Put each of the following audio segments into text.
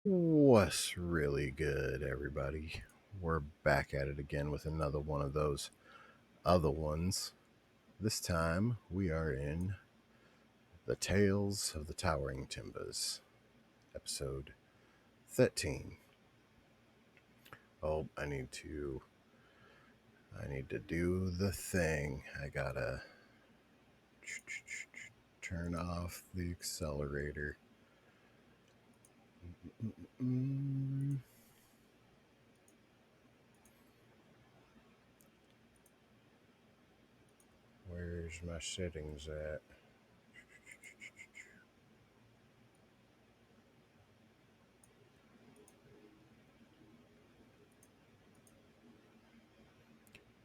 What's really good, everybody? We're back at it again with another one of those other ones. This time we are in The Tales of the Towering Timbers, episode 13. Oh, I need to do the thing. I gotta turn off the accelerator. Mm-mm. Where's my settings at?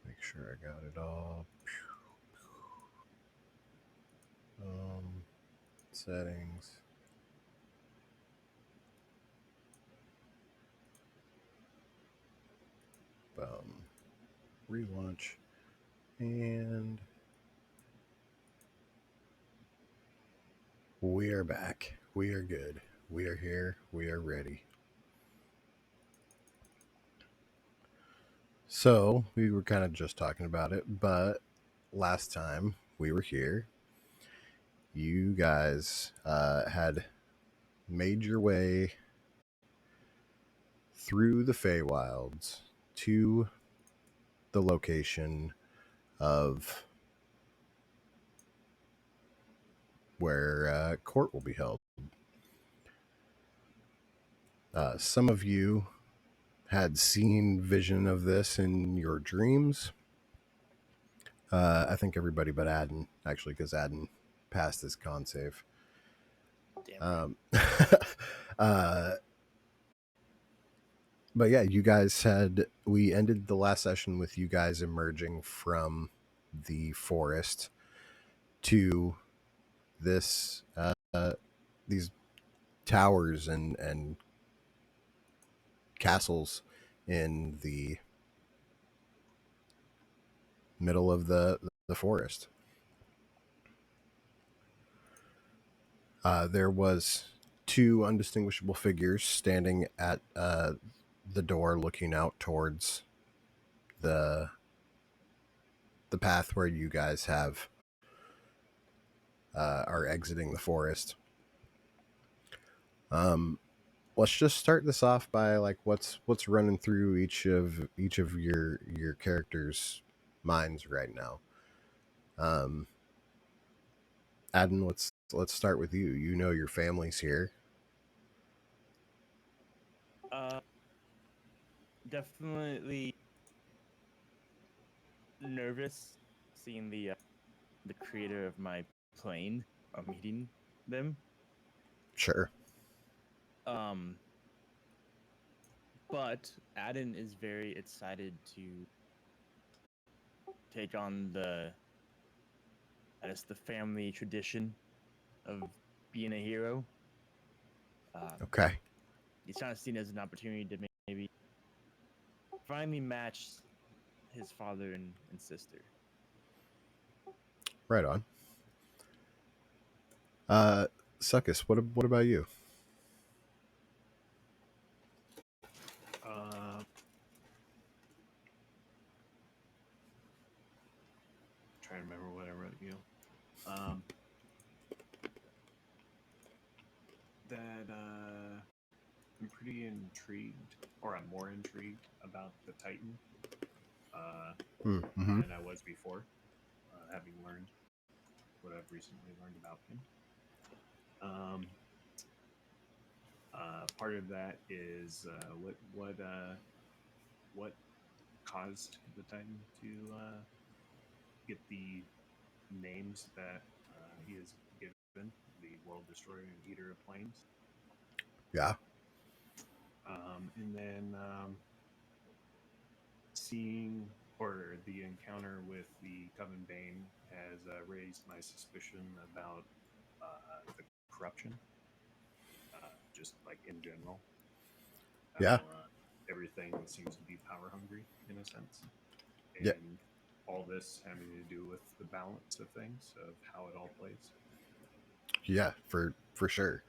Make sure I got it all. Settings. Relaunch. And we are back. We are good. We are here. We are ready. So, we were kind of just talking about it, but last time we were here, you guys had made your way through the Feywilds to the location of where court will be held. Some of you had seen vision of this in your dreams. I think everybody but Adden, actually, because Adden passed his con save. Damn. uh, but yeah, you guys we ended the last session with you guys emerging from the forest to this, these towers and castles in the middle of the forest. There was two undistinguishable figures standing at the door, looking out towards the path where you guys have are exiting the forest. Let's just start this off by like what's running through each of your characters' minds right now. Adam, let's start with you. You know your family's here. Definitely nervous seeing the creator of my plane or meeting them. Sure. But Adden is very excited to take on the family tradition of being a hero. Okay. He's trying to see it as an opportunity to maybe finally match his father and sister. Right on. Suckus, what about you? Trying to remember what I wrote you. That I'm pretty intrigued, or I'm more intrigued about the Titan Mm-hmm. than I was before, having learned what I've recently learned about him. Part of that is what caused the Titan to get the names that he is given, the World Destroyer and Eater of Planes. Yeah. And then seeing or the encounter with the Coven Bane has raised my suspicion about the corruption, just like in general. Yeah. Everything seems to be power hungry in a sense. And Yeah. all this having to do with the balance of things, of how it all plays. Yeah, for sure.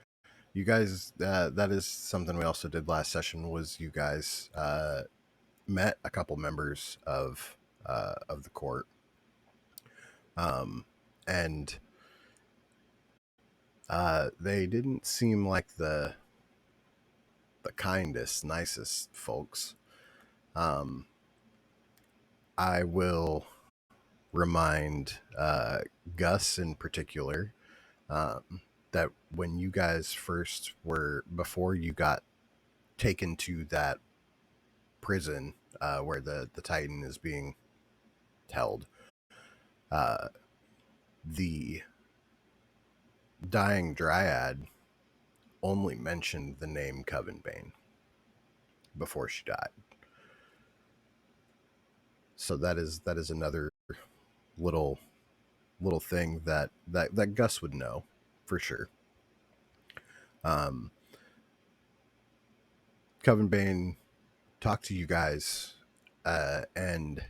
you guys, that is something we also did last session. Was you guys met a couple members of the court, and they didn't seem like the kindest, nicest folks. Um, I will remind Gus in particular that when you guys first were, before you got taken to that prison where the Titan is being held, uh, the dying dryad only mentioned the name Covenbane before she died. So that is another little thing that Gus would know for sure. Um, Covenbane talked to you guys and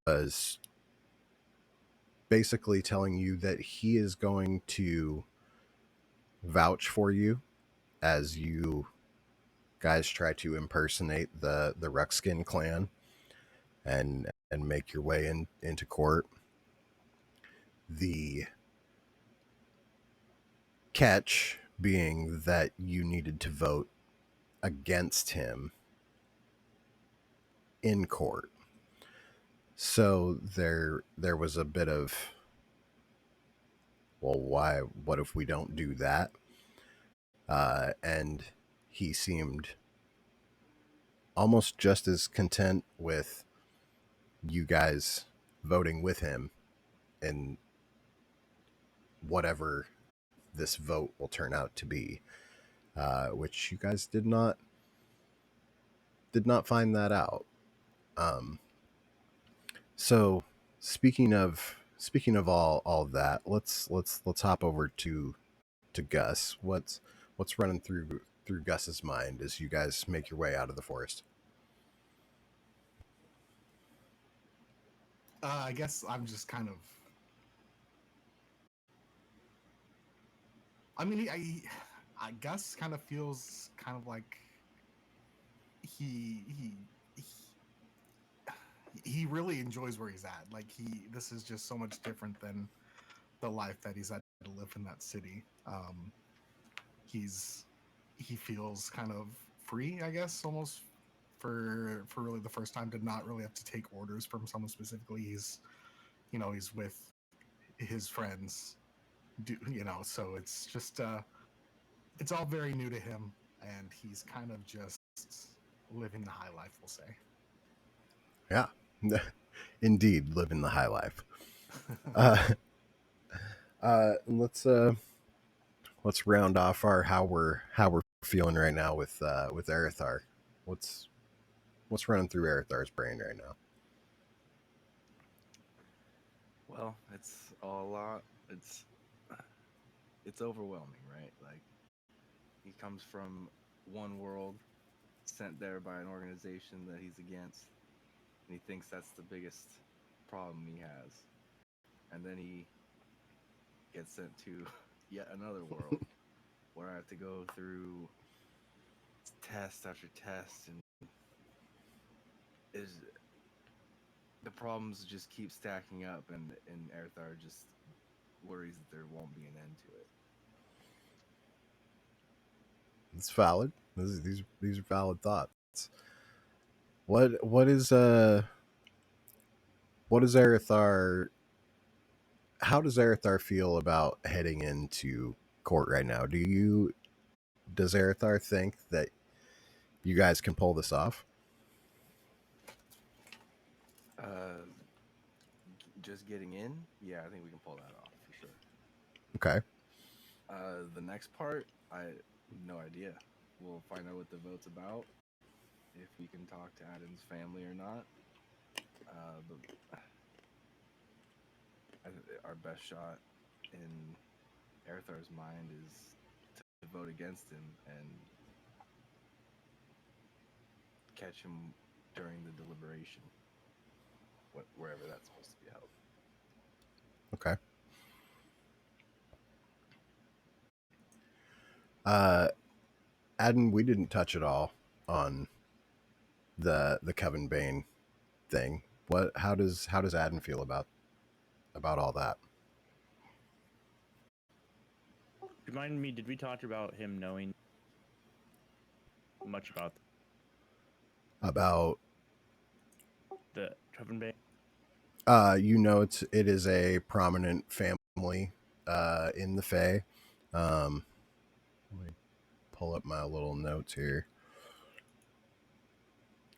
was basically telling you that he is going to vouch for you as you guys try to impersonate the Ruxkin clan and make your way into court. The catch being that you needed to vote against him in court. So there was a bit of, well, why? What if we don't do that? And he seemed almost just as content with you guys voting with him in whatever this vote will turn out to be, which you guys did not find that out. Um, so speaking of all of that, let's hop over to Gus. What's running through Gus's mind as you guys make your way out of the forest? I guess I'm just kind of. I mean, I Gus kind of feels kind of like he he really enjoys where he's at. Like this is just so much different than the life that he's had to live in that city. He feels kind of free, I guess, almost for really the first time to not really have to take orders from someone specifically. He's with his friends, so it's just it's all very new to him, and he's kind of just living the high life, we'll say. Yeah, indeed, living the high life. Uh, let's round off our how we're feeling right now with Erithar. What's running through Erithar's brain right now? Well, it's all a lot. It's overwhelming, right? Like he comes from one world, sent there by an organization that he's against, and he thinks that's the biggest problem he has. And then he gets sent to yet another world where I have to go through test after test, and is the problems just keep stacking up, and Erthar just worries that there won't be an end to it. It's valid. These are valid thoughts. What is Erithar? How does Erithar feel about heading into court right now? Does Erithar think that you guys can pull this off? Uh, just getting in, yeah, I think we can pull that off for sure. Okay. The next part, I have no idea. We'll find out what the vote's about, if we can talk to Adam's family or not. But our best shot in Erthar's mind is to vote against him and catch him during the deliberation, wherever that's supposed to be held. Okay. Uh, Adam, we didn't touch at all on the Kevin Bane thing. What? How does Adam feel about all that? Remind me, did we talk about him knowing much about About the Coven Bay? it is a prominent family in the Fae. Let me pull up my little notes here.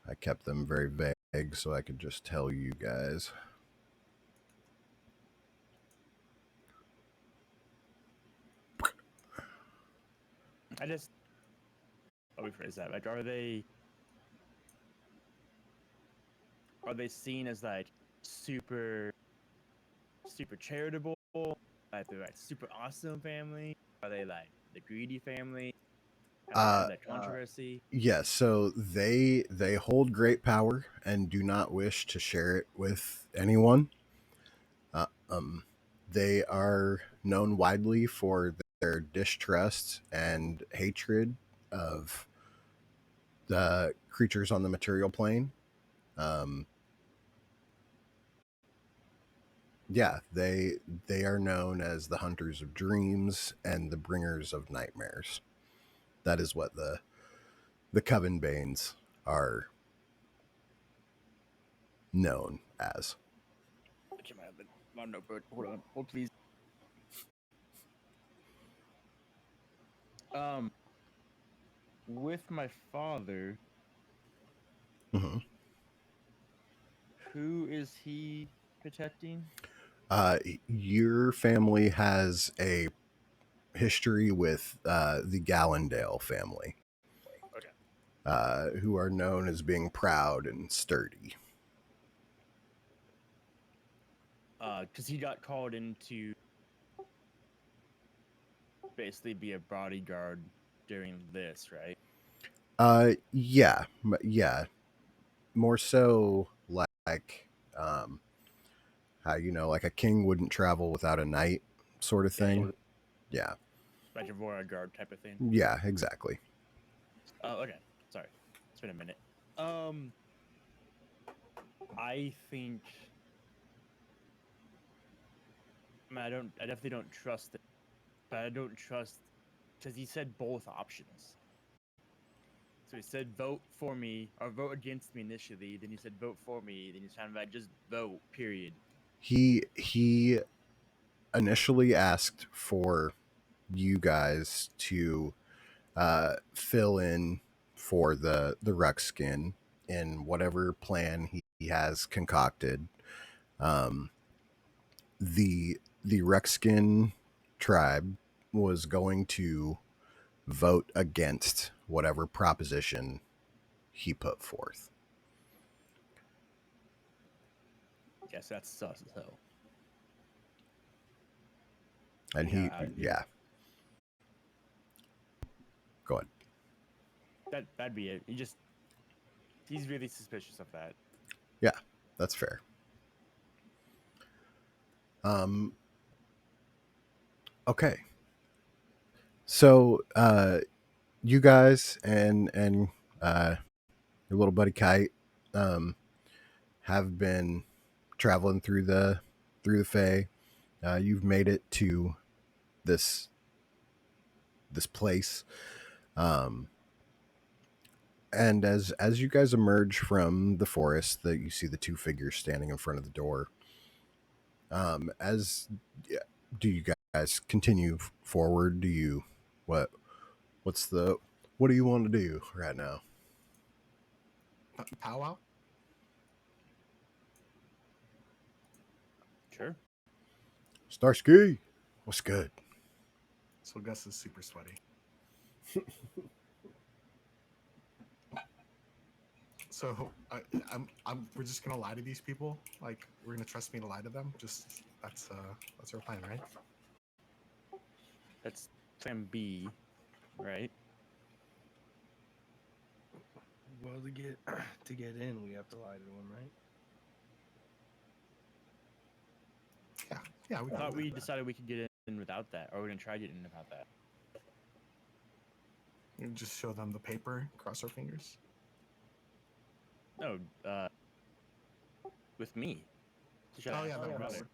I kept them very vague so I could just tell you guys. I just. I'll rephrase that. Like, are they seen as like super charitable? Like they're like super awesome family? Are they like the greedy family? Have they had that controversy? Yes, so they hold great power and do not wish to share it with anyone. Uh, um, they are known widely for their distrust and hatred of the creatures on the material plane. Um, yeah, they are known as the hunters of dreams and the bringers of nightmares. That is what the Coven Banes are known as. Which might have been my notebook. Hold on, hold please. With my father, Mhm. who is he protecting? Your family has a history with the Gallendale family, Okay. who are known as being proud and sturdy. Because he got called in to basically be a bodyguard during this, right? Yeah, more so like how like a king wouldn't travel without a knight, sort of Yeah, thing. Yeah, like a royal guard type of thing. yeah, exactly. Oh, okay. Sorry, it's been a minute. Um, I think. I mean, I definitely don't trust it, but I don't trust because he said both options. So he said vote for me or vote against me initially. Then he said vote for me. Then he's kind of like just vote. Period. He initially asked for you guys to fill in for the Ruckskin in whatever plan he has concocted. Um, the Ruckskin tribe was going to vote against whatever proposition he put forth, Yes, that's sus as hell. and Yeah, yeah. Go ahead. that'd be it. He's really suspicious of that. Yeah, that's fair. Um, okay. So, you guys and your little buddy Kite um, have been traveling through the Fae. You've made it to this this place, um, and as you guys emerge from the forest, that you see the two figures standing in front of the door. As yeah, do you guys continue forward? Do you what what's the what do you want to do right now? Powwow. Sure. Starsky, what's good? So Gus is super sweaty. So we're just gonna lie to these people. Like we're gonna trust me to lie to them. Just that's our plan, right? That's plan B, right? Well, to get to get in, we have to lie to them, right? Yeah, we I can thought do we that. decided we could get in without that, or we're gonna try getting in without that. You just show them the paper, cross our fingers. No, with me. Should Oh I yeah, ask that my works. brother?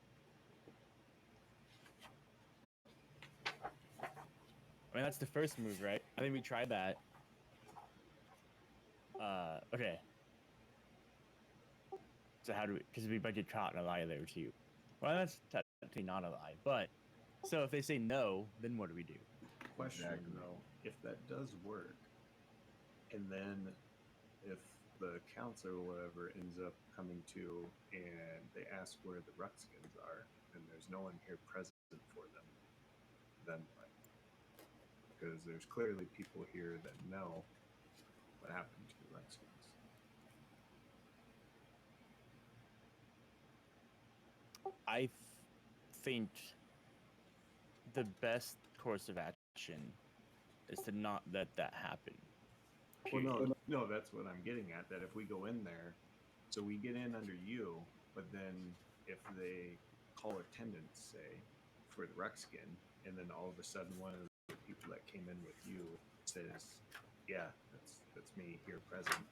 I mean, that's the first move, right? I think we tried that. Okay. So how do we? Because we might get caught in a lie there too. Well, that's technically not a lie, but so if they say no, then what do we do? Question Exactly. though, if that does work, and then if the council or whatever ends up coming to and they ask where the Ruxkins are, and there's no one here present for them, then what? Because there's clearly people here that know what happened to the Ruxkins. I think the best course of action is to not let that happen. Well, Period. no, that's what I'm getting at. That if we go in there, so we get in under you, but then if they call attendance, say, for the Ruxkin, and then all of a sudden one of the people that came in with you says, "Yeah, that's me here present,"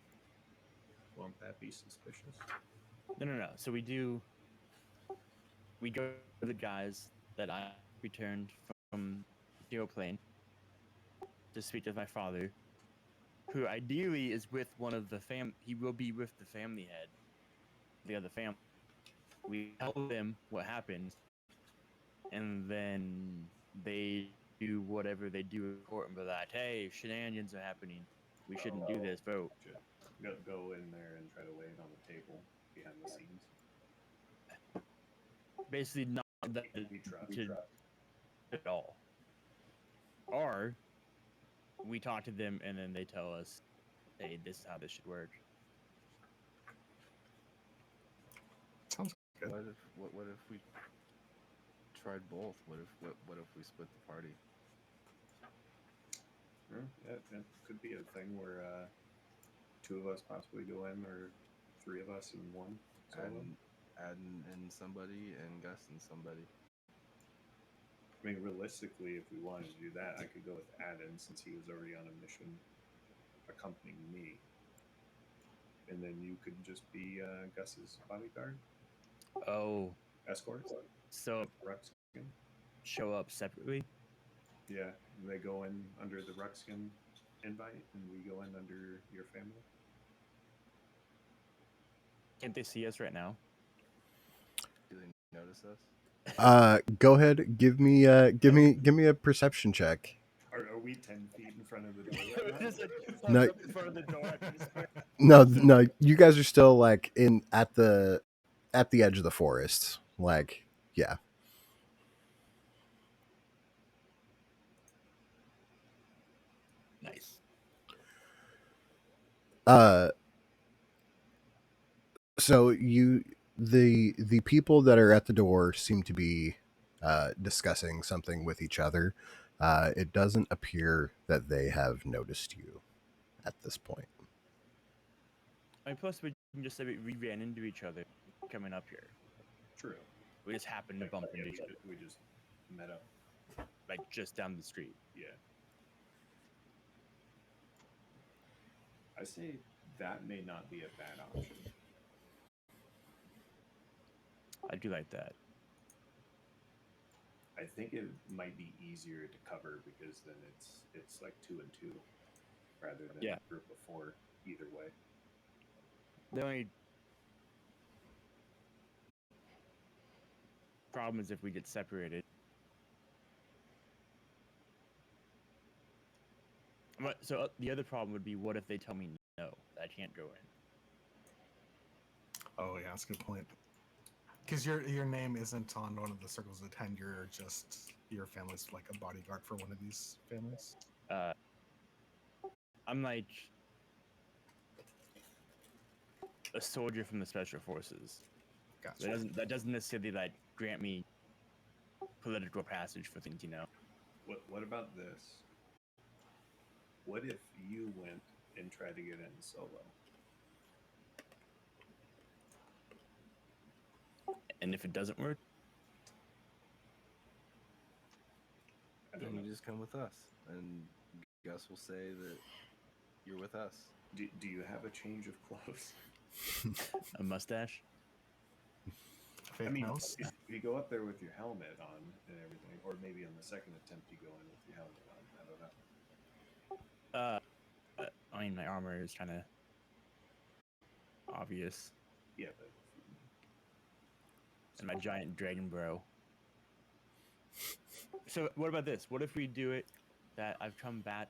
won't that be suspicious? No. So we do. We go to the guys that I returned from the plane to speak with my father, who ideally is with one of the He will be with the family head, the other family. We tell them what happened, and then they do whatever they do in court and be like, "Hey, shenanigans are happening. We shouldn't do this. Vote." Should go in there and try to lay it on the table behind the scenes. Basically, not that We trust. to at all. Or we talk to them and then they tell us, "Hey, this is how this should work." Sounds good. What if we tried both? What if we split the party? Yeah, that could be a thing where two of us possibly go in, or three of us and one solo. Adding in somebody and Gus and somebody. I mean, realistically, if we wanted to do that, I could go with Adam since he was already on a mission accompanying me. And then you could just be Gus's bodyguard, Oh, escort, so Ruxkin. show up separately? Yeah, they go in under the Ruxkin invite, and we go in under your family. Can't they see us right now? Do they notice us? Go ahead. Give me a perception check. Are we 10 feet in front of the door right now? Just like No. up in front of the door. No. You guys are still like at the edge of the forest. Like, yeah. Nice. So the people that are at the door seem to be discussing something with each other. It doesn't appear that they have noticed you at this point. I mean, plus we can just say we ran into each other coming up here. True. We just happened to bump into each other, We just met up. like just down the street. Yeah. I say that may not be a bad option. I do like that. I think it might be easier to cover because then it's like 2 and 2 rather than Yeah. a group of 4 either way. The only problem is if we get separated. So the other problem would be, what if they tell me no, that I can't go in? Oh yeah, that's a good point. Because your name isn't on one of the circles of 10. You're just your family's like a bodyguard for one of these families. I'm like a soldier from the special forces. Gotcha. That doesn't necessarily like grant me political passage for things, you know. What about this? What if you went and tried to get in solo? And if it doesn't work, I Then don't know. you just come with us and guess we'll say that you're with us. Do you have a change of clothes? A mustache. Fake I mean, nose. if you go up there with your helmet on and everything, or maybe on the second attempt you go in with your helmet on, I don't know. I mean, my armor is kind of obvious, Yeah, but and my giant dragon bro. So, what about this? What if we do it that I've come back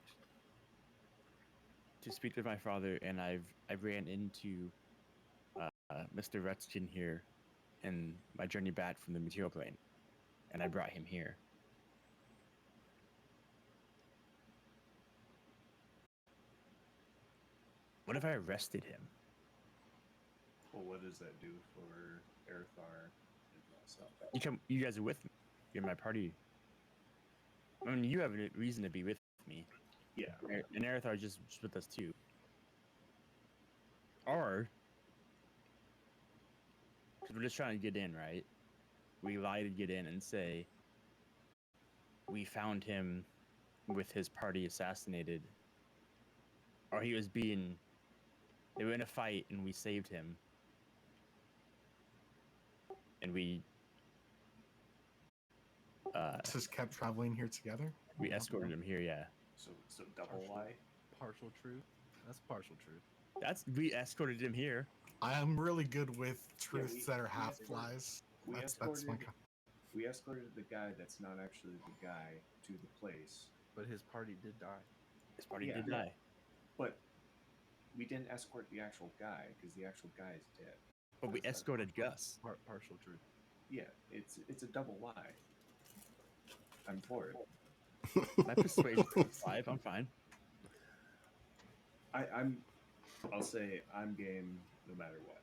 to speak with my father, and I ran into Mr. Redskin here, in my journey back from the material plane, and I brought him here. What if I arrested him? well, what does that do for Erthar and myself? You guys are with me. You're my party. I mean, you have a reason to be with me. Yeah, And Erthar just with us too. Or, because we're just trying to get in, right? We lie to get in and say we found him with his party assassinated. Or he was being. They were in a fight and we saved him. And we. Just kept traveling here together. We escorted him here, yeah. so double lie. Partial truth. That's partial truth. We escorted him here. I am really good with truths we- that are we half escorted- lies. We That's escorted, my kind. we escorted the guy that's not actually the guy to the place, But his party did die. His party Yeah. did die. but we didn't escort the actual guy because the actual guy is dead. But we That's escorted Gus. Partial truth. Yeah, it's a double lie. I'm for it. My persuasion is 5. I'm fine. I'll say I'm game no matter what.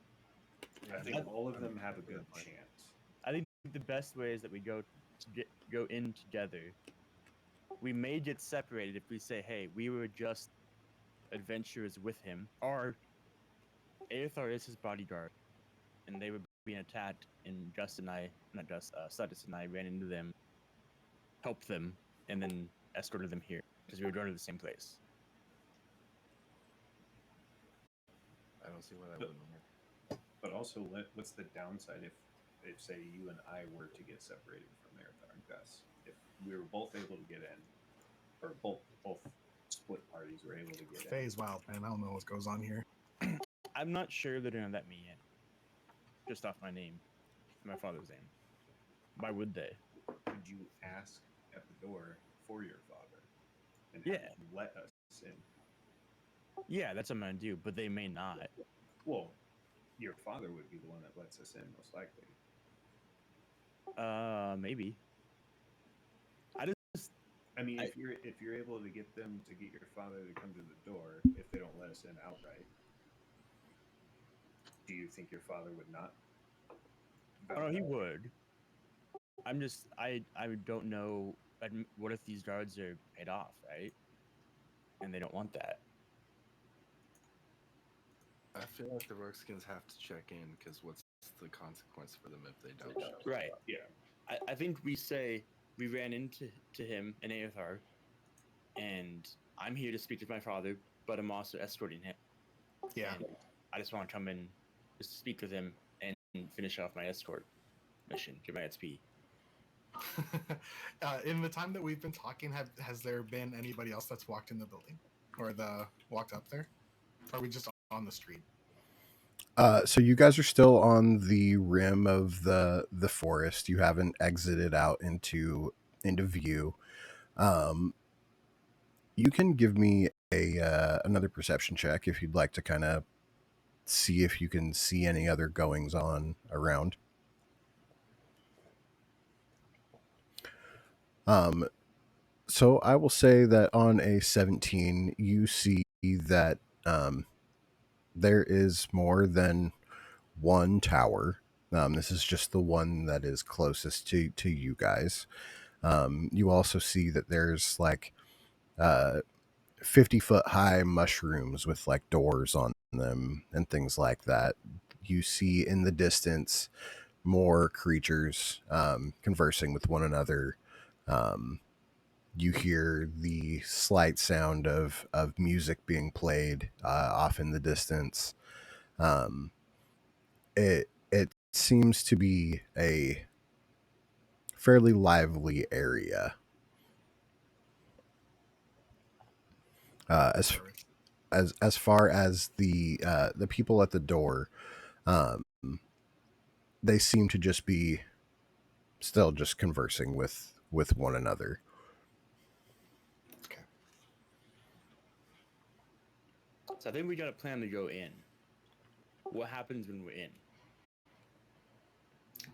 Yeah, I think all of them have a good chance. I think the best way is that we go in together. We may get separated if we say, "Hey, we were just adventurers with him," or Aethar is his bodyguard, and they were being attacked, and Sudis and I ran into them, helped them, and then escorted them here because we were going to the same place. I don't see why that wouldn't work. But also, what's the downside if say you and I were to get separated from Erthar and Gus? If we were both able to get in, or both split parties were able to get in. Faye's wild, man. I don't know what goes on here. I'm not sure they're gonna let me in, just off my name, my father's name. Why would they? Could you ask at the door for your father and Yeah. have him let us in? Yeah, that's what I'm gonna do, but they may not. Well, your father would be the one that lets us in, most likely. Maybe. I mean, I- if you're able to get them to get your father to come to the door, if they don't let us in outright, do you think your father would not? Oh, he would. I don't know. What if these guards are paid off, right? And they don't want that. I feel like the Rookskins have to check in because what's the consequence for them if they don't show? Right. Yeah. I think we say we ran into him in Aethar, and I'm here to speak with my father, but I'm also escorting him. Yeah. And I just want to come in, just speak with him, and finish off my escort mission, get my XP. In the time that we've been talking, has there been anybody else that's walked in the building or walked up there? Or are we just on the street? So you guys are still on the rim of the forest. You haven't exited out into view. You can give me another perception check if you'd like to kind of see if you can see any other goings on around. So I will say that on a 17, you see that there is more than one tower. This is just the one that is closest to you guys. You also see that there's like 50-foot high mushrooms with like doors on them and things like that. You see in the distance more creatures conversing with one another. You hear the slight sound of music being played off in the distance. Um, it seems to be a fairly lively area. As as far as the people at the door, um, they seem to just be still just conversing with one another. Okay. So I think we got a plan to go in. What happens when we're in?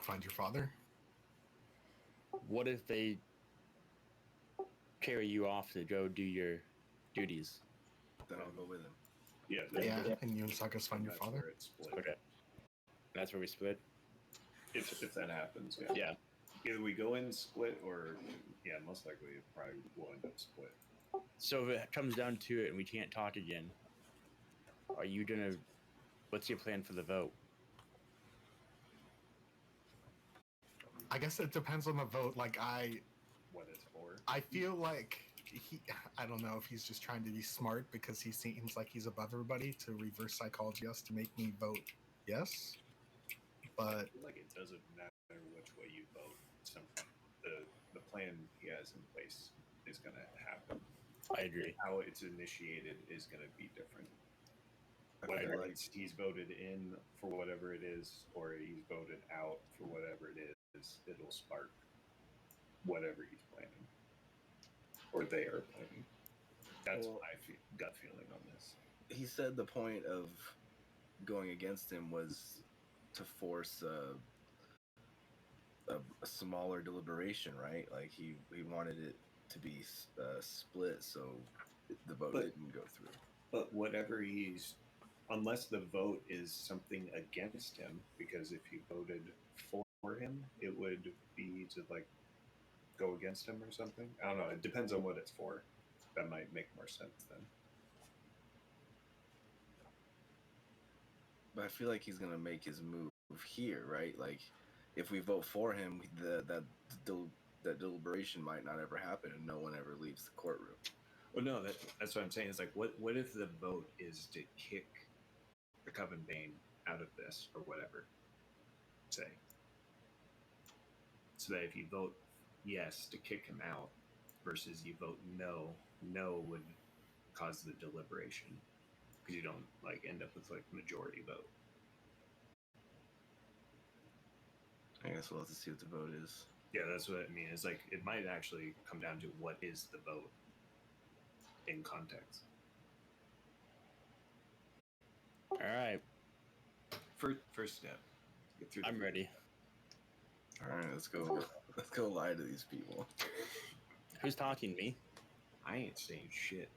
Find your father. What if they carry you off to go do your duties? Then I'll go with him. Yeah, Yeah, and you and Sakas find your that's father. where it's split. Okay. That's where we split? If that happens, yeah. Yeah. Either we go in split, or most likely it probably will end up split. So if it comes down to it and we can't talk again, are you gonna? What's your plan for the vote? I guess it depends on the vote. Like What it's for. I feel like I don't know if he's just trying to be smart because he seems like he's above everybody to reverse psychology us to make me vote yes. But I feel like it doesn't matter which way you vote. The plan he has in place is going to happen. I agree. How it's initiated is going to be different. I feel Whether like he's voted in for whatever it is, or he's voted out for whatever it is, it'll spark whatever he's planning, or they are planning. That's Well- my gut feeling on this. he said the point of going against him was to force a smaller deliberation, right? Like he wanted it to be split, so the vote But- didn't go through. But whatever unless the vote is something against him, because if he voted for him, it would be to like go against him or something. I don't know. It depends on what it's for. That might make more sense then. But I feel like he's gonna make his move here, right? Like if we vote for him, that deliberation might not ever happen, and no one ever leaves the courtroom. Well, no, that's what I'm saying. It's like, what if the vote is to kick the Coven Bane out of this or whatever? Say. So that if you vote yes to kick him out versus you vote no would cause the deliberation because you don't like end up with like majority vote. I guess we'll have to see what the vote is. Yeah, that's what I mean. It's like it might actually come down to what is the vote in context. All right, First step. Get through. I'm ready. All right, let's go. Let's go lie to these people. Who's talking? Me? I ain't saying shit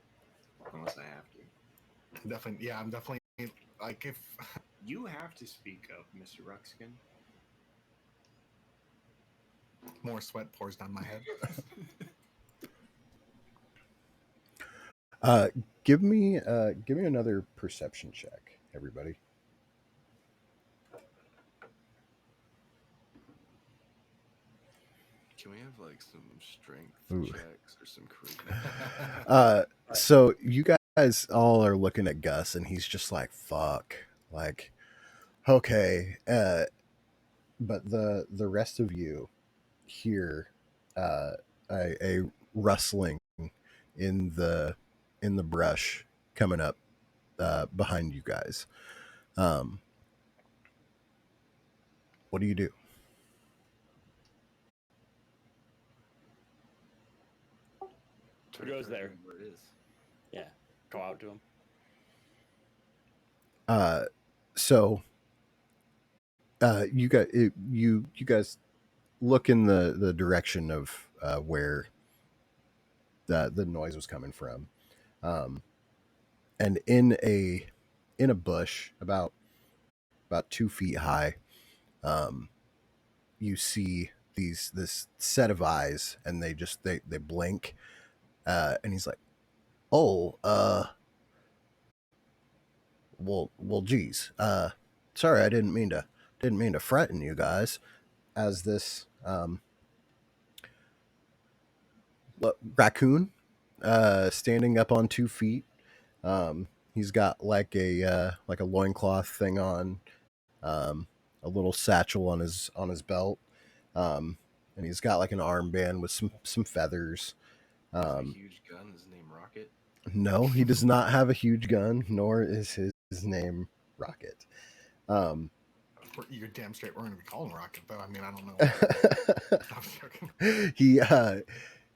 unless I have to. definitely, yeah, I'm definitely like if You have to speak up, Mr. Ruxkin. more sweat pours down my head. Give me another perception check, everybody. Can we have like some strength Ooh. checks or some charisma? So you guys all are looking at Gus, and he's just like, "Fuck," like, okay. But the rest of you hear a rustling in the brush coming up behind you guys. What do you do? Who goes Try to there? find Where it is? Yeah, go out to him. So you guys look in the direction of where the noise was coming from, and in a bush about 2 feet high, you see this set of eyes, and they blink, and he's like, "Oh, well, geez, sorry, I didn't mean to frighten you guys." As this raccoon, standing up on 2 feet. He's got like a loincloth thing on, um, a little satchel on his belt, um, and he's got like an armband with some feathers. Is a Um, huge gun. His name Rocket. no, he does not have a huge gun, nor is his name Rocket. Um, You're damn straight we're going to be calling Rocket, but I mean, I don't know. I was joking.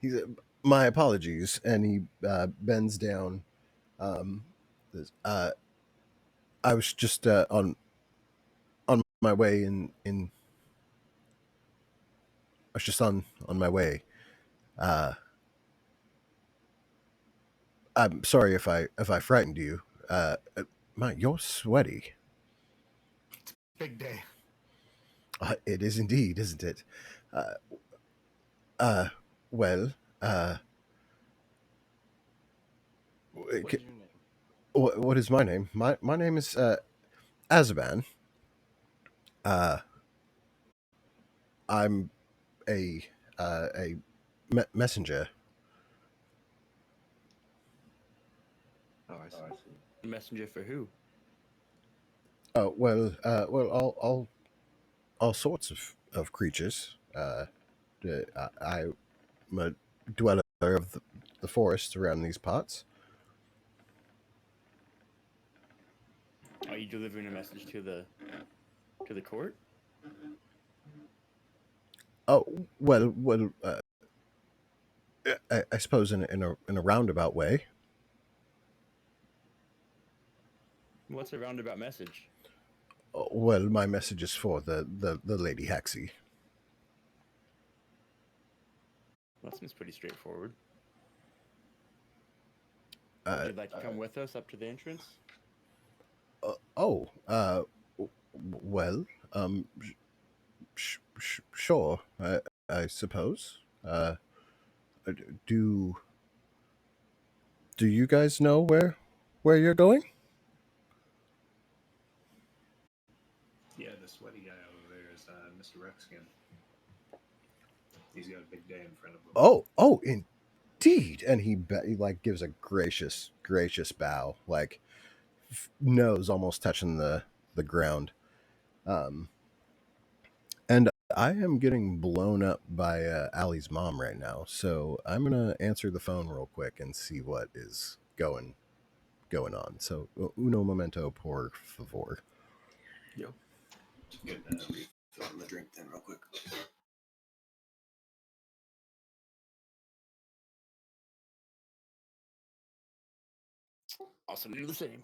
he's my apologies, and he bends down. Um, uh, I was just on my way in. I was just on my way. Uh, I'm sorry if I frightened you. You're sweaty. Big day. It is indeed, isn't it? Uh, uh well, uh, What is your name? what is my name? My name is Azaban. Uh, I'm a messenger. Oh, I see. Messenger for who? All sorts of creatures. I'm a dweller of the forest around these parts. Are you delivering a message to the court? Oh well. I suppose in a roundabout way. What's a roundabout message? Well, my message is for the Lady Hexy. That seems pretty straightforward. Uh, Would you like to come with us up to the entrance? oh, well, sure, I suppose. Do do you guys know where you're going? Yeah, the sweaty guy over there is Mr. Rexkin. He's got a big day in front of him. Oh, indeed. And he like gives a gracious bow, like nose almost touching the ground. Um, and I am getting blown up by Allie's mom right now, so I'm gonna answer the phone real quick and see what is going on. So uno momento, por favor. Yep. Just get refilling the drink then real quick. Also do the same.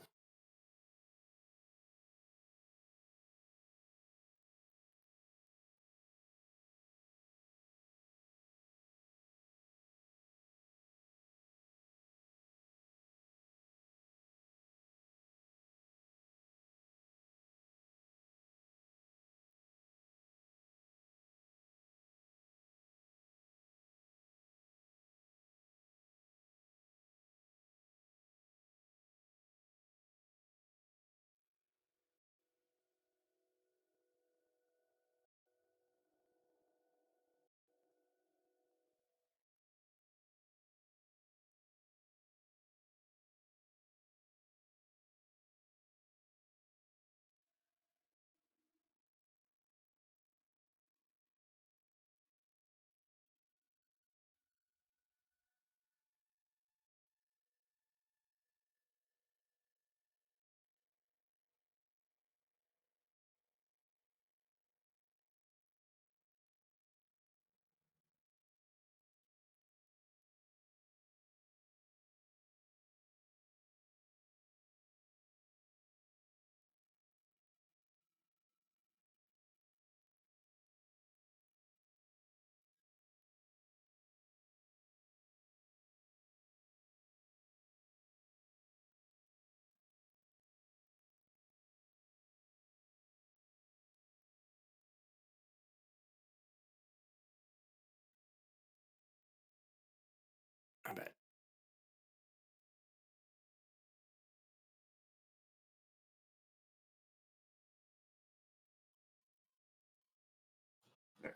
I bet. Back.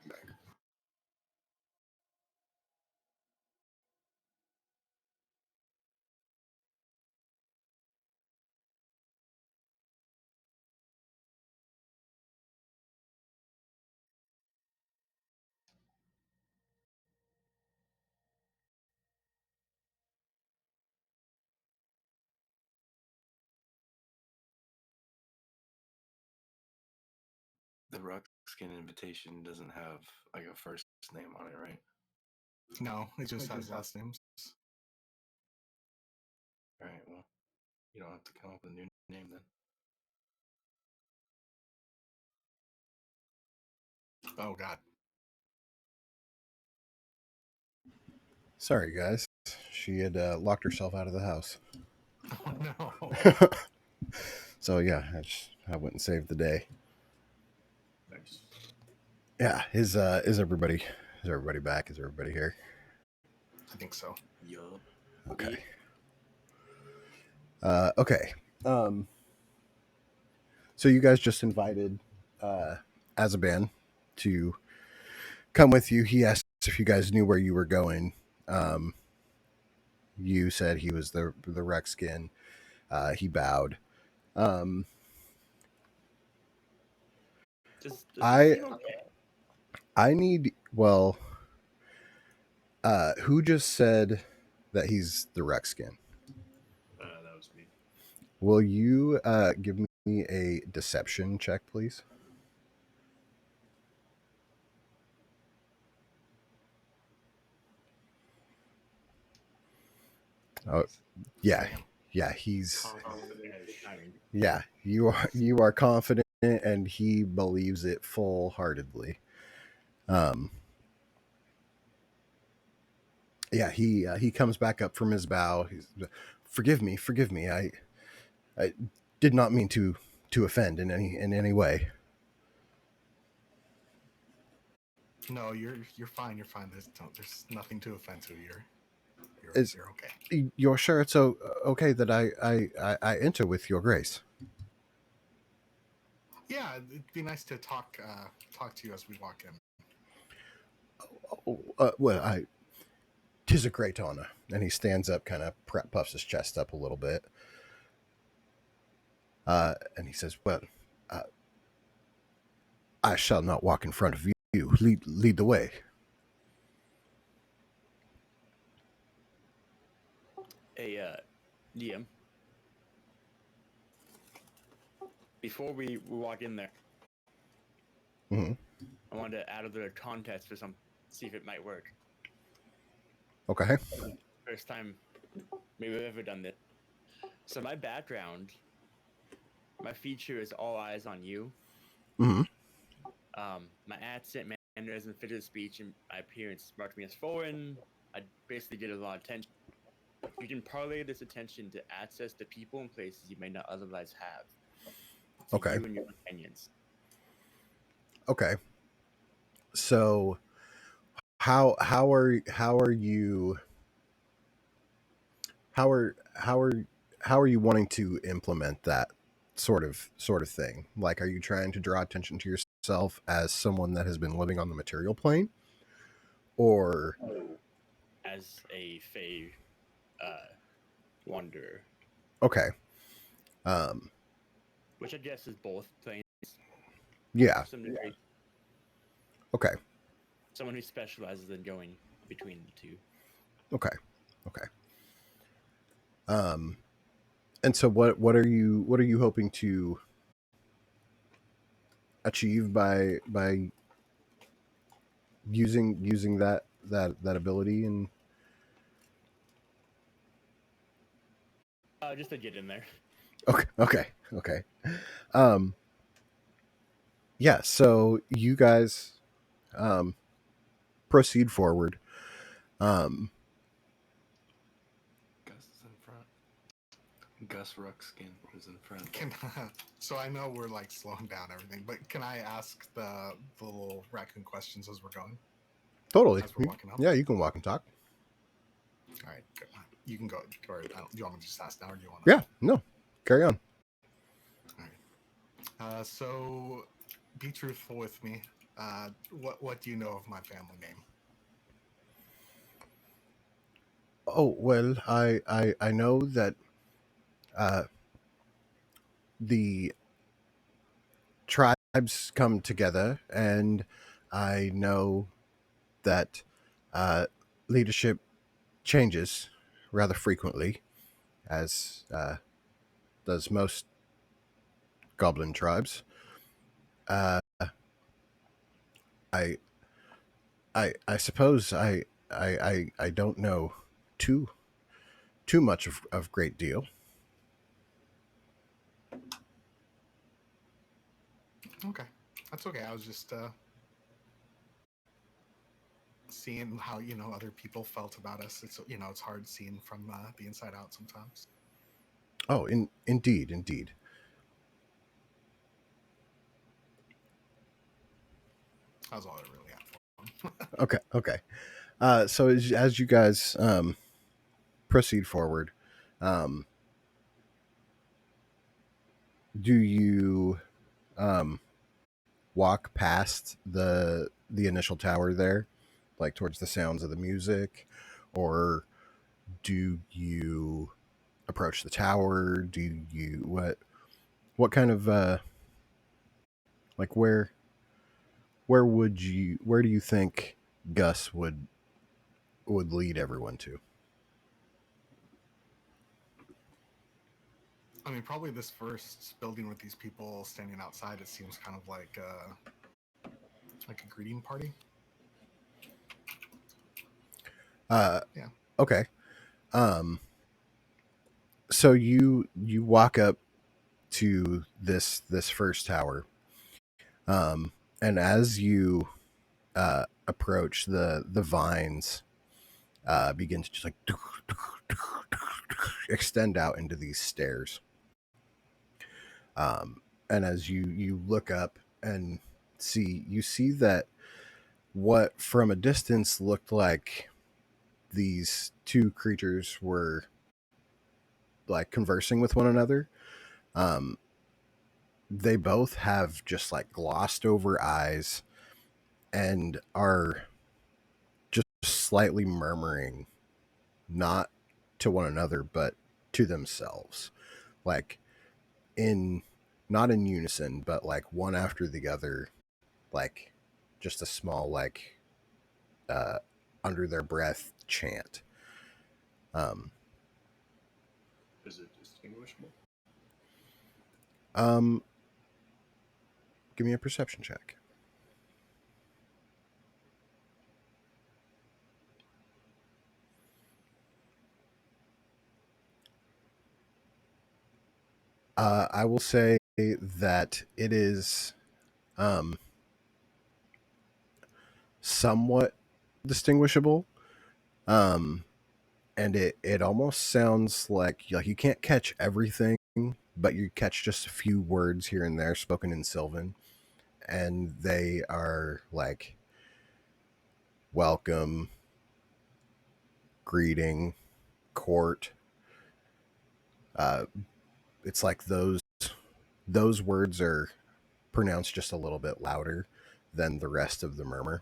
The Ruckskin invitation doesn't have like a first name on it, right? No, it just has last names. All right. Well, you don't have to come up with a new name then. Oh God. Sorry, guys. She had locked herself out of the house. Oh no. So yeah, I went and saved the day. Nice. Yeah, is everybody back? Is everybody here? I think so. Yup. Okay. Okay. So you guys just invited Azaban to come with you. He asked if you guys knew where you were going. You said he was the Rexkin. He bowed. Does he I seem okay? I need who just said that he's the Rexkin? That was me. Will you give me a deception check, please? Oh, yeah, Same. yeah. He's Confident as shit. yeah. You are confident, and he believes it full heartedly. Yeah. He comes back up from his bow. He's, forgive me. I did not mean to offend in any way. No, you're fine. You're fine. There's nothing to offend to. Is You're okay. you're sure it's okay that I enter with your grace? Yeah, it'd be nice to talk to you as we walk in. Well, 'tis a great honor. And he stands up, kind of puffs his chest up a little bit. And he says, well, I shall not walk in front of you. Lead the way. Hey, DM. Before we walk in there, Mm-hmm. I wanted to add a little contest for some, see if it might work. Okay. First time maybe we've ever done this. So my background, my feature is all eyes on you. Mm-hmm. My accent, manners, and figure of speech, and my appearance marked me as foreign. I basically get a lot of attention. You can parlay this attention to access to people and places you may not otherwise have. To Okay. you and your companions. Okay. So how are you how are you wanting to implement that sort of thing? Like, are you trying to draw attention to yourself as someone that has been living on the material plane, or As a Fey wanderer, okay, which I guess is both planes. yeah, Some degree. okay, Someone who specializes in going between the two. okay, okay. And so what are you hoping to achieve by using that ability? And Just to get in there. okay. Um, yeah. So you guys proceed forward. Um, Gus is in front. Gus Ruckskin is in front. So I know we're like slowing down everything, but can I ask the little raccoon questions as we're going? totally. As we're walking up? Yeah, you can walk and talk. All right, good. You can go. Or do you want me to just ask now, or do you want? Yeah. No. Carry on. All right. So be truthful with me. What do you know of my family name? Oh well, I know that the tribes come together, and I know that leadership changes rather frequently, as does most goblin tribes. I I suppose I don't know too too much of great deal. Okay, that's okay. I was just seeing how other people felt about us. It's it's hard seeing from the inside out sometimes. Oh, indeed. That was all I really had for him. Okay. So as you guys proceed forward, um, do you um, walk past the initial tower there, like towards the sounds of the music, or do you approach the tower? Do you what kind of like where do you think Gus would lead everyone to? I mean, probably this first building with these people standing outside. It seems kind of like a greeting party. Yeah. Okay. Um, so you walk up to this first tower, and as you approach, the vines begin to just like extend out into these stairs. And as you look up and you see that what from a distance looked like these two creatures were like conversing with one another. Um, they both have just like glossed over eyes and are just slightly murmuring, not to one another, but to themselves. Like in, not in unison, but like one after the other, like just a small, like, uh, under their breath chant. Um, Is it distinguishable? um, Give me a perception check. I will say that it is um, somewhat distinguishable, um, and it almost sounds like you can't catch everything, but you catch just a few words here and there spoken in Sylvan, and they are like welcome, greeting, court. Uh, it's like those words are pronounced just a little bit louder than the rest of the murmur,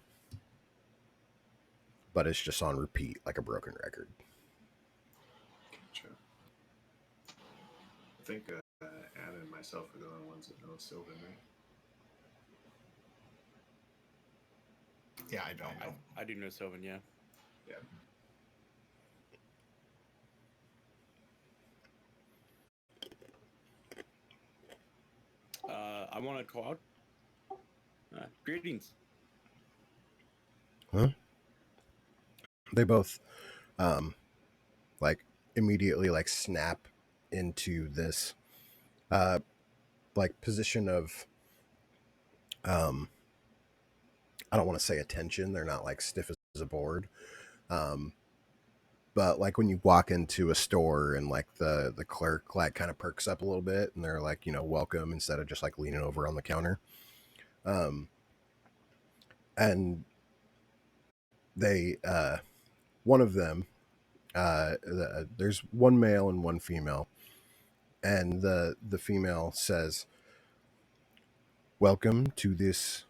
but it's just on repeat like a broken record. Gotcha. I think Adam and myself are the only ones that know Sylvan, right? Yeah, I don't know. I do know Sylvan, yeah. Yeah. I want to call out. Greetings. Huh? They both um, like immediately like snap into this uh, like position of um, I don't want to say attention. They're not like stiff as a board. Um, but like when you walk into a store and like the clerk like kind of perks up a little bit and they're like, welcome instead of just like leaning over on the counter. Um, and they one of them there's one male and one female, and the female says, welcome to this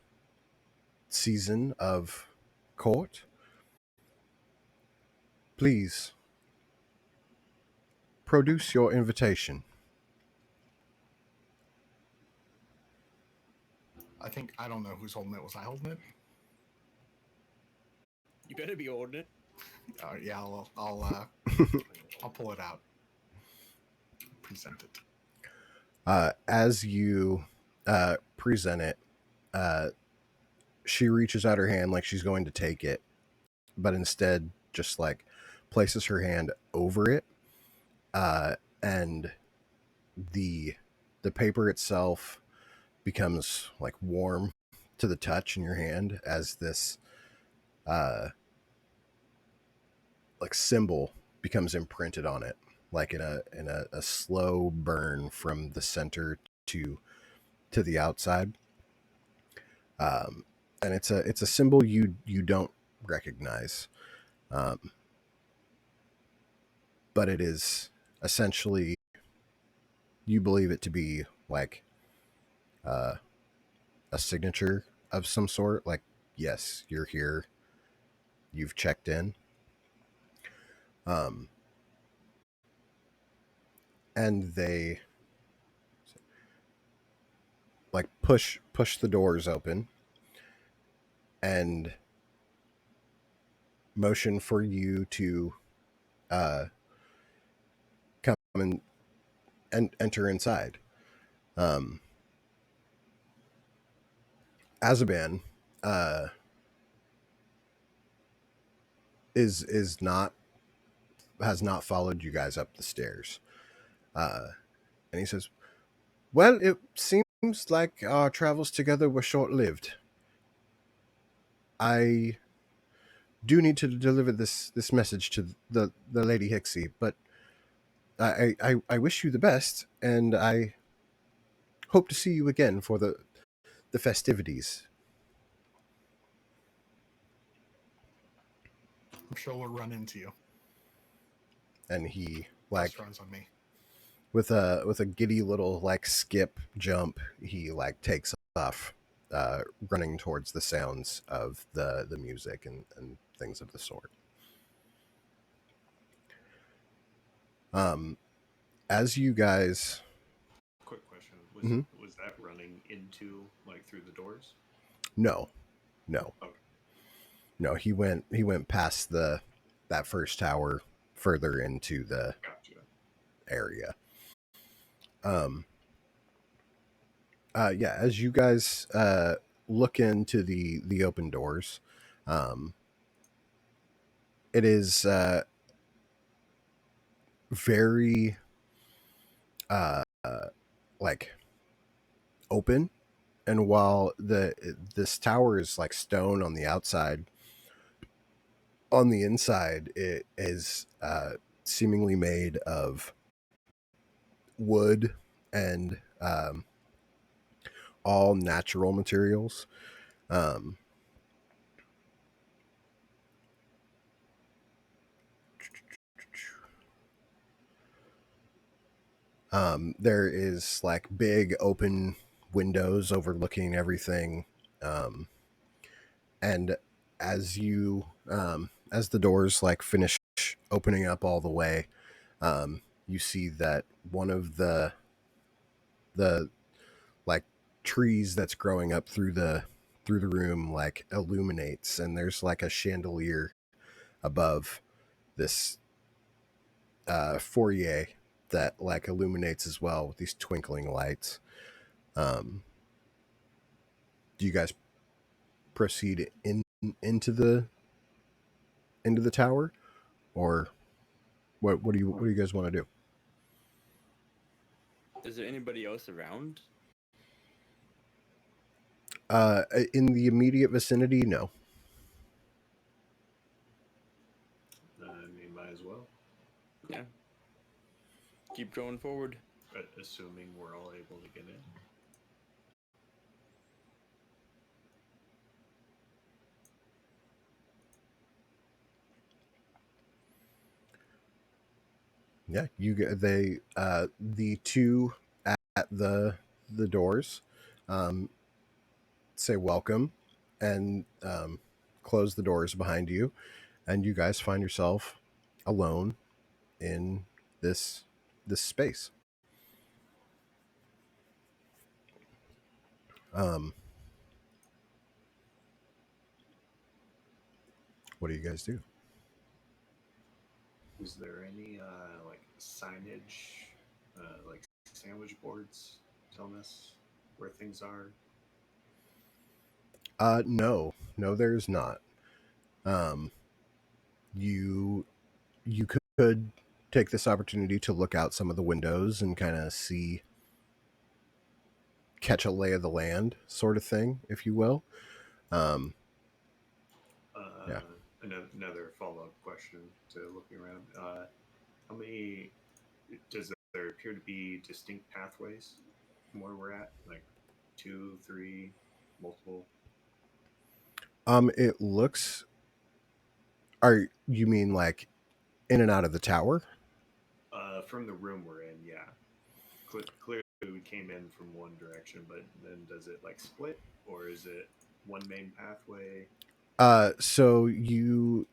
season of court. Please produce your invitation. I don't know who's holding it. Was I holding it? You better be holding it. Yeah, I'll pull it out. Present it. As you present it, she reaches out her hand like she's going to take it, but instead just like places her hand over it, and the paper itself becomes like warm to the touch in your hand as this like symbol becomes imprinted on it, like in a slow burn from the center to the outside. And it's a symbol you don't recognize, but it is essentially, you believe it to be like a signature of some sort. Like, yes, you're here, you've checked in. And they like push the doors open and motion for you to come and enter inside. Azaban is not has not followed you guys up the stairs, and he says, "Well, it seems like our travels together were short lived. I do need to deliver this message to the Lady Hixie, but I wish you the best, and I hope to see you again for the festivities." I'm sure we'll run into you. And he like Runs on me. with a giddy little like skip jump, he like takes off, running towards the sounds of the music and things of the sort. As you guys, Quick question: Mhm. was that running into like through the doors? no, Okay. no, he went past that first tower further into the Gotcha. area. Yeah, as you guys look into the open doors, it is very like open, and while this tower is like stone on the outside, on the inside it is seemingly made of wood and all natural materials. Um, there is like big open windows overlooking everything, and as you as the doors like finish opening up all the way, you see that one of the like trees that's growing up through the room like illuminates, and there's like a chandelier above this foyer that like illuminates as well with these twinkling lights. um do you guys proceed into the tower, or what do you guys want to do? Is there anybody else around? In the immediate vicinity, no. I mean, might as well. Yeah. Keep going forward. But assuming we're all able to get in. Yeah, the two at the doors say welcome, and close the doors behind you, and you guys find yourself alone in this space. um what do you guys do? Is there any like signage, like sandwich boards telling us where things are? No, there's not. Um, you could take this opportunity to look out some of the windows and kind of see, catch a lay of the land, sort of thing, if you will. Um, yeah. Another follow up question to looking around. How many does there appear to be distinct pathways from where we're at? Like two, three, multiple? It looks. Are you mean like in and out of the tower? From the room we're in, yeah. Clearly, we came in from one direction, but then does it like split, or is it one main pathway? So you,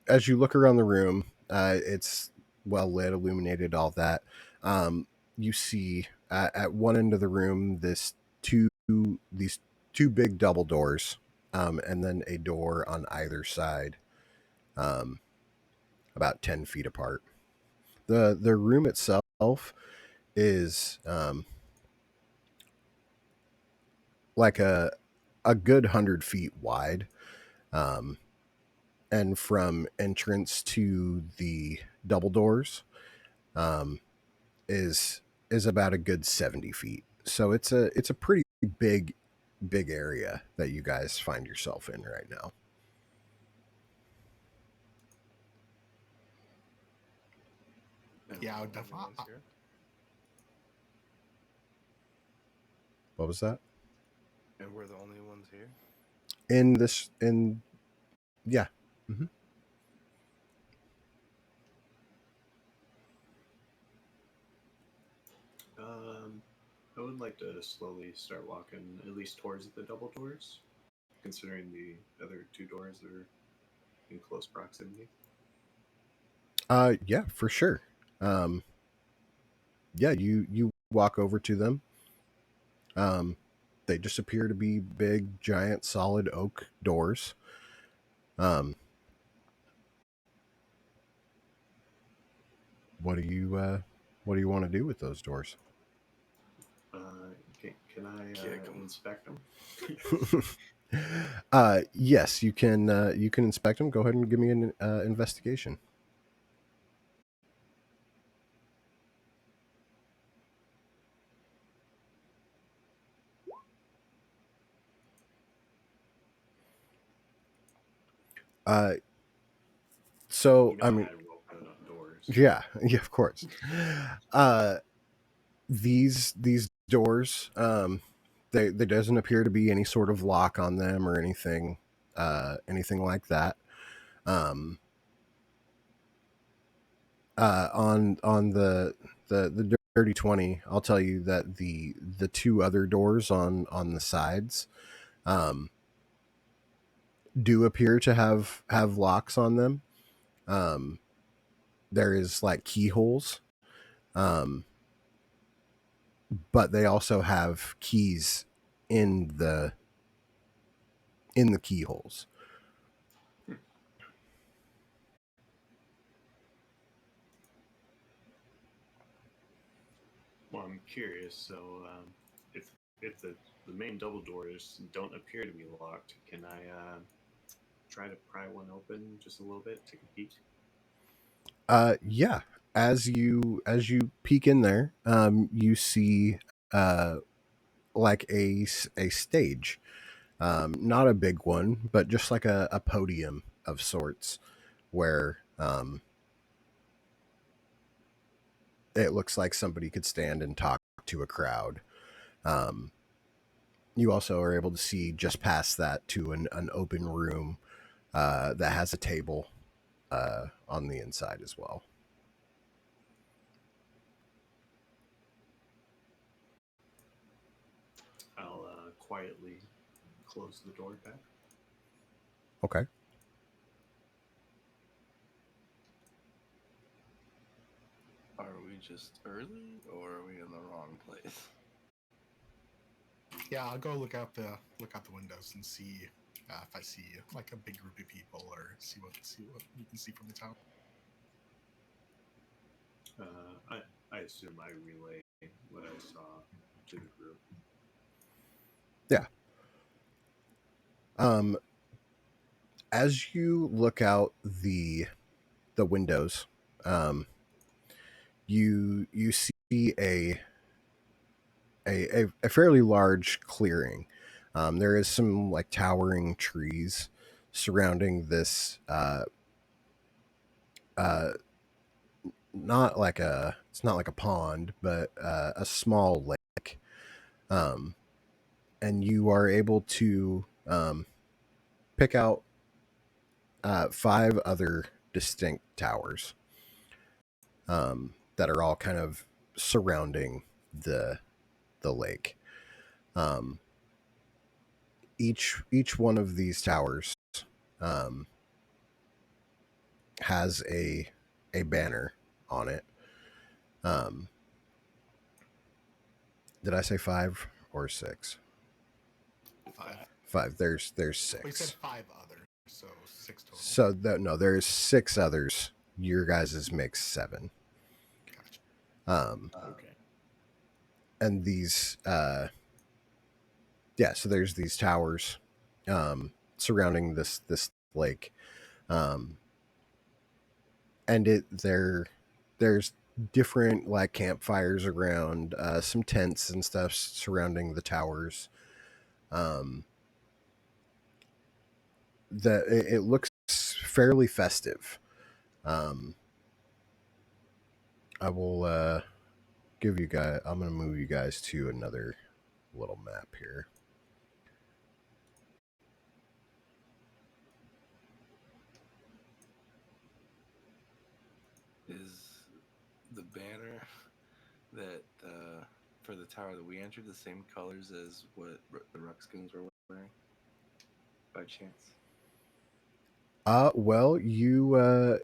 as you look around the room, it's well lit, illuminated, all that. You see at one end of the room these two big double doors, and then a door on either side, um, about 10 feet apart. The room itself is like a good 100 feet wide, um, and from entrance to the double doors, um, is about a good 70 feet. So it's a pretty big area that you guys find yourself in right now. And Yeah, I we're would the only definitely. ones here? What was that? And we're the only ones here? In yeah. Hmm. Um, I would like to slowly start walking at least towards the double doors, considering the other two doors are in close proximity. Yeah, for sure. Um, yeah, you walk over to them. Um, they just appear to be big, giant, solid oak doors. Um, what do you want to do with those doors? Can I Kick 'em. inspect them? Yes, you can. You can inspect them. Go ahead and give me an investigation. Uh, so You know I I mean, had well good on doors. yeah, yeah, of course. Uh, these doors, there doesn't appear to be any sort of lock on them or anything like that. Um, on the dirty 20, I'll tell you that the two other doors on the sides, um, do appear to have locks on them. Um, there is like keyholes, um, but they also have keys in the keyholes. Well, I'm curious. So, if the main double doors don't appear to be locked, can I try to pry one open just a little bit, take a peek? Yeah. As you peek in there, you see like a stage, not a big one, but just like a podium of sorts, where it looks like somebody could stand and talk to a crowd. Um, you also are able to see just past that to an open room that has a table on the inside as well. I'll quietly close the door back. Okay. Are we just early, or are we in the wrong place? Yeah, I'll go look out the windows and see if I see like a big group of people, or see what you can see from the tower. I assume I relay what I saw to the group. Yeah. Um, as you look out the windows, um, you see a fairly large clearing. There is some like towering trees surrounding this. Uh, not like a it's not like a pond, but a small lake. Um, and you are able to pick out five other distinct towers that are all kind of surrounding the lake. Um, each one of these towers um, has a banner on it. Um, did I say five or six? Five. Five. There's We said six. five others, so six total. So no, there's six others. Your guys' makes seven. Gotcha. Okay. And these yeah, so there's these towers surrounding this lake. Um, and there's different like campfires around, some tents and stuff surrounding the towers. Um, it looks fairly festive. Um, I will give you guys. I'm going to move you guys to another little map here. Is the banner that for the tower that we entered the same colors as what the Ruxkins were wearing? By chance? Well, you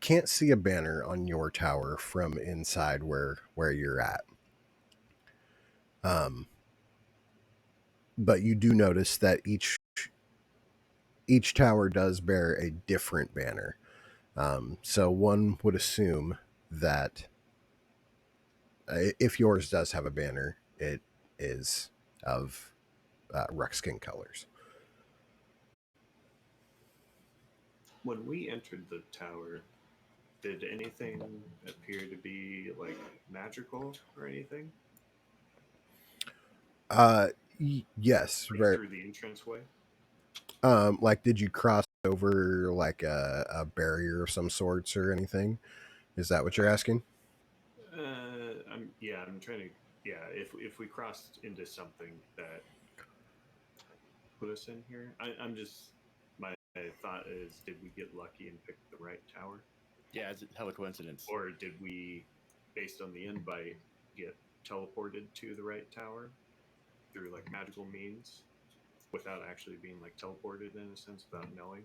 can't see a banner on your tower from inside where you're at. But you do notice that each tower does bear a different banner. So one would assume that if yours does have a banner, it is of Ruxkin colors. When we entered the tower, did anything appear to be like magical or anything? Uh, yes, Like very. through the entranceway? Like, did you cross over like a barrier of some sorts or anything? Is that what you're asking? I'm trying to. Yeah, if we crossed into something that put us in here, I'm just. My thought is, did we get lucky and pick the right tower, Yeah, it's a hella coincidence. or did we, based on the invite, get teleported to the right tower through like magical means, without actually being like teleported in a sense, without knowing?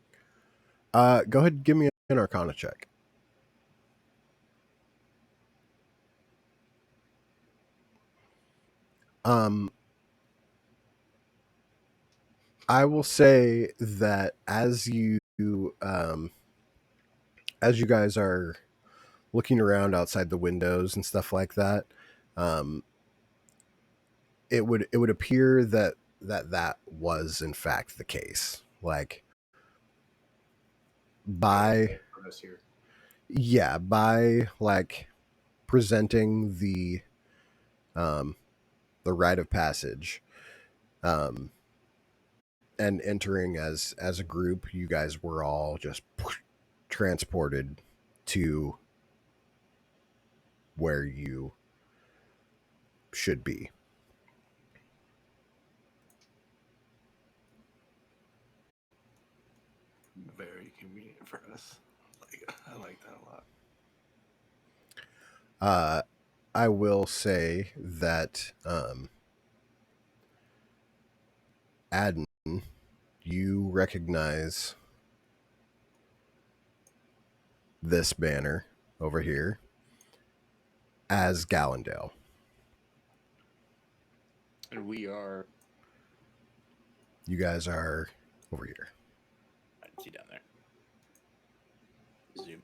Go ahead and give me an Arcana check. Um, I will say that as you guys are looking around outside the windows and stuff like that, um, it would appear that was in fact the case. Like by For us here. yeah, by like presenting um the rite of passage, um and entering as a group, you guys were all just transported to where you should be. Very convenient for us. Like I like that a lot. I will say that Adden, you recognize this banner over here as Gallendale. And we are. You guys are over here. I can see down there. Zoom.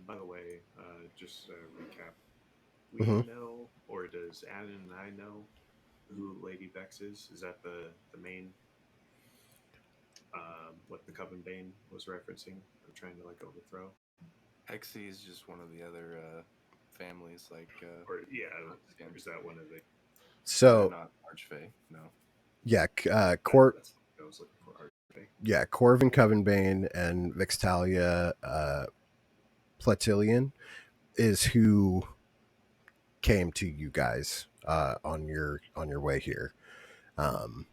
By the way, just recap. we Mhm. know, or does Adam and I know who Lady Vex is? Is that the main what the Coven Bane was referencing or trying to like overthrow? Hexy is just one of the other families, like Or yeah, Skin. or is that one of the But they're So not Archfey. No. yeah, that's what I was looking for? Archfey. yeah, Corvin Covenbane and Vixtalia Platilian is who came to you guys on your way here. Um,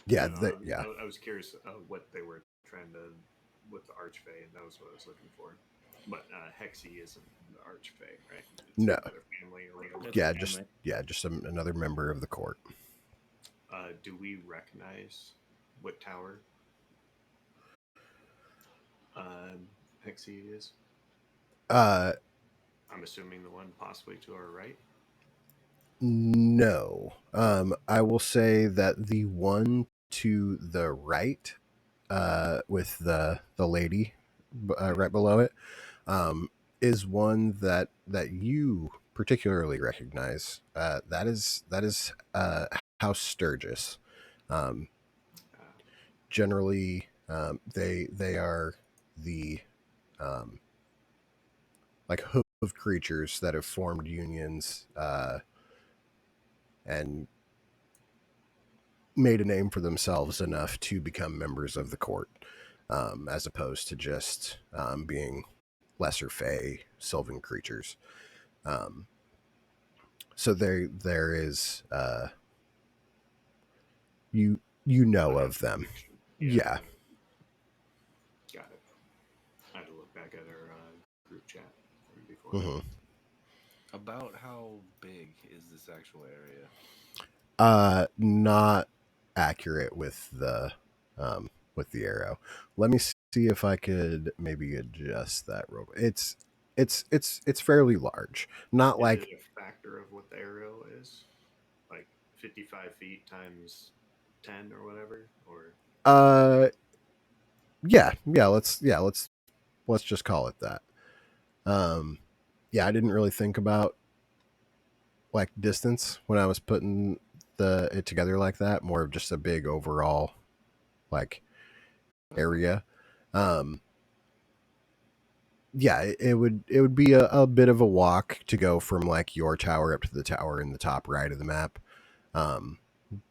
yeah, No, yeah. I was curious what they were trying to with the Archfey, and that was what I was looking for. But Hexy isn't the Archfey, right? It's No, another family or whatever. That's yeah, a family. just another member of the court. Do we recognize what tower Hexy is? Uh, I'm assuming the one possibly to our right. no. I will say that the one to the right, with the lady right below it, um, is one that you particularly recognize. That is House Sturgis. Um, Uh, Generally, they are the um, like hooved creatures that have formed unions and made a name for themselves enough to become members of the court, as opposed to just being lesser fey sylvan creatures. Um, so there is you know I have of them. connection. Yeah, Yeah. got it. I had to look back at our group chat from before. Hmm. About how big is this actual area? Not accurate with the arrow. Let me see if I could maybe adjust that real. It's fairly large. Not Is it like a factor of what the arrow is? Like 55 feet times 10 or whatever? Or uh let's just call it that. Um yeah, I didn't really think about like distance when I was putting the it together like that. More of just a big overall like That's fine. area. Um yeah, it would be a bit of a walk to go from like your tower up to the tower in the top right of the map. Um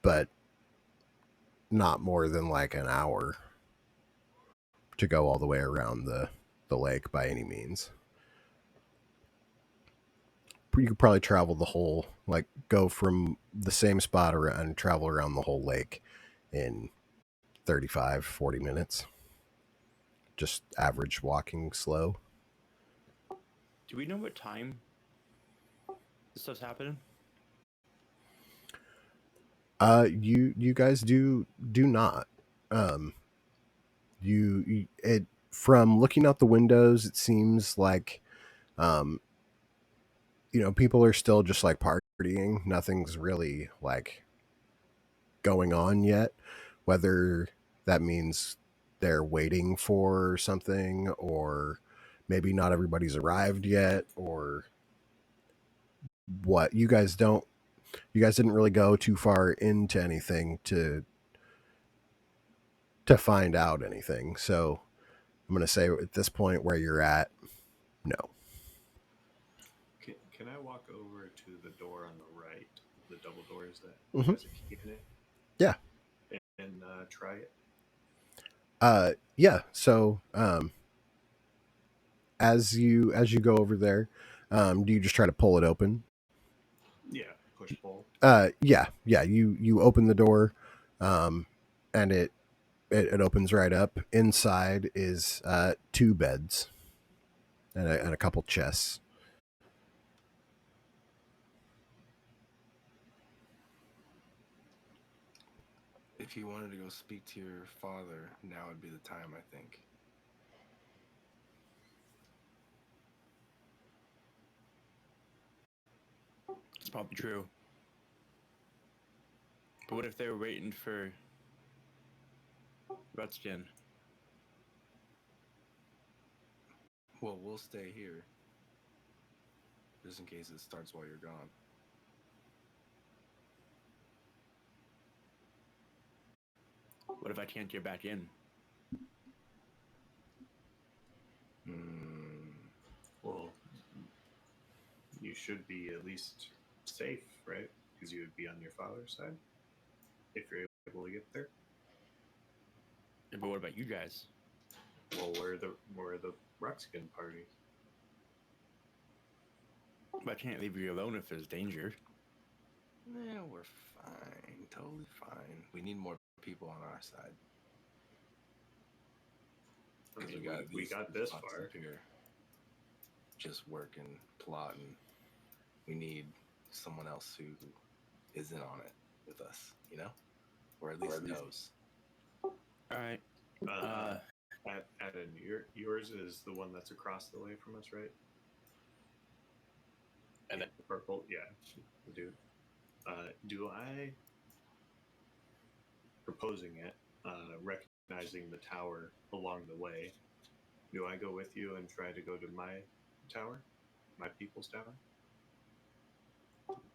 but not more than like an hour to go all the way around the lake by any means. You could probably travel the whole like go from the same spot around and travel around the whole lake in 35-40 minutes, just average walking slow. Do we know what time this stuff's happening? You guys do not. um you it From looking out the windows, it seems like um people are still just like partying. Nothing's really like going on yet, whether that means they're waiting for something, or maybe not everybody's arrived yet, or what. You guys didn't really go too far into anything to find out anything. So I'm going to say at this point where you're at, no. can I walk over to the door on the right, the double doors that Hmm. has a key in it, Yeah. and try it? Yeah. So as you go over there, do you just try to pull it open? Yeah, push pull. Yeah. You open the door, and it opens right up. Inside is two beds and a couple chests. If you wanted to go speak to your father, now would be the time, I think. It's probably true. But what if they were waiting for Rutskin? Well, we'll stay here. just in case it starts while you're gone. What if I can't get back in? Hmm. Well, you should be at least safe, right? Because you would be on your father's side if you're able to get there. Yeah, but what about you guys? Well, we're the Ruxkin party. I can't leave you alone if there's danger. Yeah, we're fine. Totally fine. We need more people on our side. I Because mean, we got this spots far. up here just working, plotting. We need someone else who is in on it with us, you know? Or at least knows. All right. Adam, yours is the one that's across the way from us, right? And Yeah, the purple, yeah, the dude. Do I proposing it, recognizing the tower along the way? Do I go with you and try to go to my tower, my people's tower?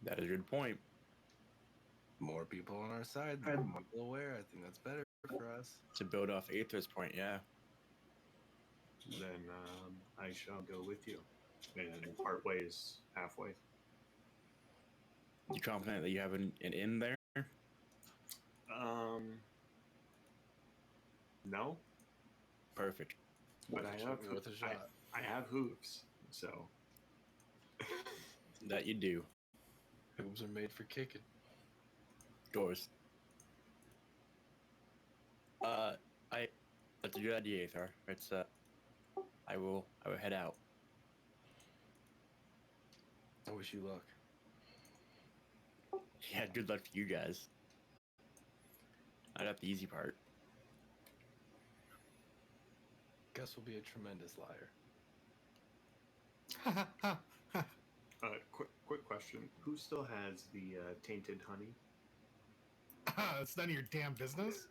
that is a good point. More people on our side, more people aware. I think that's better for us. To build off Aether's point, yeah. Then I shall go with you and part ways halfway. You confident that you have an in there? No, Perfect. but I have Worth a shot. I have hooves, so That you do. Hooves are made for kicking. Doors. That's a good idea, Aethar. It's I will head out. I wish you luck. Yeah, good luck to you guys. I got the easy part. Gus will be a tremendous liar. quick question: who still has the tainted honey? It's none of your damn business.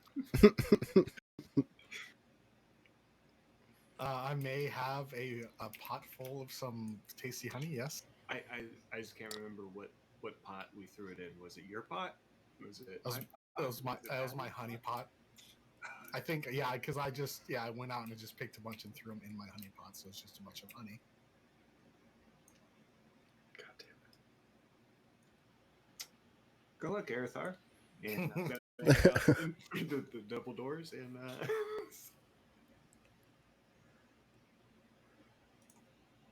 I may have a pot full of some tasty honey. Yes. I just can't remember what pot we threw it in. Was it your pot? Was it? That was my honey pot. I think, yeah, because I went out and I just picked a bunch and threw them in my honey pot, so it's just a bunch of honey. God damn it. Go look, Arathar. And the double doors and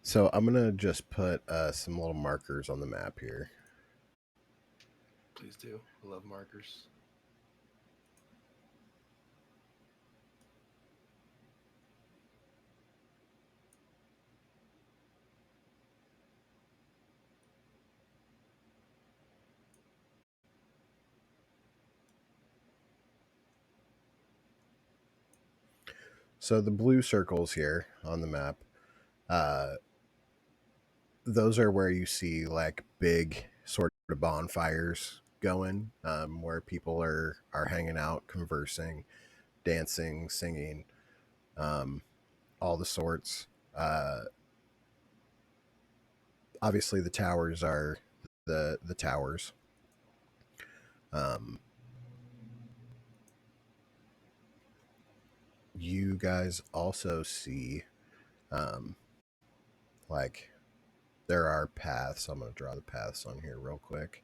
So I'm gonna just put some little markers on the map here. Please do. I love markers. So the blue circles here on the map, those are where you see like big sort of bonfires going, where people are hanging out, conversing, dancing, singing, all the sorts. Obviously, the towers are the towers. You guys also see, like, there are paths. I'm going to draw the paths on here real quick.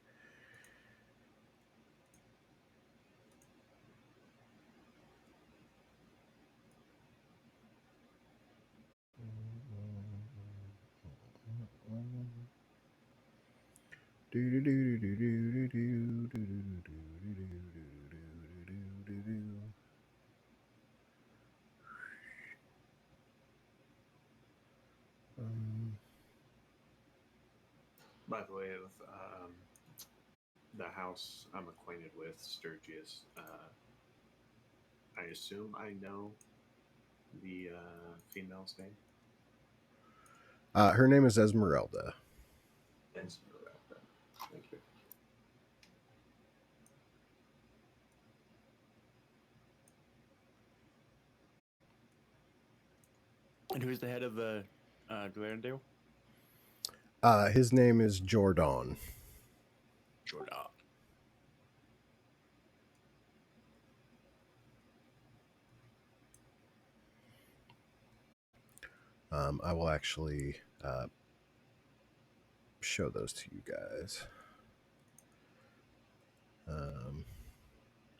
by the way, of the house I'm acquainted with, Sturgis. I assume I know the female's name. Her name is Esmeralda. Esmeralda. Thank you. And who's the head of the Glendale? His name is Jordan. Jordan. I will actually show those to you guys.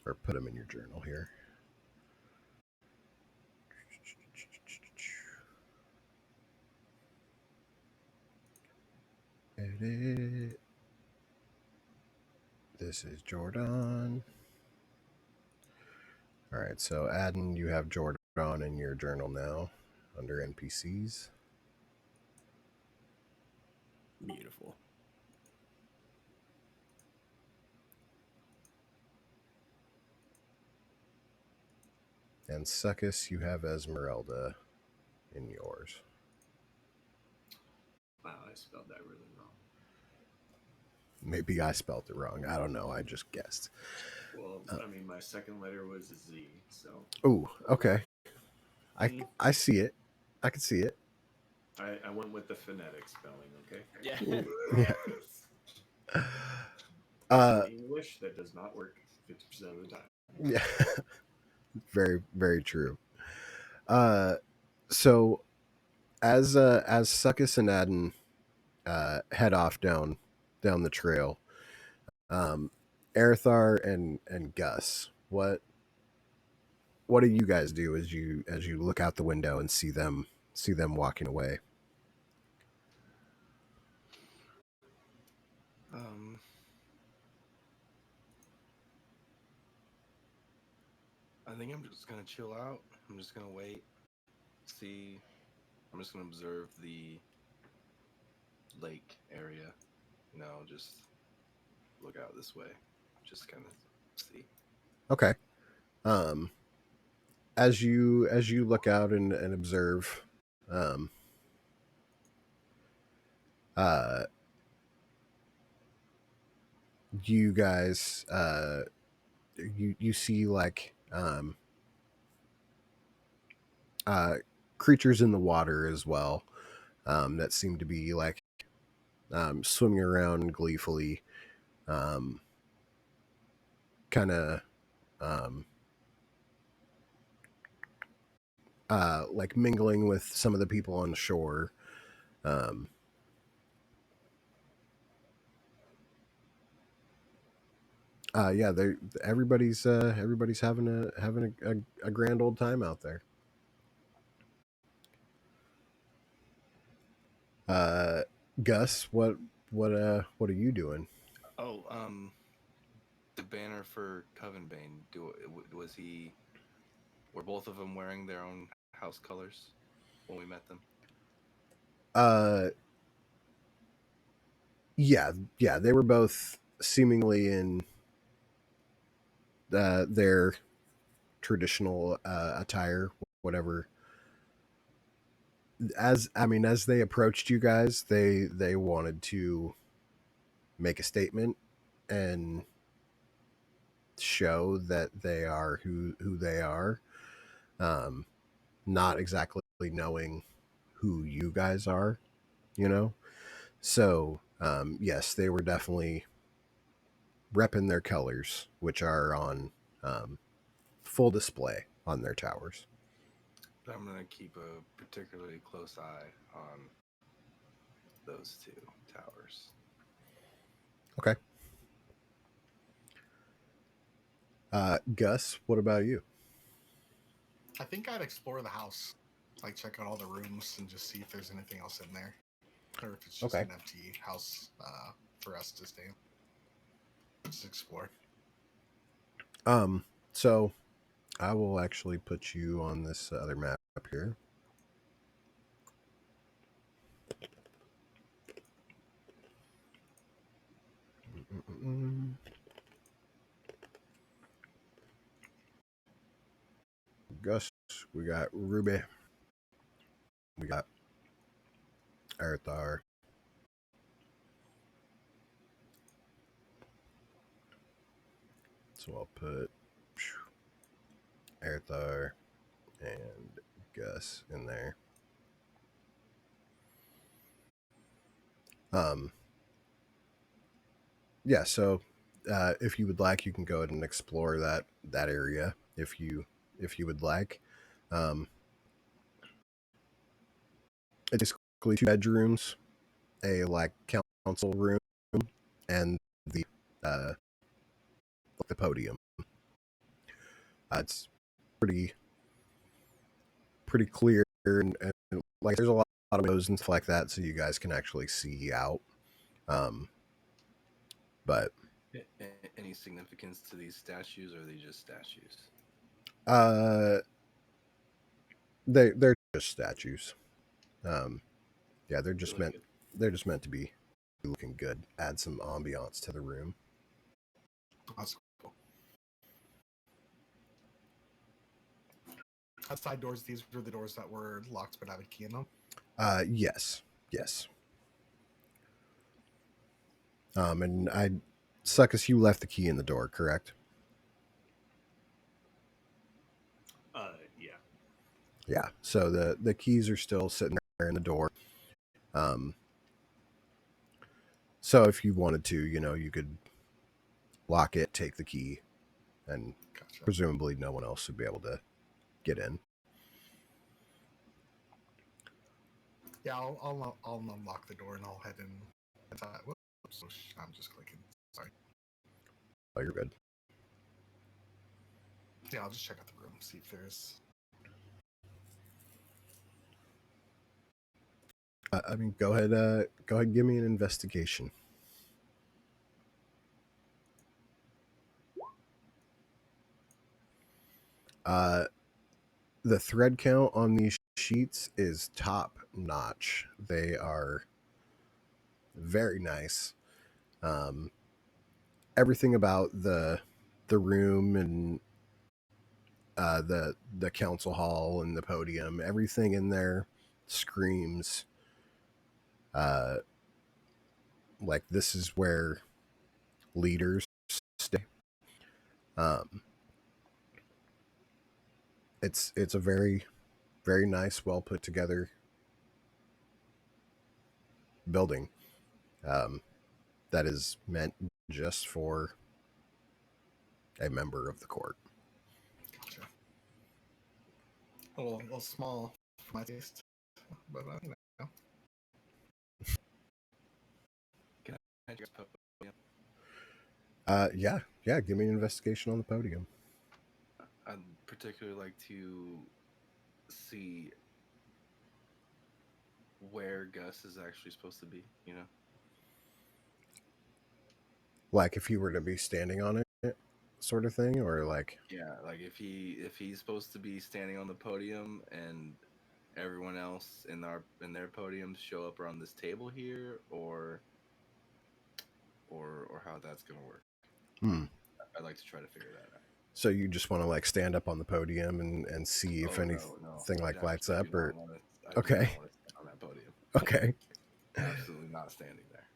Or put them in your journal here. Edit. This is Jordan. All right, so Adden, you have Jordan in your journal now under NPCs. Beautiful. And Succus, you have Esmeralda in yours. Wow, I spelled that really wrong. Maybe I spelled it wrong. I don't know. I just guessed. Well, I mean, my second letter was a Z, so Ooh, okay. Mm. I see it. I can see it. I went with the phonetic spelling, okay? Yeah. Yeah. In English, that does not work 50% of the time. Yeah. Very, very true. So as Succus and Adden head off down the trail, Erthar and Gus, what do you guys do as you look out the window and see them walking away? I think I'm just gonna chill out. I'm just gonna wait, see. I'm just gonna observe the lake area. Just look out this way. Just kind of see. Okay. As you look out and observe, um, uh, you guys you see like creatures in the water as well, that seem to be like swimming around gleefully, kind of um, like mingling with some of the people on the shore. Um, yeah, they everybody's having a grand old time out there. Uh, Gus, what are you doing? Oh, the banner for Covenbane. Was he? Were both of them wearing their own house colors when we met them? Uh, yeah, they were both seemingly in their traditional attire, whatever. As they approached you guys, they wanted to make a statement and show that they are who they are, um, not exactly knowing who you guys are, you know. So yes, they were definitely repping their colors, which are on full display on their towers. I'm gonna keep a particularly close eye on those two towers. Okay. Gus, what about you? I think I'd explore the house, like check out all the rooms and just see if there's anything else in there, or if it's just Okay. an empty house for us to stay in. Just explore. So I will actually put you on this other map here. Gus, we got Ruby, we got Arthar. So I'll put Arthar and Gus in there. Um, yeah, so if you would like, you can go ahead and explore that area if you would like. Um, it's basically two bedrooms, a like council room, and the uh, the podium. It's pretty clear, and like there's a lot of windows and stuff like that, so you guys can actually see out. Um, but Any significance to these statues, or are they just statues? uh, they're just statues. Um, yeah, they're just Really meant good. they're just meant to be looking good. Add some ambiance to the room. That's cool. Outside doors, these were the doors that were locked but have a key in them. Yes, yes. And I, Suckus, you left the key in the door, correct? Yeah. Yeah. So the keys are still sitting there in the door. Um, so if you wanted to, you could lock it, take the key, and Gotcha. presumably no one else would be able to get in. Yeah, I'll unlock the door and I'll head in. Whoops, I'm just clicking. Sorry. Oh, you're good. Yeah, I'll just check out the room, see if there's. I mean, go ahead. Go ahead. And give me an investigation. The thread count on these sheets is top notch. They are very nice. Um, Everything about the room and the council hall and the podium, everything in there screams uh, like this is where leaders stay. Um, it's a very nice, well put together building um, that is meant just for a member of the court. Gotcha. A little small for my taste, but you know. Can I just put Yeah, give me an investigation on the podium. I'd particularly like to see where Gus is actually supposed to be, you know? Like if you were to be standing on it, sort of thing, or like Yeah, like if he's supposed to be standing on the podium and everyone else in their podiums show up around this table here, or how that's gonna work. hmm. I'd like to try to figure that out. So you just want to like stand up on the podium and see if Oh no, anything like lights I do up, not or want to. I do okay, not want to stand on that podium. okay. Absolutely not standing there.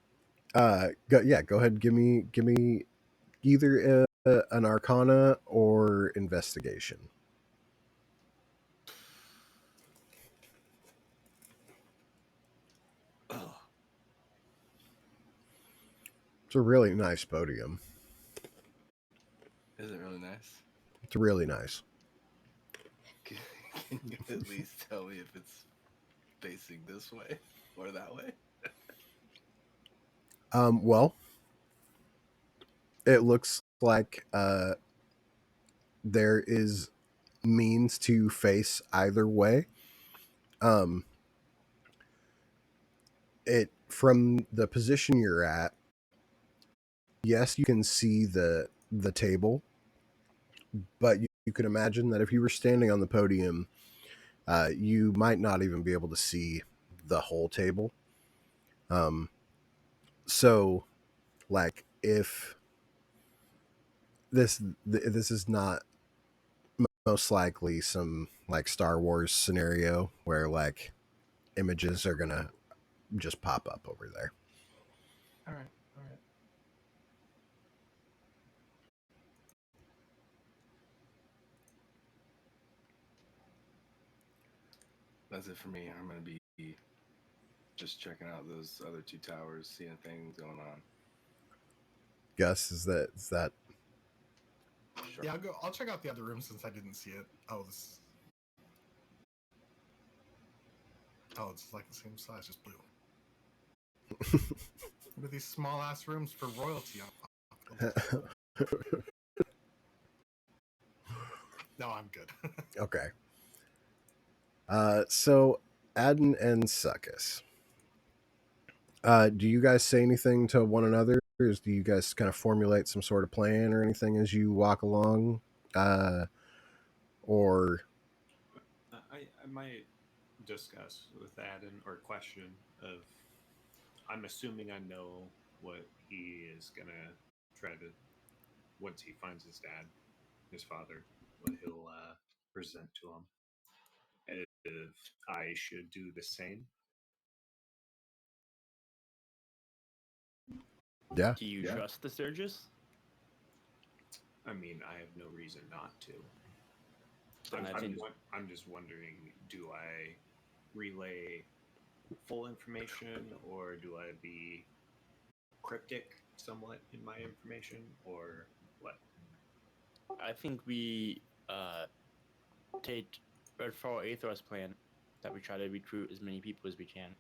Go ahead. Give me either an Arcana or investigation. Oh, It's a really nice podium. is it really nice? It's really nice. Can you at least tell me if it's facing this way or that way? Well, it looks like there is means to face either way. Um, it from the position you're at, yes, you can see the table, but you can imagine that if you were standing on the podium, you might not even be able to see the whole table. Um, so, like, if this is not most likely some like Star Wars scenario where like images are gonna just pop up over there. All right, all right. That's it for me. I'm gonna be Just checking out those other two towers, seeing things going on. Gus, is that Sure. Yeah, I'll check out the other room since I didn't see it. It's like the same size, just blue. What are these small ass rooms for royalty? No, I'm good. okay? So Adden and Suckus. Do you guys say anything to one another? Or do you guys kind of formulate some sort of plan or anything as you walk along? Or I might discuss with Adam or question of I'm assuming I know what he is gonna try to once he finds his dad, his father, what he'll present to him. If I should do the same. yeah, Do you trust the Sturgis? I mean, I have no reason not to. And I think I'm just wondering, do I relay full information or do I be cryptic somewhat in my information or what? I think we take follow Aethor's plan that we try to recruit as many people as we can.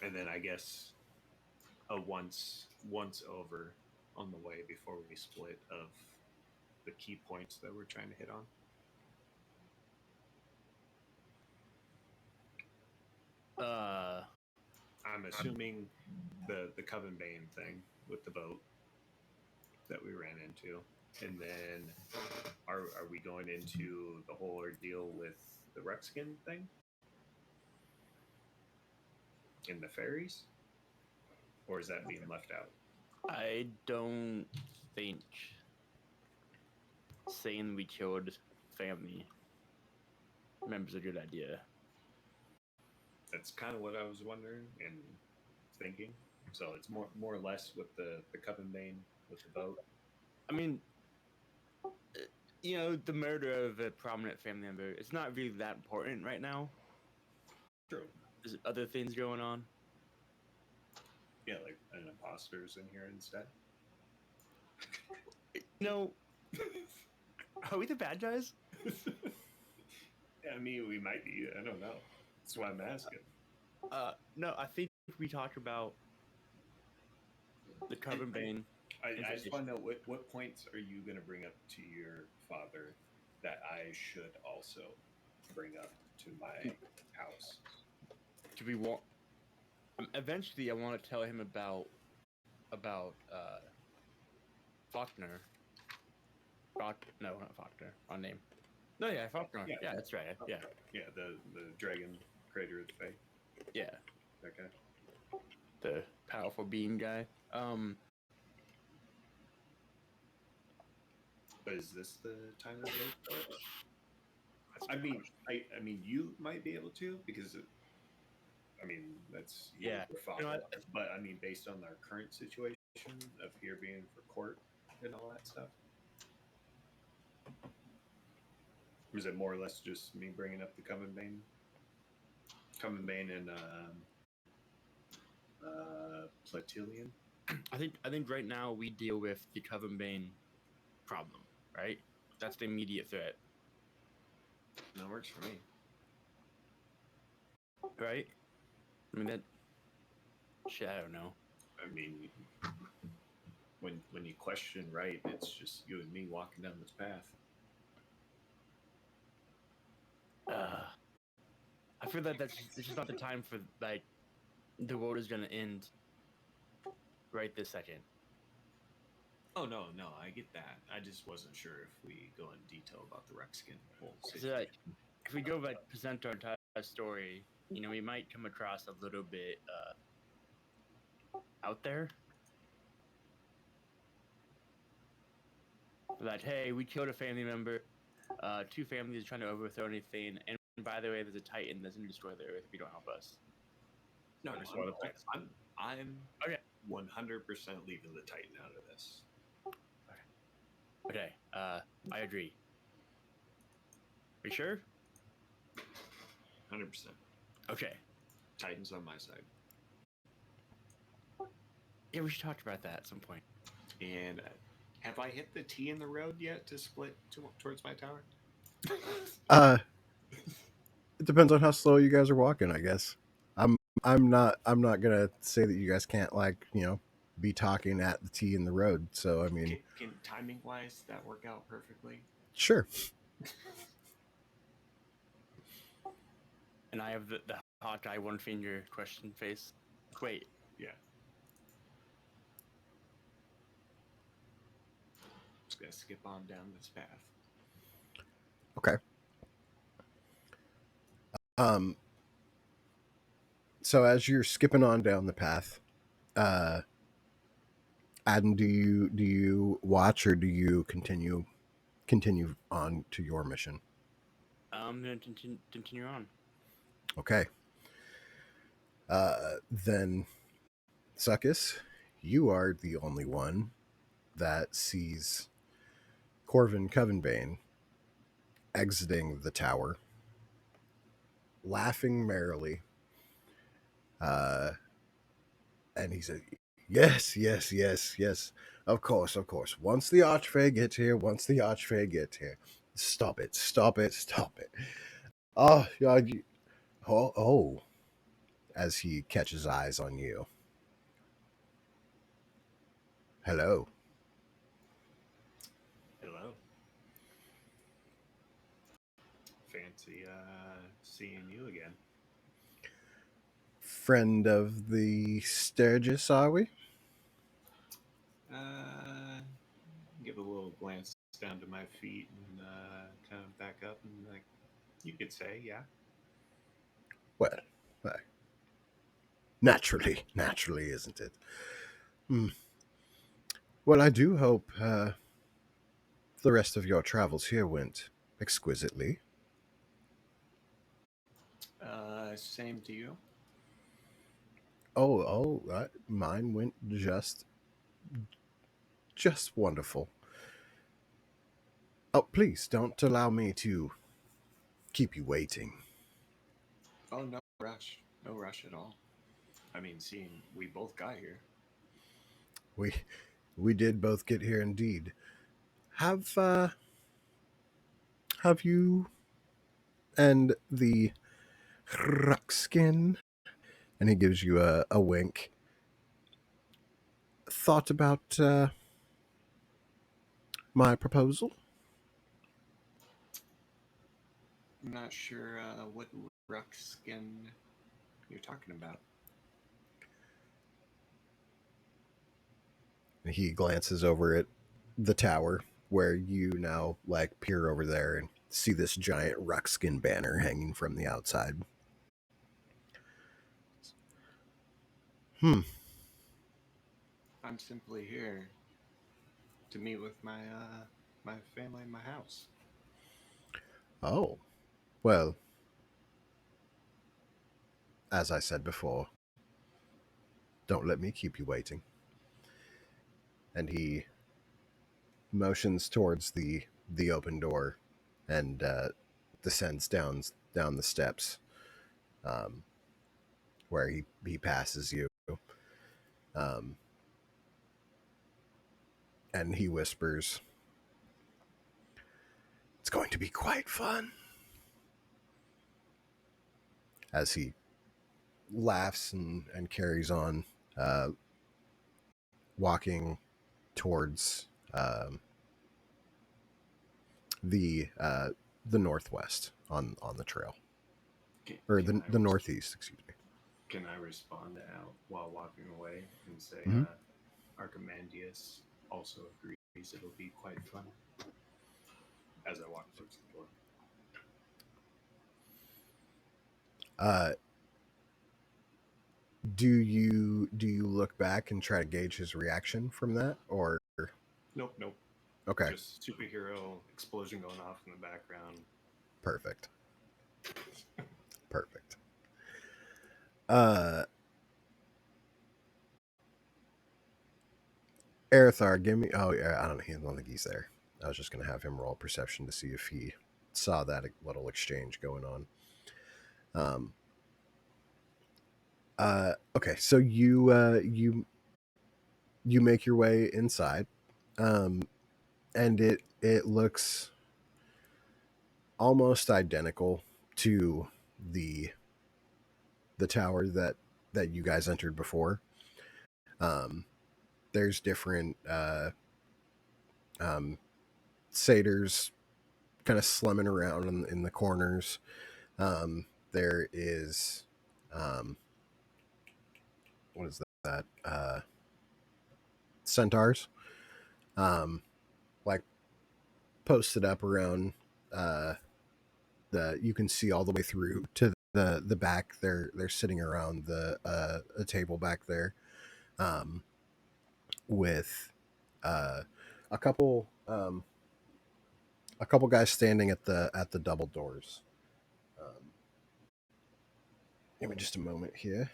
And then I guess a once over on the way before we split of the key points that we're trying to hit on. I'm assuming the Coven Bane thing with the boat that we ran into, and then are we going into the whole ordeal with the Ruxkin thing and the ferries, or is that being left out? I don't think saying we killed family members is a good idea. That's kind of what I was wondering and thinking. So it's more or less with the Coven Bane with the boat. I mean, the murder of a prominent family member, it's not really that important right now. True. There's other things going on. Yeah, like an imposter's in here instead. Are we the bad guys? I mean, we might be. I don't know. That's why I'm asking. No, I think we talked about the Coven Bane. I just want to know what points are you going to bring up to your father that I should also bring up to my house? Do we want? Eventually, I want to tell him about Faulkner. No, not Faulkner. On name. No, yeah, Faulkner. Yeah, that's right. Yeah. Yeah, the dragon creator of the fate. Yeah. That guy. The powerful being guy. But is this the time of day for it? I mean, you might be able to because, that's your father. But I mean, based on our current situation of here being for court and all that stuff, was it more or less just me bringing up the Coven Bane and Platilian? I think right now we deal with the Coven Bane problem, right? That's the immediate threat. That works for me. Right? I mean, that... Shit, I don't know. I mean, when you question right, it's just you and me walking down this path. I feel that it's just not the time for, like, the world is gonna end right this second. Oh, no, I get that. I just wasn't sure if we go in detail about the Ruxkin whole So, situation. like, if we go, like, present our entire story, we might come across a little bit, out there. Like, hey, we killed a family member. Two families are trying to overthrow anything. And by the way, there's a Titan that's going to destroy the Earth if you don't help us. No, I'm okay. 100% leaving the Titan out of this. Okay. I agree. Are you sure? 100%. Okay. Titans on my side. Yeah, we should talk about that at some point. And have I hit the T in the road yet to split towards my tower? Uh, it depends on how slow you guys are walking, I guess. I'm not gonna say that you guys can't be talking at the T in the road. So I mean, Can timing wise that work out perfectly? sure. And I have the Hawkeye one finger question face. Wait. Yeah. Just gonna skip on down this path. Okay. Um. So as you're skipping on down the path, Adam, do you watch or do you continue on to your mission? I'm gonna continue on. Okay. Then, Suckus, you are the only one that sees Corvin Covenbane exiting the tower, laughing merrily. And he said, "Yes, yes, yes, yes. Of course, of course. Once the Archfey gets here, stop it, stop it, stop it. Oh, oh." As he catches eyes on you. Hello. Hello. Fancy seeing you again. Friend of the Sturgis, are we? Give a little glance down to my feet and kind of back up and you could say, yeah. Well, naturally, isn't it? Hmm. Well, I do hope the rest of your travels here went exquisitely. Same to you. Mine went just wonderful. Oh, please don't allow me to keep you waiting. Oh, no rush. No rush at all. I mean, seeing we both got here. We did both get here indeed. Have you and the Ruckskin, and he gives you a wink, thought about my proposal? I'm not sure what Ruckskin you're talking about. And he glances over at the tower where you now peer over there and see this giant Ruckskin banner hanging from the outside. Hmm. I'm simply here to meet with my family in my house. Oh. Well, as I said before, don't let me keep you waiting. And he motions towards the open door and descends down the steps, um, where he passes you, um, and he whispers, "It's going to be quite fun," as he laughs and carries on, uh, walking towards the northwest on the trail, or the northeast, excuse me. Can I respond out while walking away and say, Mm-hmm. Archimandius also agrees it'll be quite fun as I walk towards the door? Do you look back and try to gauge his reaction from that, or Nope, nope. okay, Just superhero explosion going off in the background. perfect, perfect. Uh, Arathar, give me. Oh yeah, I don't think he's there. I was just gonna have him roll perception to see if he saw that little exchange going on. Okay, so you make your way inside, and it looks almost identical to the the tower that you guys entered before. Um, there's different um, satyrs kind of slumming around in the corners. There is what is that? Centaurs, like posted up around uh, the. You can see all the way through to the back. They're sitting around the a table back there, with uh, a couple a couple guys standing at the double doors. Um, Give me just a moment here.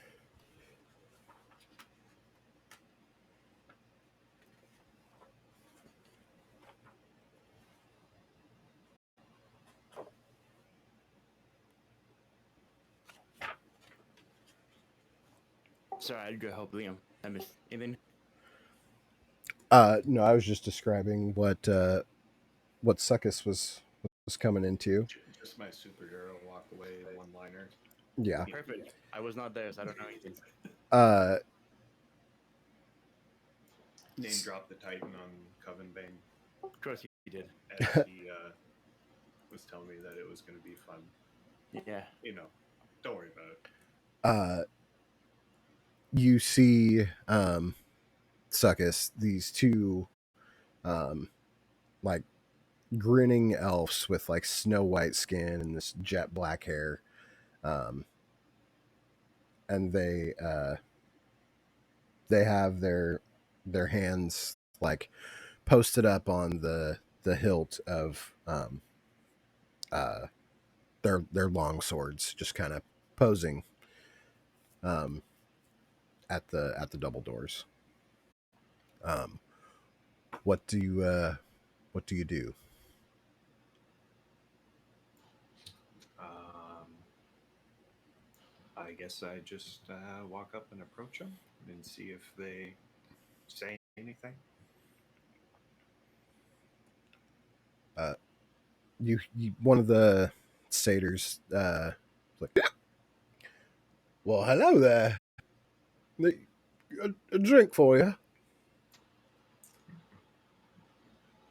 Sorry, I'd go help Liam. I missed anything. No, I was just describing what Succus was coming into. Just my superhero walk away one liner. Yeah. Perfect. I was not there, so I don't know anything. Uh, Name drop the Titan on Coven Bane Of course he did. as he was telling me that it was going to be fun. Yeah. You know, don't worry about it. you see Succus, these two like grinning elves with like snow white skin and this jet black hair. And they have their hands like posted up on the hilt of their long swords, just kind of posing um, at the double doors. Um, what do you do? I guess I just walk up and approach them and see if they say anything. You one of the satyrs like, well, hello there. A drink for you.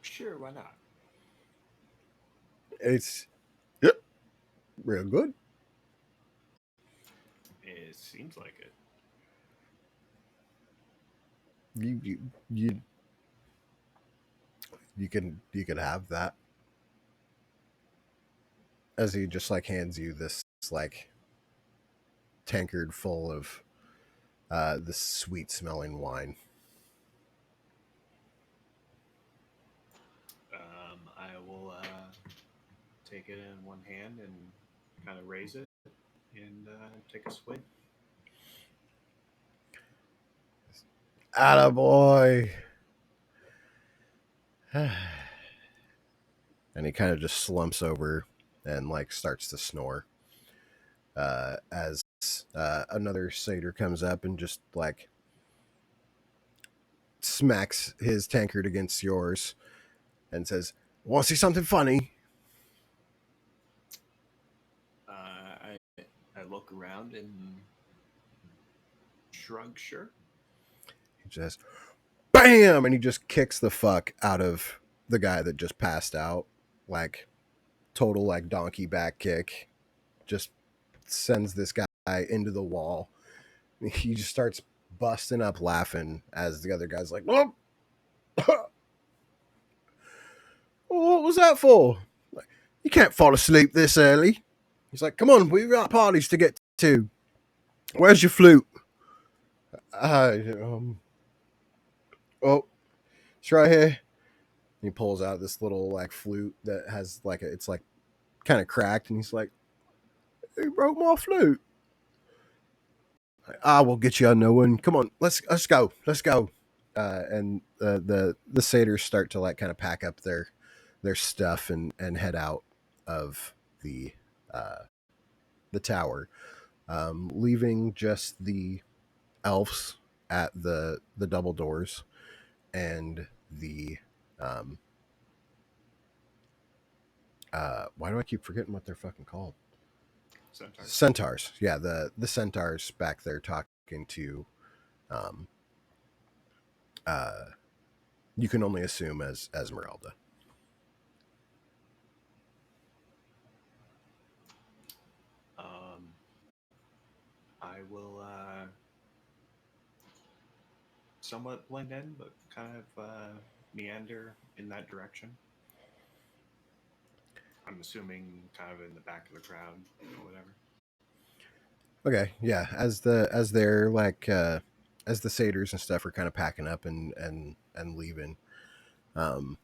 Sure, why not? It's yep, real good. It seems like it. You you you you can have that. As he just like hands you this like tankard full of this sweet smelling wine. I will take it in one hand and kind of raise it and take a swig. Attaboy. And he kind of just slumps over and like starts to snore. As another satyr comes up and just like smacks his tankard against yours and says, "Want to see something funny?" I look around and shrug, sure. He says, "Bam!" And he just kicks the fuck out of the guy that just passed out, like total like donkey back kick. Just sends this guy into the wall. He just starts busting up laughing as the other guy's like, "Well, what was that for? Like, you can't fall asleep this early." He's like, "Come on, we've got parties to get to. Where's your flute?" Oh, it's right here. And he pulls out this little like flute that has like it's like kind of cracked, and he's like, "He broke my flute." I will get you a new one. Come on, let's go, let's go. And the satyrs start to like kind of pack up their stuff and head out of the tower. leaving just the elves at the double doors and the why do I keep forgetting what they're fucking called? Centaurs. Centaurs. Yeah, the centaurs back there talking to um you can only assume as Esmeralda. I will somewhat blend in, but kind of meander in that direction. I'm assuming kind of in the back of the crowd or whatever. Okay, yeah. As they're like as the satyrs and stuff are kind of packing up and leaving, um,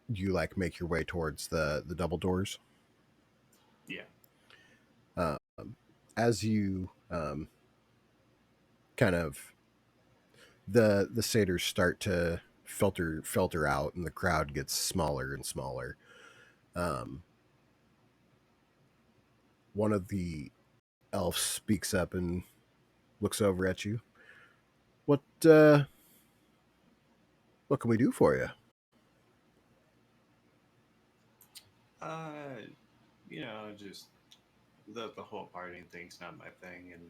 you like make your way towards the double doors. Yeah. Um, as you kind of the satyrs start to filter out, and the crowd gets smaller and smaller. Um, one of the elves speaks up and looks over at you. What can we do for you? Uh, just the whole partying thing's not my thing, and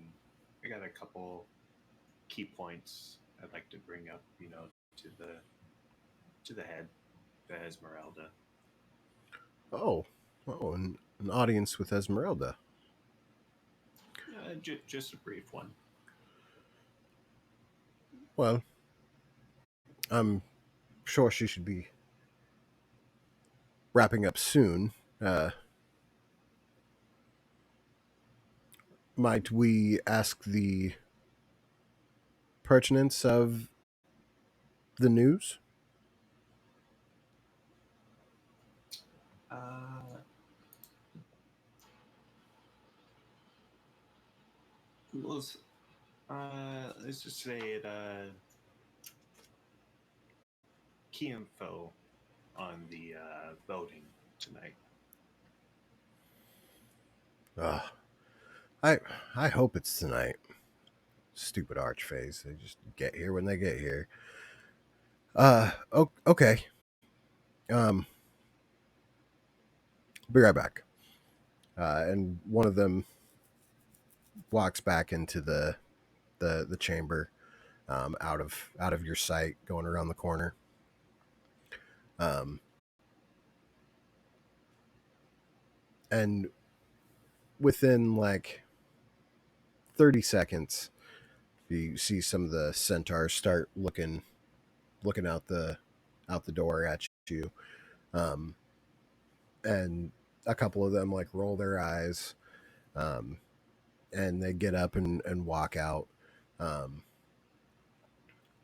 I got a couple key points I'd like to bring up, to the head, to Esmeralda. Oh, an audience with Esmeralda. Just a brief one. Well, I'm sure she should be wrapping up soon. Uh, might we ask the pertinence of the news? Uh, let's let's just say it. Key info on the voting tonight. Uh, I I hope it's tonight. Stupid archface. They just get here when they get here. Okay. Um, be right back. And one of them walks back into the chamber, out of your sight, going around the corner. Um, and within like 30 seconds, you see some of the centaurs start looking out the door at you, um, and a couple of them like roll their eyes, um, and they get up and walk out. Um,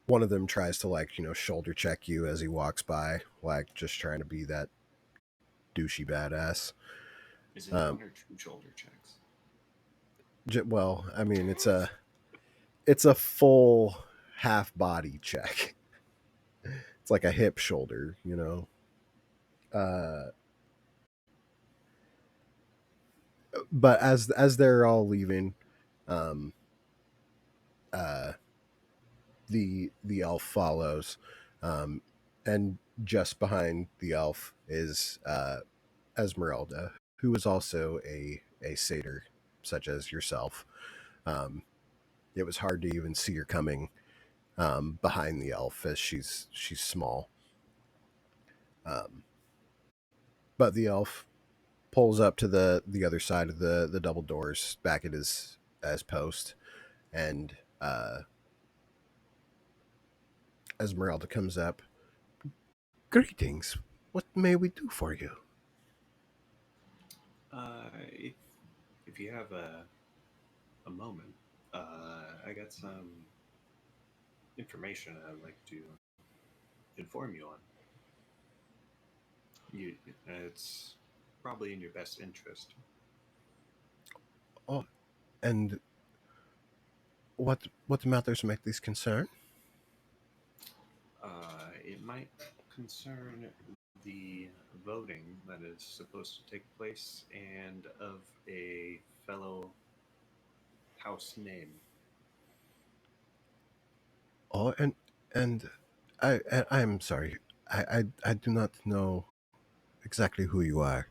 one of them tries to like shoulder check you as he walks by, like just trying to be that douchey badass. Is it Um, one or two shoulder checks? well, I mean it's a full half body check. It's like a hip shoulder, you know. Uh, but as they're all leaving, um, uh, the elf follows, um, and just behind the elf is Esmeralda, who is also a satyr, such as yourself. Um, it was hard to even see her coming behind the elf, as she's small. Um, but the elf pulls up to the other side of the double doors, back at his as post, and Esmeralda comes up. Greetings. What may we do for you? If you have a moment, I got some information I'd like to inform you on. It's probably in your best interest. Oh, and what matters make this concern? It might concern the voting that is supposed to take place, and of a fellow house name. Oh, and I'm sorry. I do not know exactly who you are.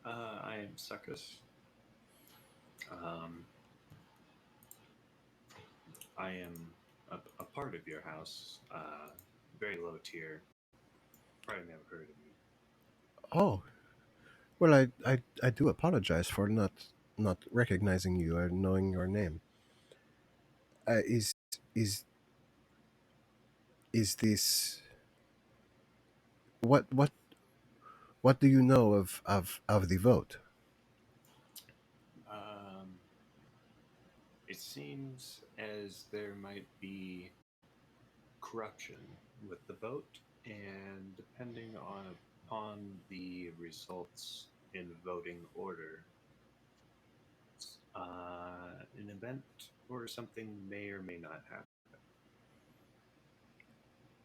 I am Suckus. Um, I am a part of your house. Very low tier. Probably never heard of me. Oh, well, I do apologize for not recognizing you or knowing your name. Is is is this what what do you know of the vote? Um, it seems as there might be corruption with the vote, and depending upon the results in voting order, an event or something may or may not happen.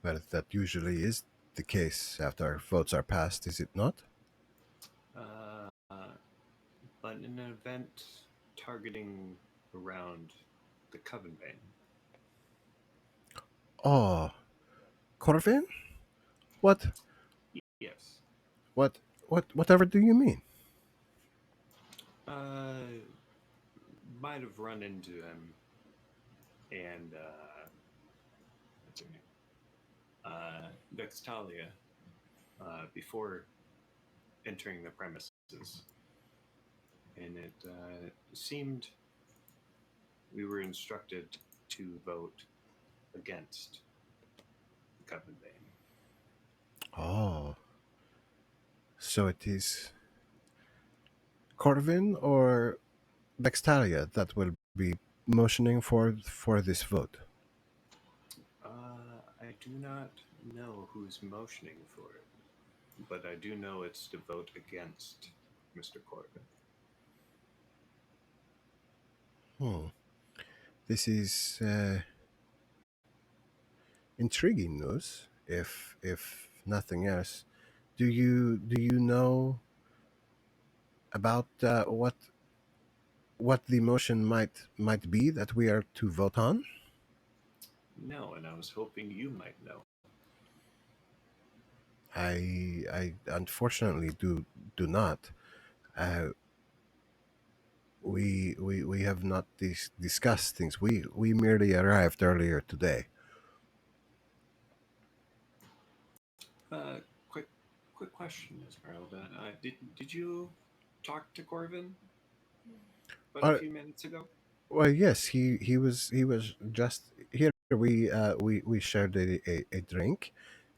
Well, that usually is the case after votes are passed, is it not? Uh, but an event targeting around the Coven Bane. Oh, Corvin? What Yes. what whatever do you mean? Uh, might have run into him and what's her name? Vextalia before entering the premises, and it seemed we were instructed to vote against Coven Bane. Oh, so it is Corvin or Vextalia that will be motioning for this vote. I do not know who's motioning for it, but I do know it's to vote against Mr. Corbin. Hmm. This is intriguing news. If nothing else, do you know about what the motion might be that we are to vote on? No, and I was hoping you might know. I unfortunately do not. Uh, we have not discussed things. We merely arrived earlier today. Uh, quick, quick question, Esmeralda. Did you talk to Corvin but a Uh, few minutes ago? well, yes, he was just here. We shared a drink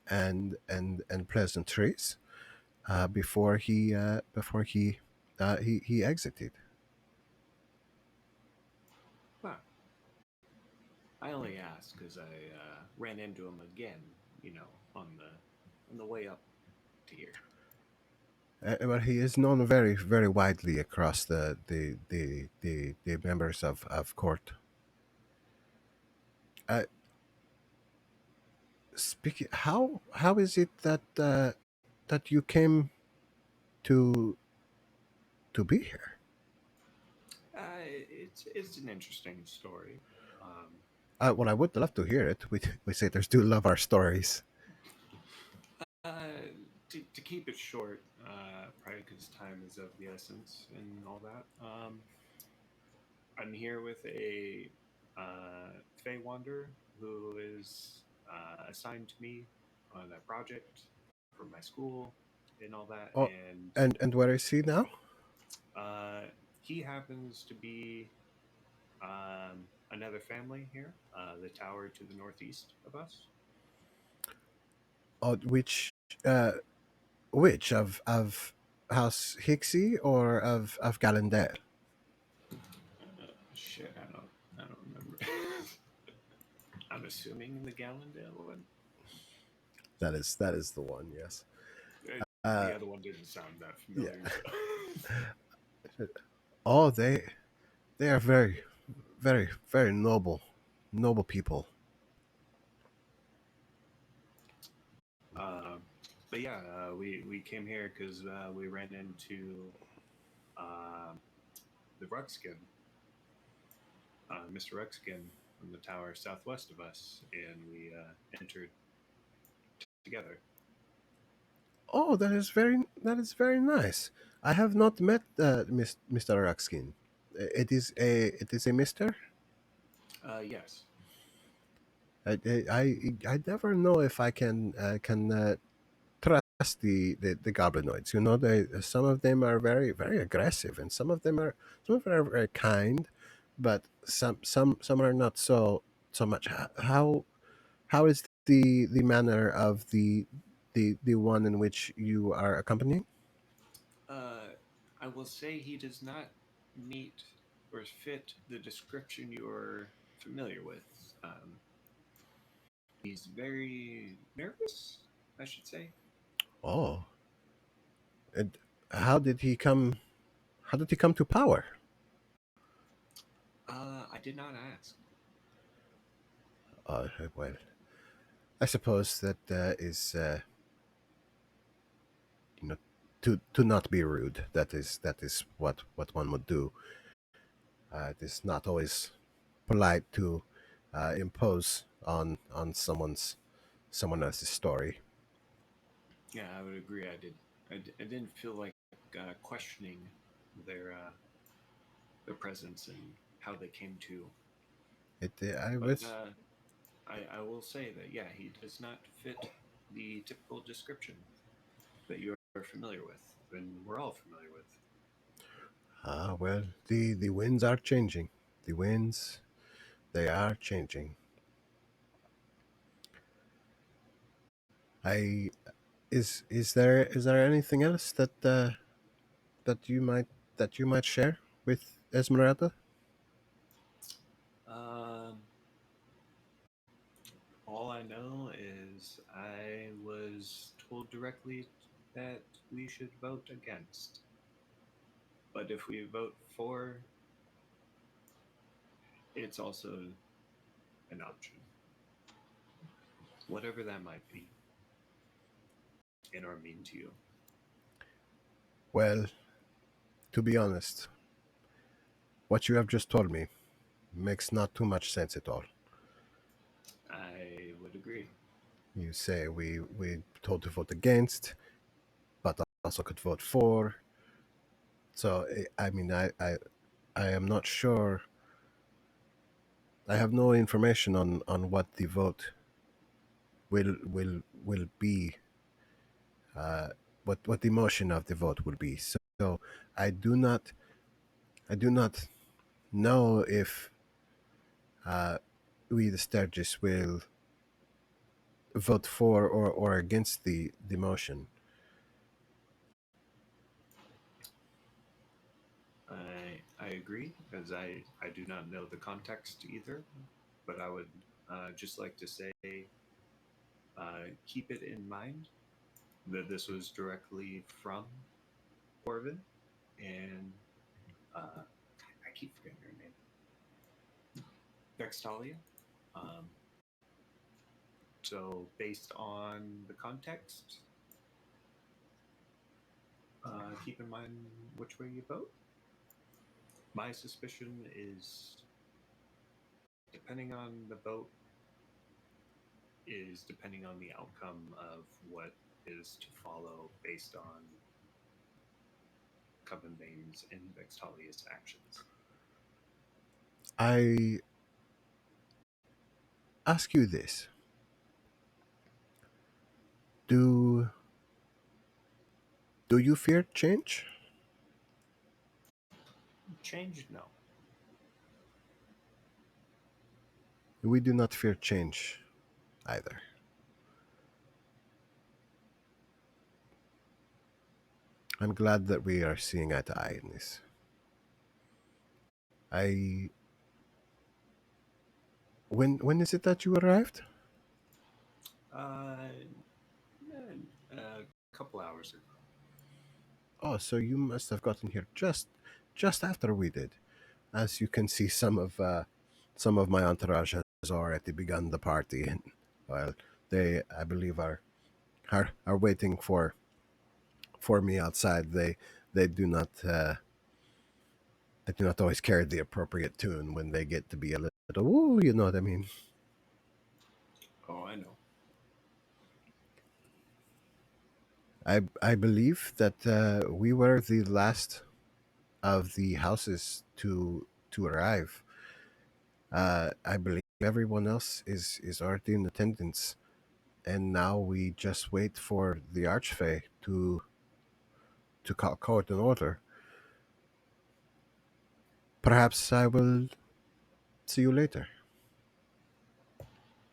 and pleasantries before he exited. Huh. I only asked because I ran into him again, on the way up to here. Well, he is known very widely across the members of court. Uh, Speaking, how is it that you came to be here? It's an interesting story. Um, Well, I would love to hear it. We sailors do love our stories. to keep it short, probably because time is of the essence and all that. I'm here with a Fey Wanderer who is assigned to me on a project for my school and all that, Oh, and and where is he now? uh, he happens to be another family here, the tower to the northeast of us. Oh, uh, which of House Hixie or of Gallandale? Shit, I don't remember. I'm assuming the Gallendale one. That is the one. Yes. The Uh, other one didn't sound that yeah. familiar. So. Oh, they are very noble people. uh, but yeah, we came here because we ran into uh, the Ruxkin, Mr. Ruxkin from the tower southwest of us, and we entered together. Oh, that is very nice. I have not met Mr. Ruxkin. It is a Mister. Yes. I never know if I can trust the goblinoids. You know, some of them are very very aggressive, and some of them are very kind, but some are not so much. How is the manner of the one in which you are accompanying? Uh, I will say he does not meet or fit the description you're familiar with. He's very nervous, I should say. Oh, and how did he come? How did he come to power? I did not ask. Well, I suppose that is you know to not be rude. That is what one would do. It is not always polite to impose on someone else's story. Yeah, I would agree. I didn't feel like questioning their uh, their presence and how they came to. It I But was I will say that yeah, he does not fit the typical description that you are familiar with, and we're all familiar with. well, the winds are changing. The winds, they are changing. I is there anything else that you might that you might share with Esmeralda? Um, all I know is I was told directly that we should vote against. But if we vote for, it's also an option, whatever that might be, in or mean to you. Well, to be honest, what you have just told me makes not too much sense at all. I would agree. You say we told to vote against, but also could vote for. So I mean, I am not sure. I have no information on what the vote will be. What the motion of the vote will be. So I do not I do not know if uh, we the Sturgis will vote for or against the motion. I agree, as I do not know the context either, but I would just like to say keep it in mind that this was directly from Corvin, and I keep forgetting her name, Vextalia. Um, so, based on the context, keep in mind which way you vote. My suspicion is, depending on the vote, is depending on the outcome of what is to follow based on Coven Bane's and Vextalia's actions. I ask you this: Do you fear change? Change? No. We do not fear change either. I'm glad that we are seeing eye to eye in this. I when is it that you arrived? Uh, a couple hours ago. Oh, so you must have gotten here just after we did. As you can see, some of my entourage has already begun the party, and well, they I believe are waiting for me outside. They do not They do not always carry the appropriate tune when they get to be a little, ooh, you know what I mean. Oh, I know. I believe that we were the last of the houses to arrive. I believe everyone else is already in attendance, and now we just wait for the archfey to call court in order. Perhaps I will see you later.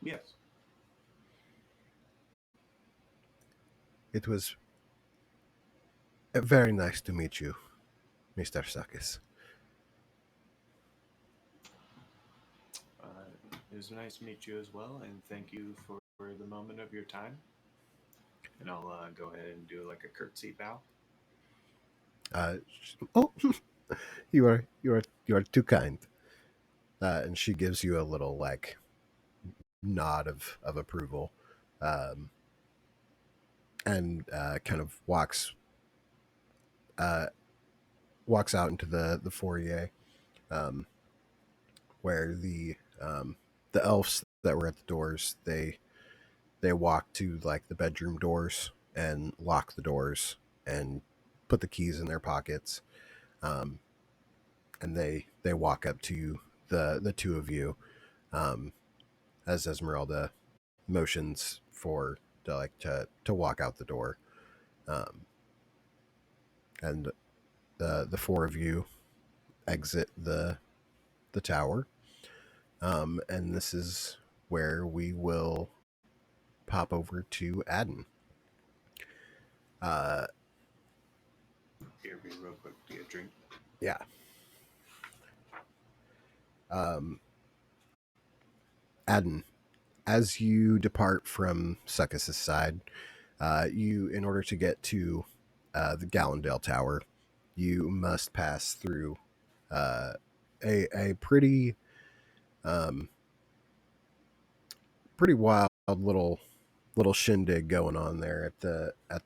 Yes. It was very nice to meet you, Mr. Sakis. It was nice to meet you as well, and thank you for the moment of your time. And I'll go ahead and do like a curtsy bow. Uh, oh, you are too kind. And she gives you a little like nod of approval, um, and kind of uh, walks out into the foyer, um, where the elves that were at the doors they walk to like the bedroom doors and lock the doors and put the keys in their pockets, um, and they walk up to the two of you, um, as Esmeralda motions for to walk out the door, um, and the four of you exit the tower, and this is where we will pop over to Adden. Uh, Here, be real quick to get a drink. yeah. Um, Adden, as you depart from Succus's side, you in order to get to the Gallendale Tower, you must pass through uh, a um, pretty wild little shindig going on there at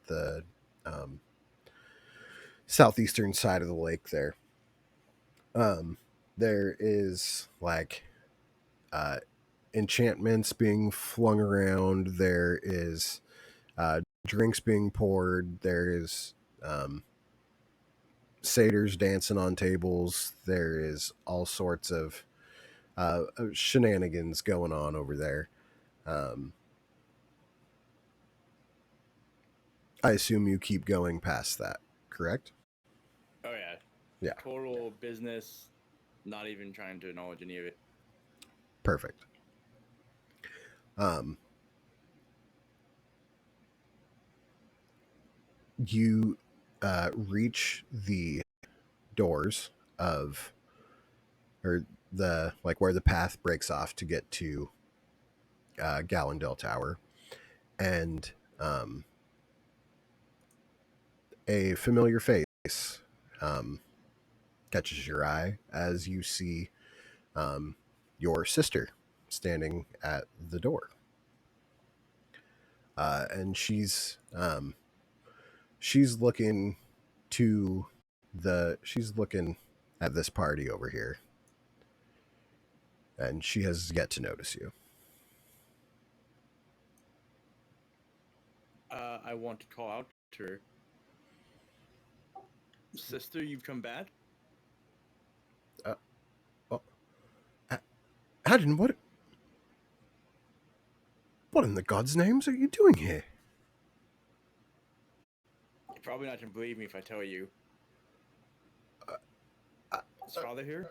the um, southeastern side of the lake. Um, there is like uh, enchantments being flung around. There is drinks being poured. There is satyrs dancing on tables. There is all sorts of shenanigans going on over there. Um, I assume you keep going past that, correct? Oh yeah. Yeah. Total business. Not even trying to acknowledge any of it. Perfect. Um, you reach the doors of, or the like where the path breaks off to get to Gallendale Tower, and a familiar face um, catches your eye as you see your sister standing at the door, and she's looking to she's looking at this party over here, and she has yet to notice you. I want to call out to her. Sister, you've come back? Oh, Adden, what in the gods' names are you doing here? You're probably not going to believe me if I tell you. Is father here?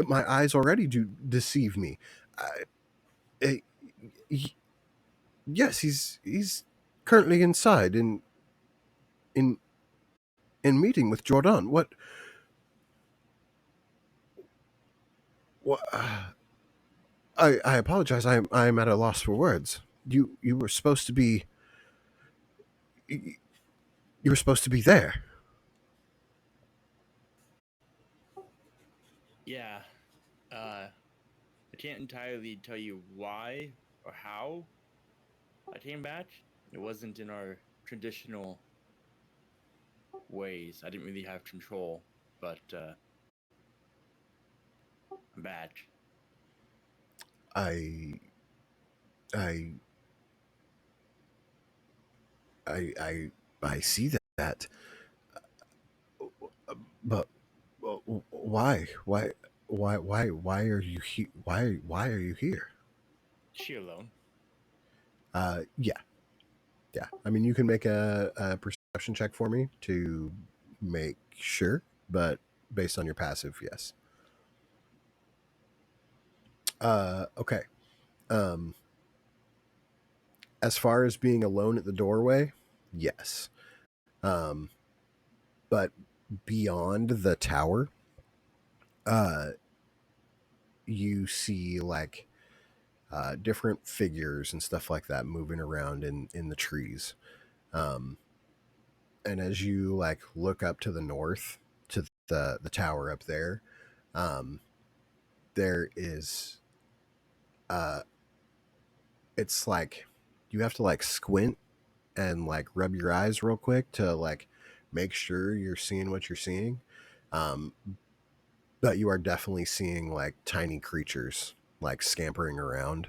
My eyes already do deceive me. I, yes, he's currently inside in in meeting with Jordan. What? I apologize. I'm at a loss for words. You were supposed to be you were supposed to be there. Yeah. I can't entirely tell you why or how I came back. It wasn't in our traditional ways. I didn't really have control, but Batch. I I I see that, but why are you why are you here? She alone. Yeah, yeah. I mean, you can make a perception check for me to make sure, but based on your passive, yes. Okay. Um, as far as being alone at the doorway, yes. Um, but beyond the tower, uh, you see like different figures and stuff like that moving around in the trees. Um, and as you like look up to the north to the tower up there, um, there is uh, it's like you have to like squint and like rub your eyes real quick to like make sure you're seeing what you're seeing. Um, but you are definitely seeing like tiny creatures like scampering around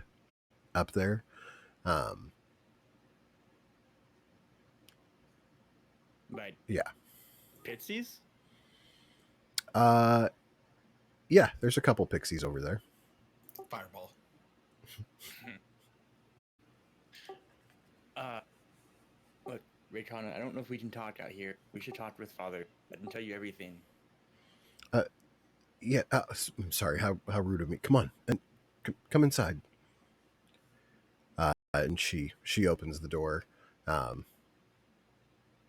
up there. Um, By yeah. Pixies? Uh, yeah, there's a couple pixies over there. Fireball. uh, look, Raycon, I don't know if we can talk out here. We should talk with Father. I can tell you everything. Yeah, I'm sorry. How rude of me. Come on, and come inside. And she opens the door. Um,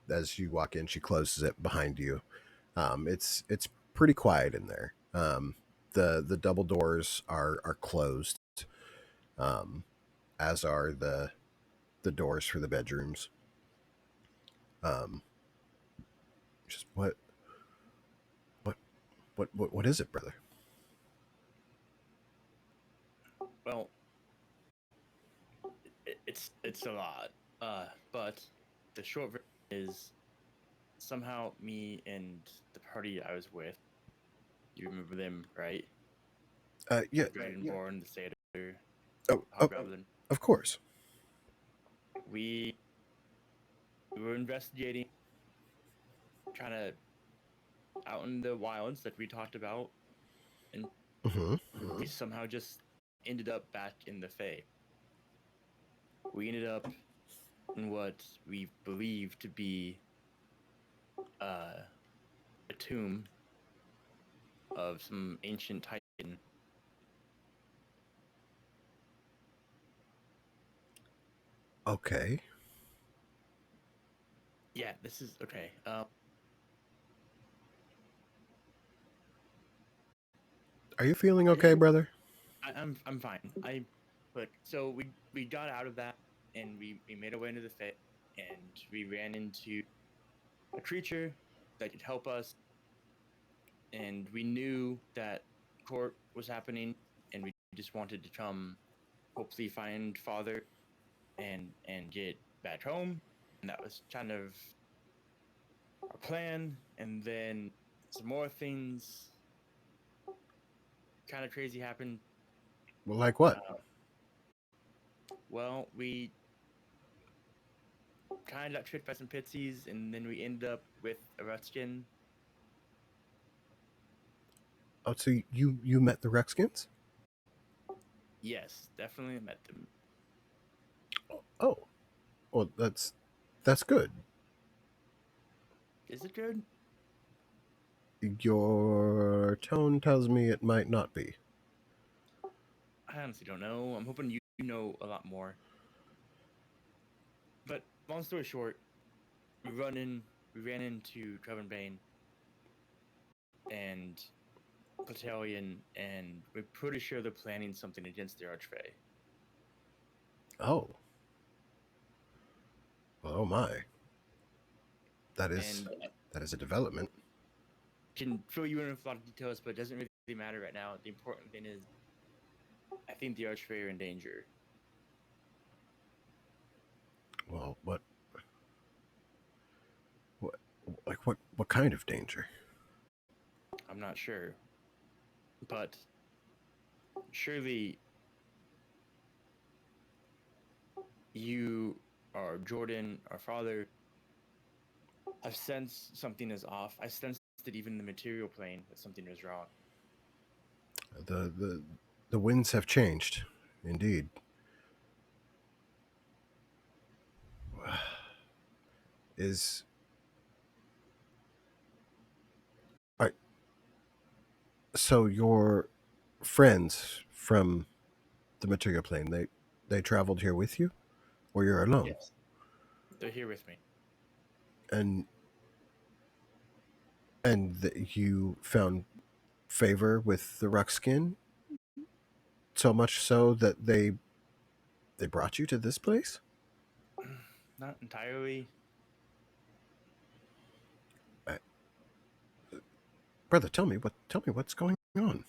as you walk in, she closes it behind you. It's pretty quiet in there. The double doors are closed, um, as are the doors for the bedrooms. Um, just what what is it, brother? Well, it's a lot. But the short version is somehow me and the party I was with. You remember them, right? Yeah. Dragonborn, the satyr, Oh, hobgoblin. of course. We we were investigating, trying to out in the wilds that we talked about, and Mm-hmm. we somehow just ended up back in the Fae. We ended up in what we believe to be a tomb of some ancient titan. Okay. Yeah, this is okay. Are you feeling okay, brother? I'm fine. I look. So we got out of that, and we made our way into the Fae, and we ran into a creature that could help us, and we knew that court was happening, and we just wanted to come, hopefully find Father, and get back home, and that was kind of our plan. And then some more things kind of crazy happened. Well, like what? Well, we kind of got tricked by some pixies, and then we ended up with a Rutskin. Oh, so you met the Rexkins? Yes, definitely met them. Oh, well, that's good. Is it good? Your tone tells me it might not be. I honestly don't know. I'm hoping you know a lot more. But long story short, we ran into Trevor Bain and Battalion, and we're pretty sure they're planning something against the Archfey. Oh, well, oh my, that is And that is a development. can fill you in with a lot of details, but it doesn't really matter right now. The important thing is, I think the Archfey are in danger. Well, what like what kind of danger? I'm not sure, but Surely you or Jordan, our father, have sensed something is off. I sensed it even in the material plane that something was wrong. The winds have changed, indeed. Is Right. So your friends from the material plane, they traveled here with you, or you're alone? Yes, they're here with me. And you found favor with the Ruckskin, so much so that they brought you to this place. Not entirely. Uh, Brother, tell me what's going on.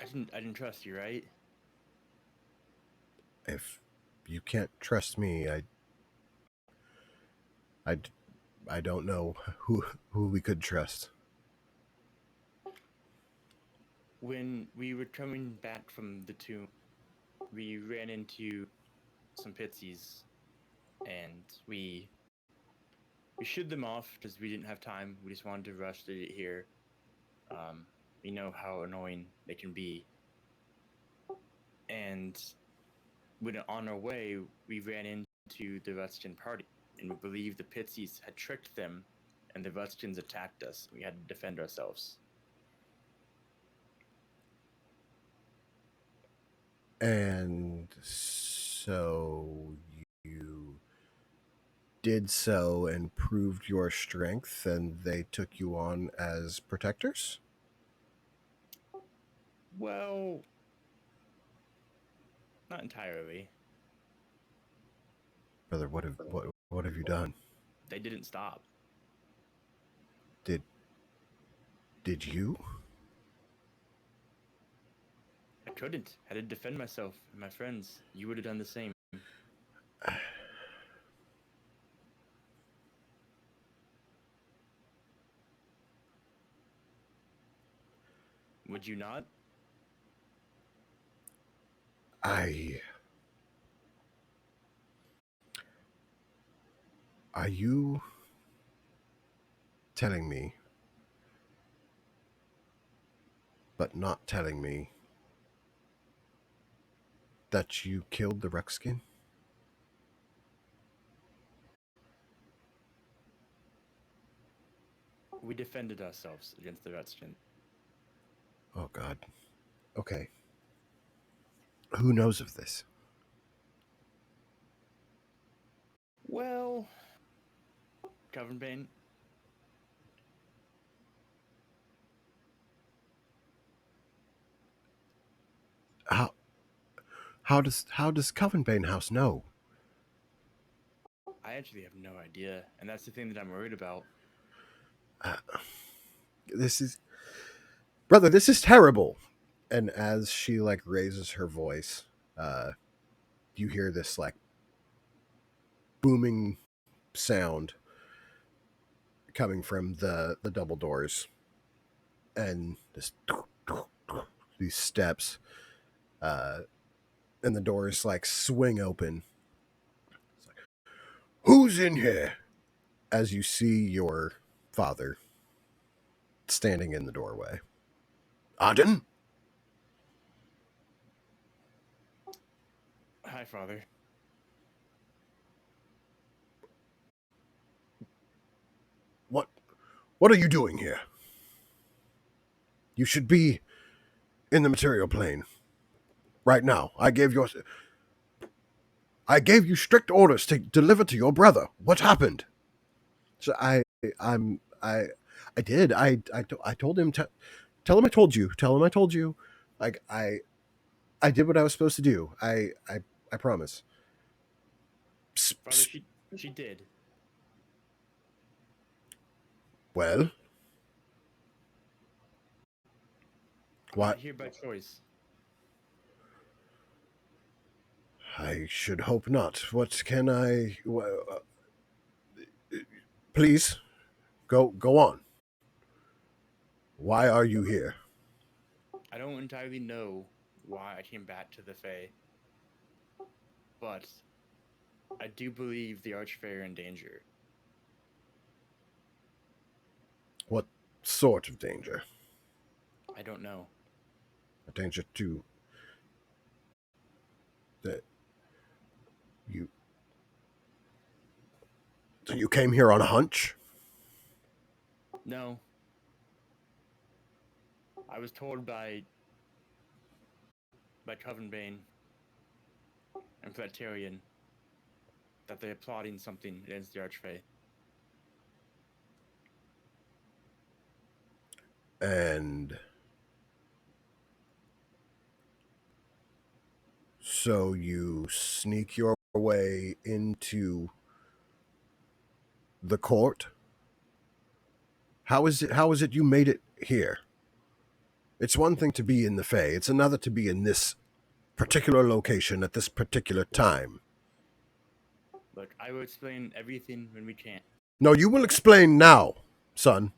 I didn't trust you, right? If you can't trust me, I, I don't know who we could trust. When we were coming back from the tomb, we ran into some pixies, and we shooed them off because we didn't have time. We just wanted to rush to get here. Um, we know how annoying they can be, and when on our way, we ran into the Rutskin party, and we believed the pixies had tricked them, and the Rutskins attacked us. We had to defend ourselves. And so you did so and proved your strength, and they took you on as protectors? Well, not entirely. Brother, what have you done? They didn't stop. Did did you? I couldn't. I had to defend myself and my friends. You would have done the same. Would you not? I Are you telling me, but not telling me, that you killed the Ruckskin? We defended ourselves against the Rutskin. Oh God. Okay. Who knows of this? Well, Covenbane, How how does Covenbane House know? I actually have no idea, and that's the thing that I'm worried about. Uh, this is Brother, this is terrible. And as she like raises her voice, uh you hear this like booming sound coming from the double doors, and this these steps, uh and the doors like swing open. It's like, who's in here? As you see your father standing in the doorway. Arden? Hi, Father. What what are you doing here? You should be in the material plane right now. I gave you strict orders to deliver to your brother. What happened? So I'm I did. I told him to tell him I told you. Tell him I told you. Like I did what I was supposed to do. I promise. Psst, Father, psst. she did. Well, I'm what? not here by choice. I should hope not. What can please go on. Why are you here? I don't entirely know why I came back to the Fae, but I do believe the Archfey are in danger. What sort of danger? I don't know. A danger to that you. So you came here on a hunch? No. I was told by Coven Bane and Flatarian that they're plotting something against the Archfey. And so you sneak your way into the court? How is it you made it here? It's one thing to be in the Fae, it's another to be in this particular location at this particular time. Look, I will explain everything when we can. No, you will explain now, son.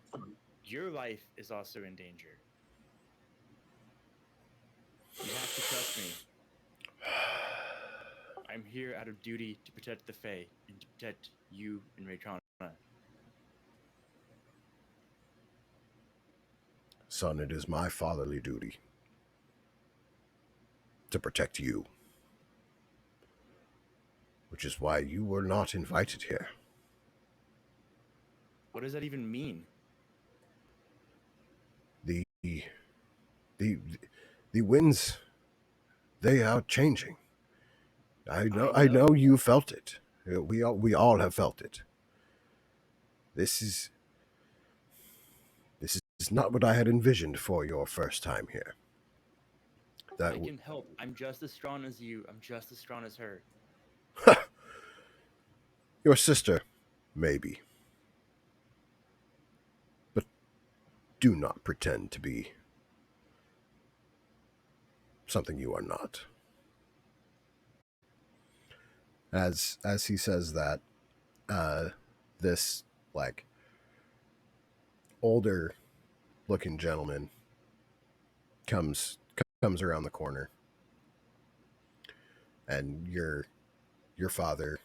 Your life is also in danger. You have to trust me. I'm here out of duty to protect the Fae and to protect you and Raycana. Son, it is my fatherly duty to protect you. Which is why you were not invited here. What does that even mean? The winds, they are changing. I know you felt it. We all have felt it. This is not what I had envisioned for your first time here. I can help. I'm just as strong as you. I'm just as strong as her. Your sister, maybe. But do not pretend to be something you are not. As he says that, this like older looking gentleman comes around the corner, and your father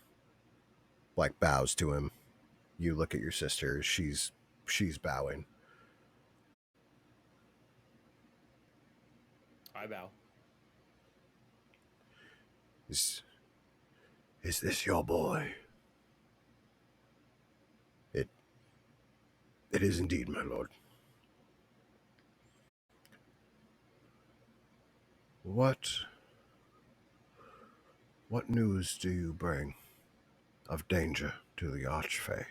like bows to him. You look at your sister; she's bowing. I bow. Is this your boy? It is indeed, my lord. What news do you bring of danger to the Archfey?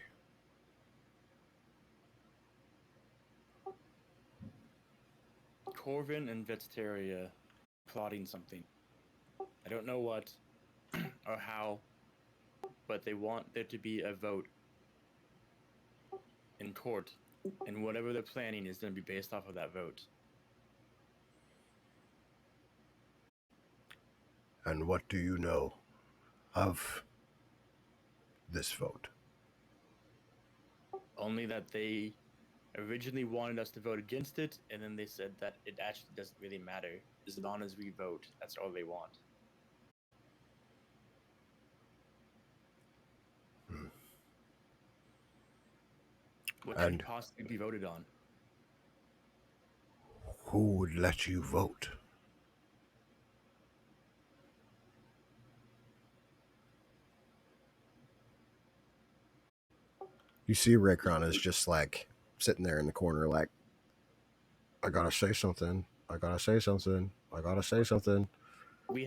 Corvin and Vetsteria plotting something. I don't know what or how, but they want there to be a vote in court, and whatever they're planning is going to be based off of that vote. And what do you know of this vote? Only that they originally wanted us to vote against it, and then they said that it actually doesn't really matter. As long as we vote, that's all they want. What could And possibly be voted on? who would let you vote? You see Raycron is just like sitting there in the corner like, I gotta say something. I gotta say something. I gotta say something. We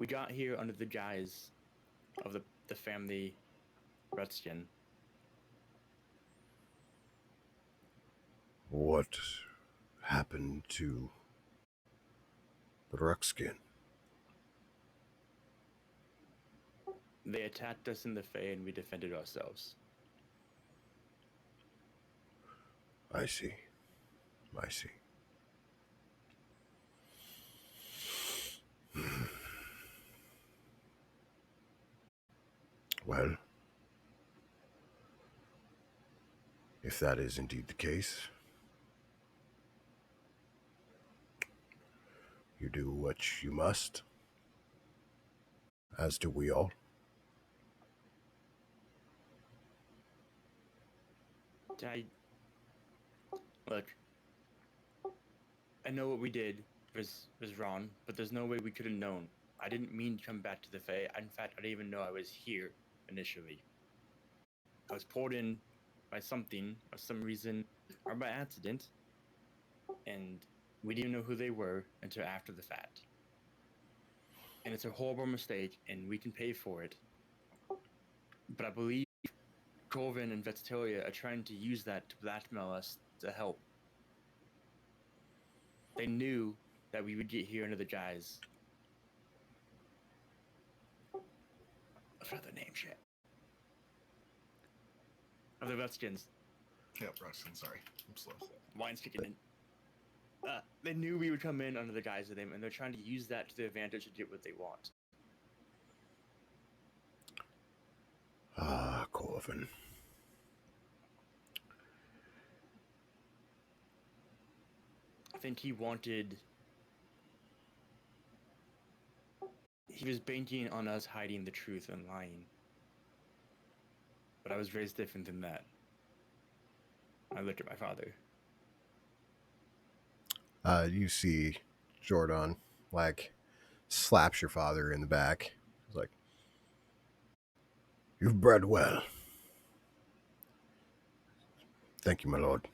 got here under the guise of the family Redskin. What happened to the Ruckskin? They attacked us in the Fae and we defended ourselves. I see. I see. Well, If that is indeed the case, you do what you must, as do we all. I look. I know what we did was wrong, but there's no way we could have known. I didn't mean to come back to the Fae. In fact, I didn't even know I was here initially. I was pulled in by something, or some reason, or by accident, and we didn't know who they were until after the fact. And it's a horrible mistake, and we can pay for it. But I believe Corvin and Vextilia are trying to use that to blackmail us to help. They knew that we would get here under the guise of other name shit. Of the Redskins. Yep, Russian, sorry. I'm slow. Wine's kicking in. They knew we would come in under the guise of them, and they're trying to use that to their advantage to get what they want. Ah, Corvin. I think he wanted... He was banking on us hiding the truth and lying. But I was raised different than that. I looked at my father. You see Jordan, like, slaps your father in the back. He's like, "You've bred well. Thank you, my lord.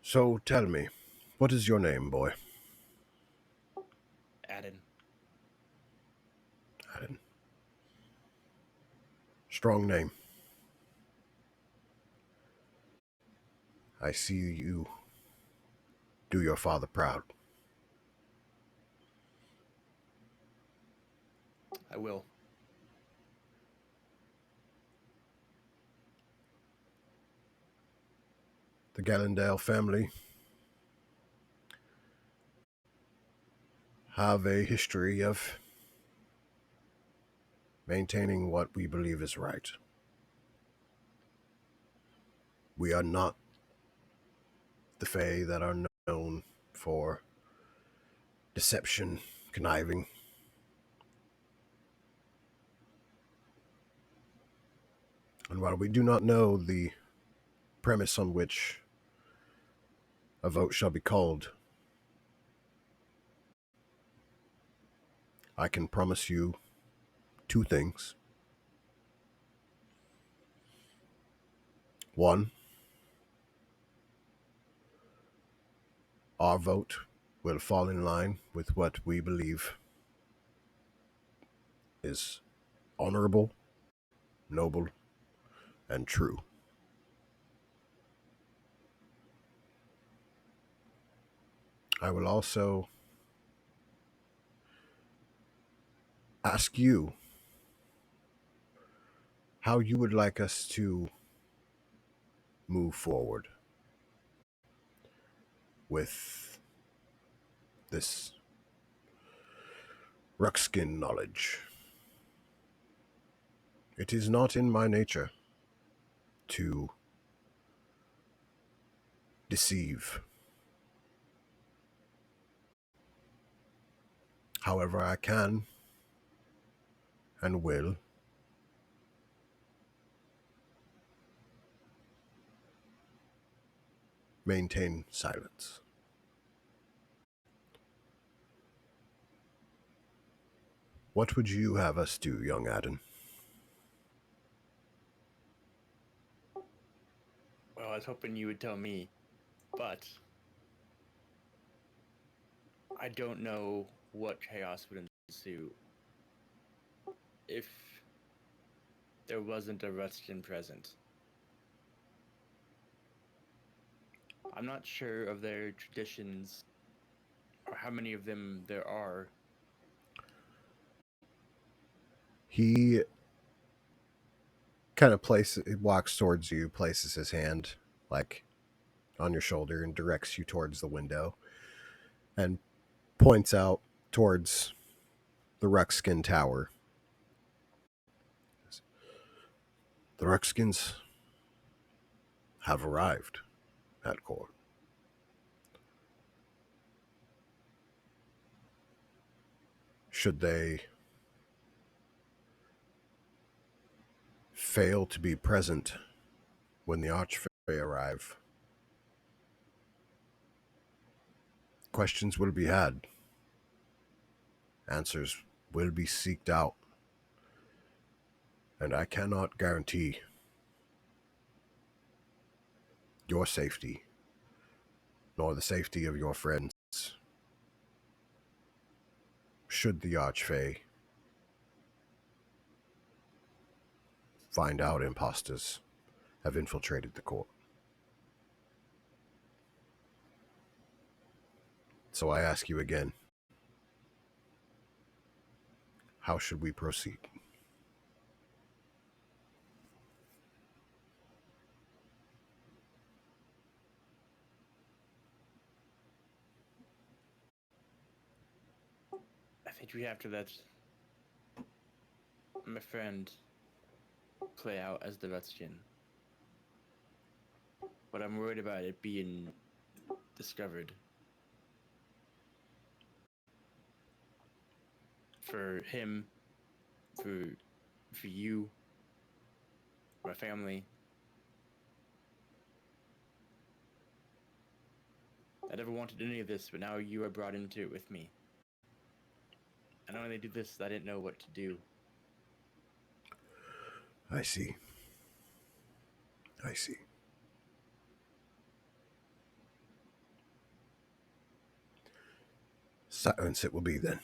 So tell me, what is your name, boy?" Added, Adam. Strong name. I see you do your father proud. I will. The Gallendale family have a history of maintaining what we believe is right. We are not the Fae that are known for deception, conniving. And while we do not know the premise on which a vote shall be called, I can promise you two things. One, our vote will fall in line with what we believe is honorable, noble, and true. I will also ask you how you would like us to move forward with this Ruckskin knowledge. It is not in my nature to deceive. However, I can and will maintain silence. What would you have us do, young Adam? Well, I was hoping you would tell me, but I don't know what chaos would ensue if there wasn't a Redskin present. I'm not sure of their traditions or how many of them there are. He kind of walks towards you, places his hand like on your shoulder and directs you towards the window and points out towards the Ruckskin Tower. The Ruxkins have arrived at court. Should they fail to be present when the Archfey arrive, questions will be had, answers will be seeked out, and I cannot guarantee your safety nor the safety of your friends should the Archfey find out imposters have infiltrated the court. So I ask you again, how should we proceed? I think we have to let my friend play out as the Redskin. But I'm worried about it being discovered. For him, for you, my family. I never wanted any of this, but now you are brought into it with me. And when they do this, I didn't know what to do. I see. I see. Silence it will be then.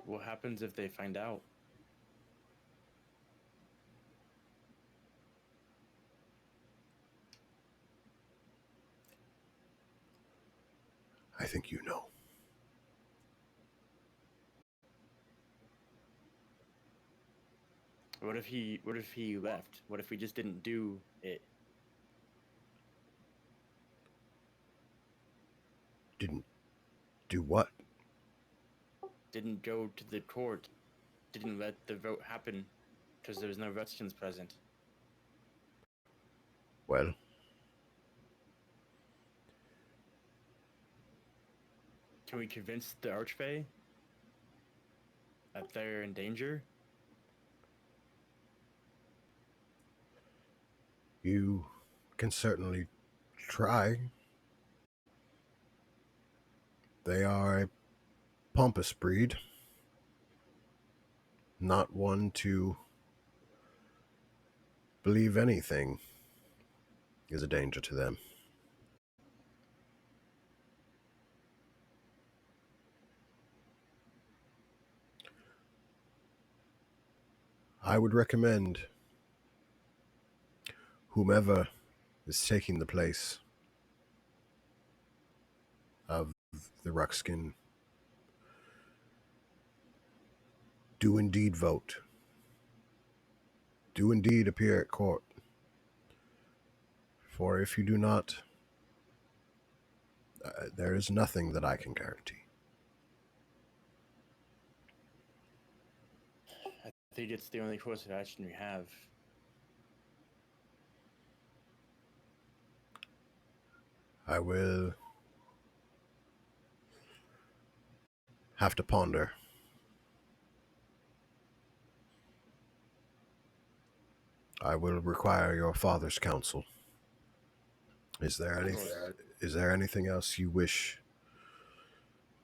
What happens if they find out? I think you know. What if he left? What if we just didn't do it? Didn't do what? Didn't go to the court? Didn't let the vote happen because there was no Redskins present? Well, Can we convince the Archfey that they're in danger? you can certainly try. They are a pompous breed, not one to believe anything is a danger to them. I would recommend whomever is taking the place of the Ruxkin do indeed vote. Do indeed appear at court. For if you do not, there is nothing that I can guarantee. I think it's the only course of action we have. I will have to ponder. I will require your father's counsel. Is there anything else you wish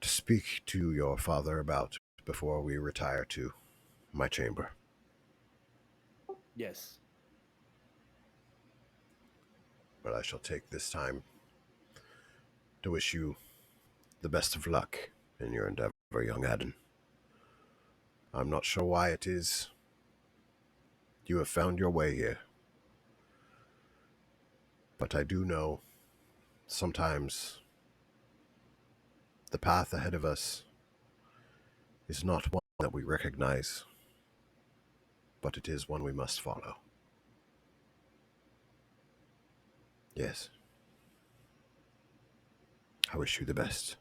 to speak to your father about before we retire to my chamber? Yes. But I shall take this time to wish you the best of luck in your endeavor, young Adam. I'm not sure why it is you have found your way here, but I do know sometimes the path ahead of us is not one that we recognize, but it is one we must follow. Yes. I wish you the best.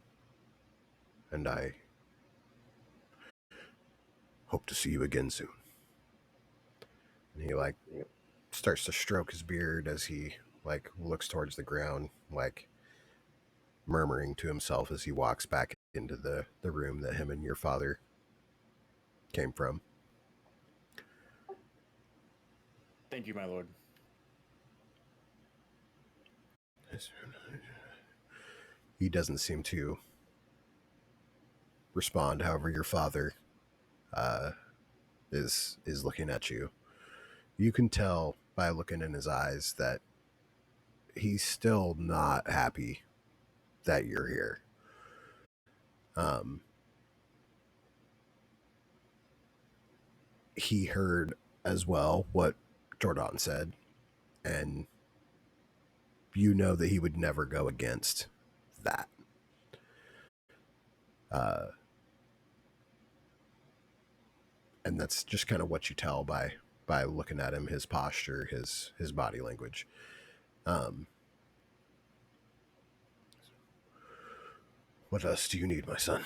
And I Hope to see you again soon. And he like starts to stroke his beard as he like looks towards the ground, like murmuring to himself as he walks back into the room that him and your father came from. Thank you, my lord. He doesn't seem to respond. However, your father is looking at you. You can tell by looking in his eyes that he's still not happy that you're here. He heard as well what Jordan said, and you know that he would never go against that. And that's just kind of what you tell by looking at him, his posture, his body language. What else do you need, my son?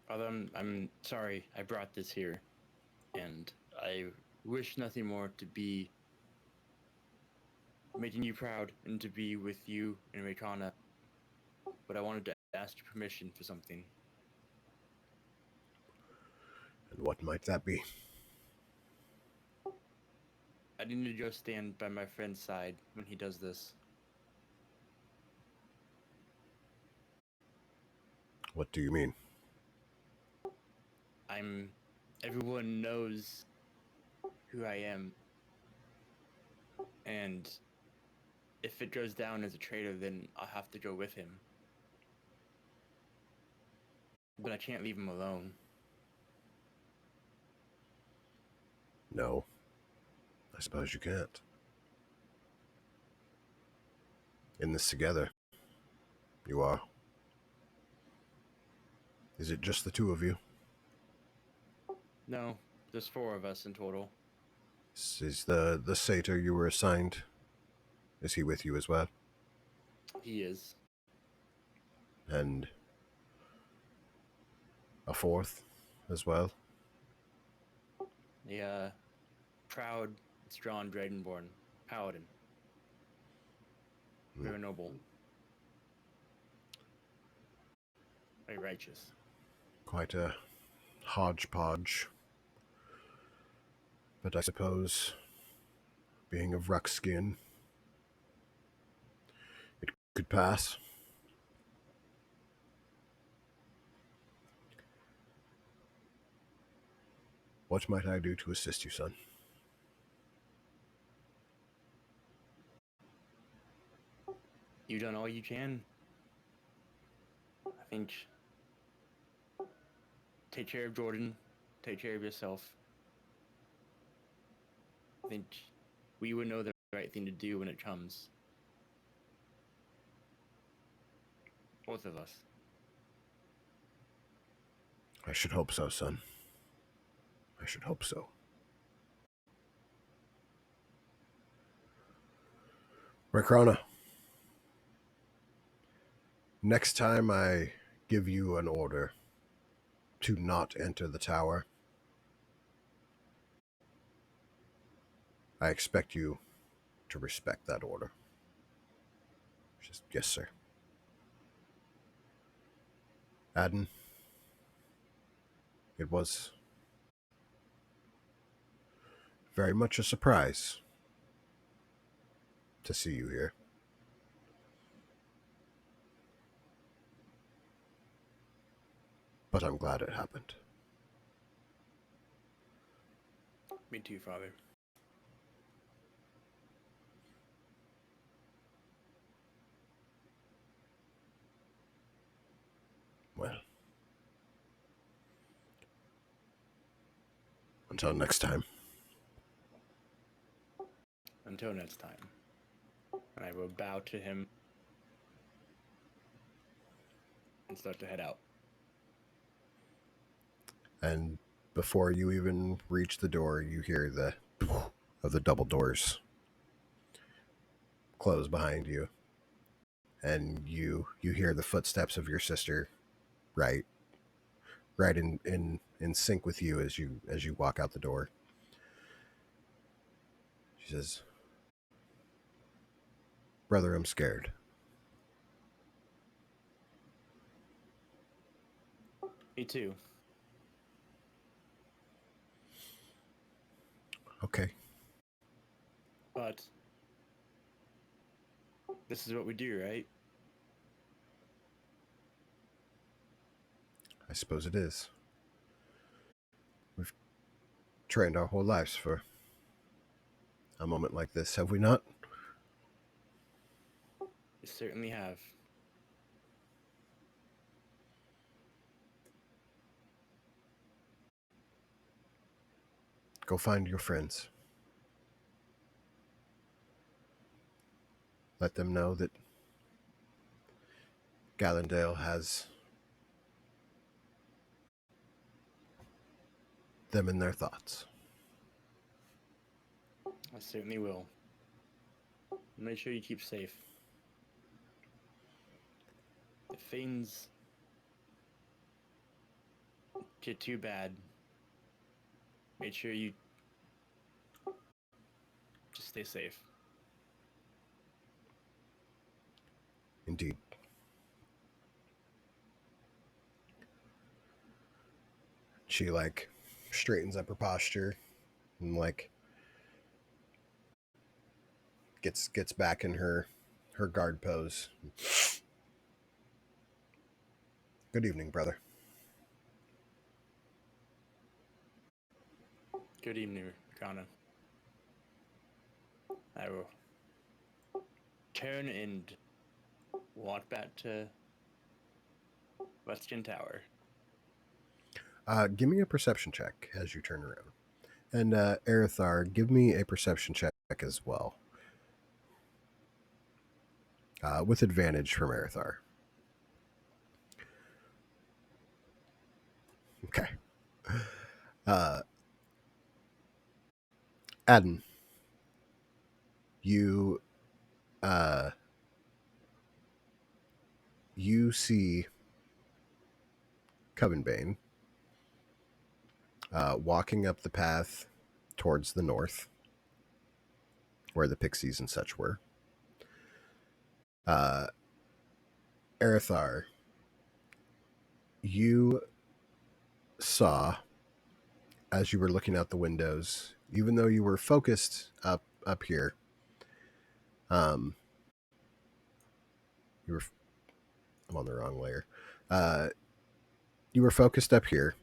Father, I'm sorry I brought this here, and I wish nothing more to be making you proud and to be with you and Raycana. But I wanted to ask your permission for something. And what might that be? I need to go stand by my friend's side when he does this. What do you mean? Everyone knows who I am. And if it goes down as a traitor, then I'll have to go with him. But I can't leave him alone. No. I suppose you can't. In this together. You are. Is it just the two of you? No, there's 4 of us in total. Is the satyr you were assigned, is he with you as well? He is. And a 4th as well? The proud, strong Dragonborn paladin. Very noble. Very righteous. Quite a hodgepodge. But I suppose, being of ruck skin, it could pass. What might I do to assist you, son? You've done all you can. I think take care of Jordan, take care of yourself. I think we would know the right thing to do when it comes. Both of us. I should hope so, son. I should hope so. Rakrana, next time I give you an order to not enter the tower, I expect you to respect that order. Just, yes, sir. Adden, it was very much a surprise to see you here. But I'm glad it happened. Me too, Father. Well, until next time. Until next time. And I will bow to him and start to head out. And before you even reach the door, you hear the of the double doors close behind you. And you hear the footsteps of your sister right, right in sync with you as you walk out the door. She says, "Brother, I'm scared." Me too. Okay. But this is what we do, right? I suppose it is. We've trained our whole lives for a moment like this, have we not? We certainly have. Go find your friends. Let them know that Gallendale has them in their thoughts. I certainly will. Make sure you keep safe. If things get too bad, make sure you just stay safe. Indeed. She straightens up her posture and gets back in her guard pose. Good evening, brother. Good evening, Kana. I will turn and walk back to Western Tower. Give me a perception check as you turn around. And Erithar, give me a perception check as well. With advantage from Erithar. Okay. Adden, you you see Covenbane walking up the path towards the north, where the pixies and such were. Erithar, you saw, as you were looking out the windows, even though you were focused up here, you were. I'm on the wrong layer. You were focused up here.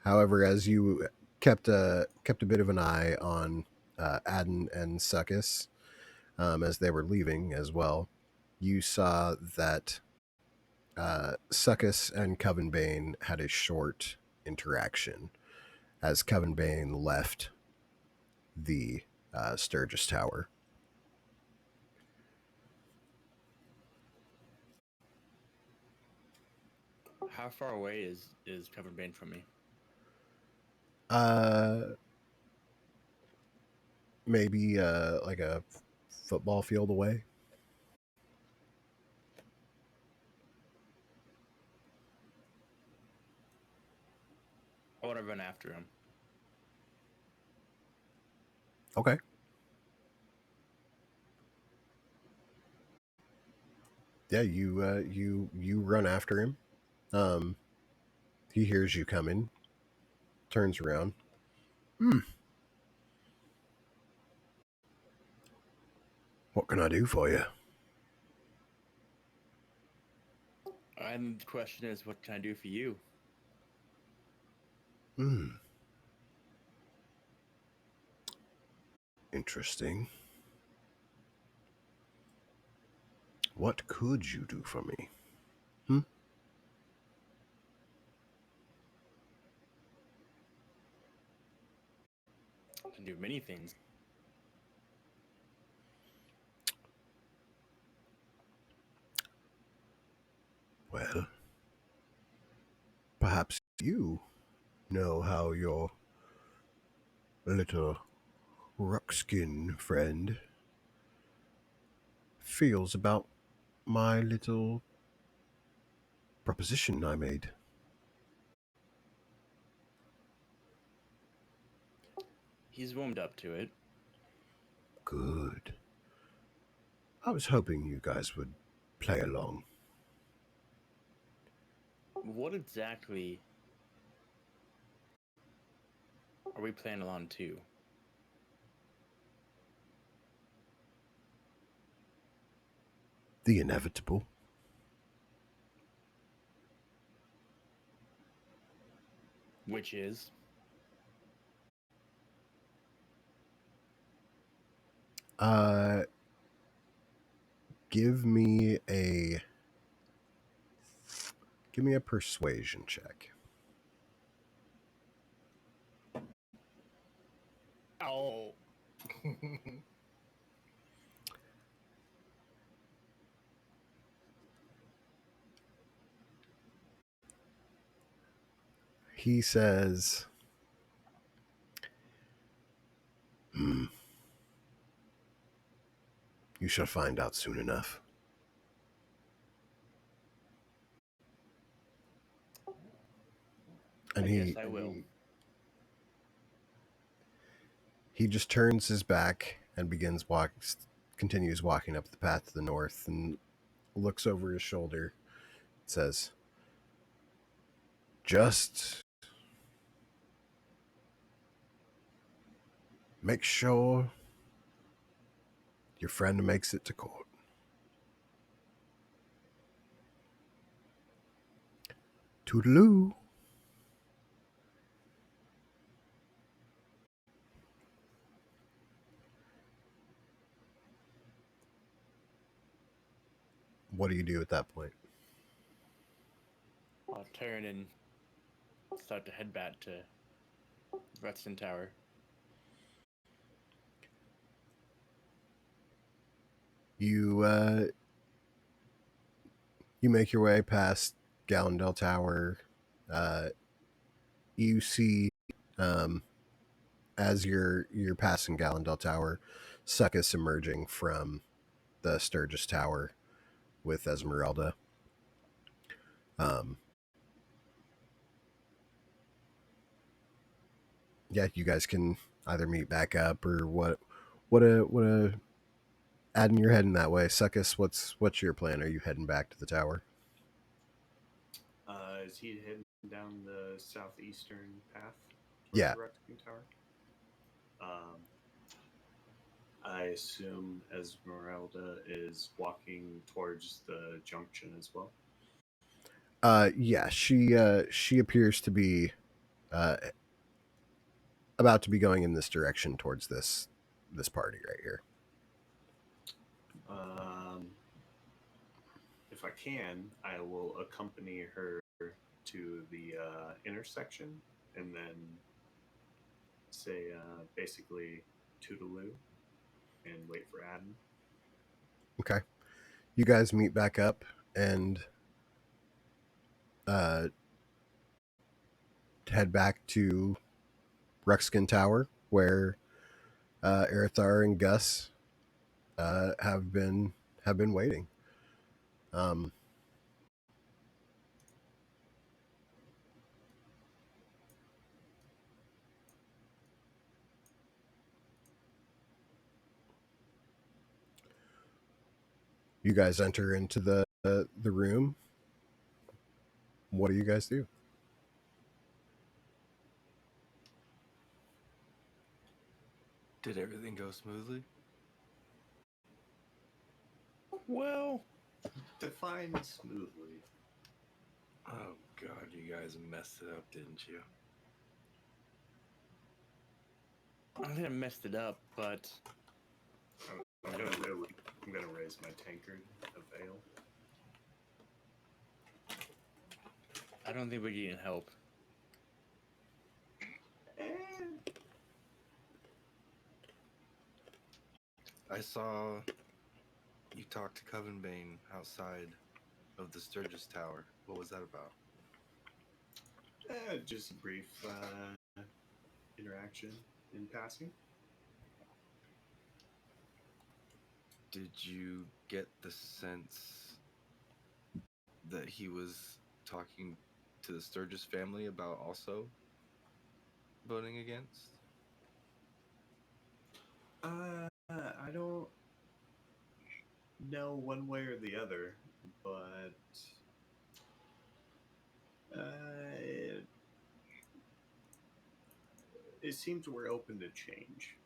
However, as you kept a bit of an eye on Adden and Succus as they were leaving as well, you saw that Succus and Covenbane had a short interaction as Covenbane left the Sturgis Tower. How far away is Covenbane from me? Maybe like a football field away. I want to run after him. Okay. Yeah, you run after him. He hears you coming, turns around. What can I do for you? And the question is, what can I do for you? Interesting. What could you do for me? I can do many things. Well, perhaps you know how your little ruckskin friend feels about my little proposition I made. He's warmed up to it. Good. I was hoping you guys would play along. What exactly are we playing along to? The inevitable. Which is? Give me a persuasion check. Oh. He says, you shall find out soon enough. And I guess I will. He just turns his back and continues walking up the path to the north and looks over his shoulder. Says, just make sure your friend makes it to court. Toodaloo. What do you do at that point? I'll turn and start to head back to Rexton Tower. You make your way past Gallendale Tower. You see, as you're passing Gallendale Tower, Succus emerging from the Sturgis Tower with Esmeralda. Yeah, you guys can either meet back up or what a adding your head in that way. Succus, what's your plan? Are you heading back to the tower? Is he heading down the southeastern path towards Yeah. the Rexton Tower? I assume Esmeralda is walking towards the junction as well. Yeah, she appears to be about to be going in this direction towards this party right here. If I can, I will accompany her to the intersection and then say basically toodaloo and wait for Adam. Okay. You guys meet back up and head back to Ruxkin Tower, where Erithar and Gus have been waiting. You guys enter into the room. What do you guys do? Did everything go smoothly? Well, Define smoothly. Oh god, you guys messed it up, didn't you? I don't think I messed it up, but I'm gonna raise my tankard of ale. I don't think we're getting help. I saw you talk to Coven Bane outside of the Sturgis Tower. What was that about? Just a brief interaction in passing. Did you get the sense that he was talking to the Sturgis family about also voting against? I don't know one way or the other, but it, it seems we're open to change.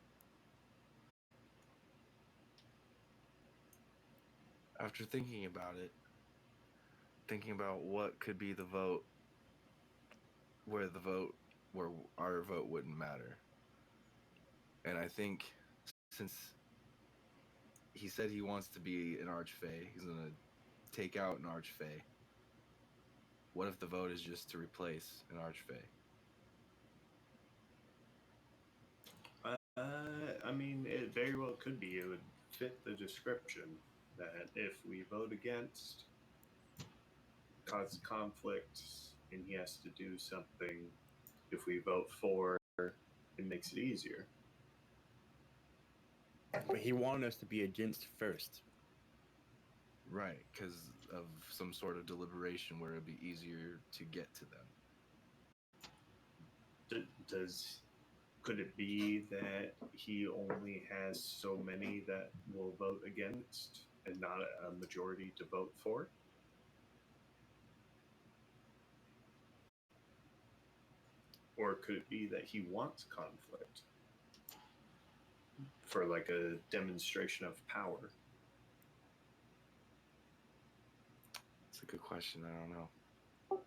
After thinking about it, thinking about what could be the vote where our vote wouldn't matter. And I think since he said he wants to be an Archfey, he's gonna take out an Archfey. What if the vote is just to replace an Archfey? I mean, it very well could be. It would fit the description that if we vote against, cause conflict, and he has to do something. If we vote for, it makes it easier. But he wanted us to be against first. Right, because of some sort of deliberation where it'd be easier to get to them. Does could it be that he only has so many that will vote against and not a majority to vote for? Or could it be that he wants conflict for like a demonstration of power? It's a good question. I don't know.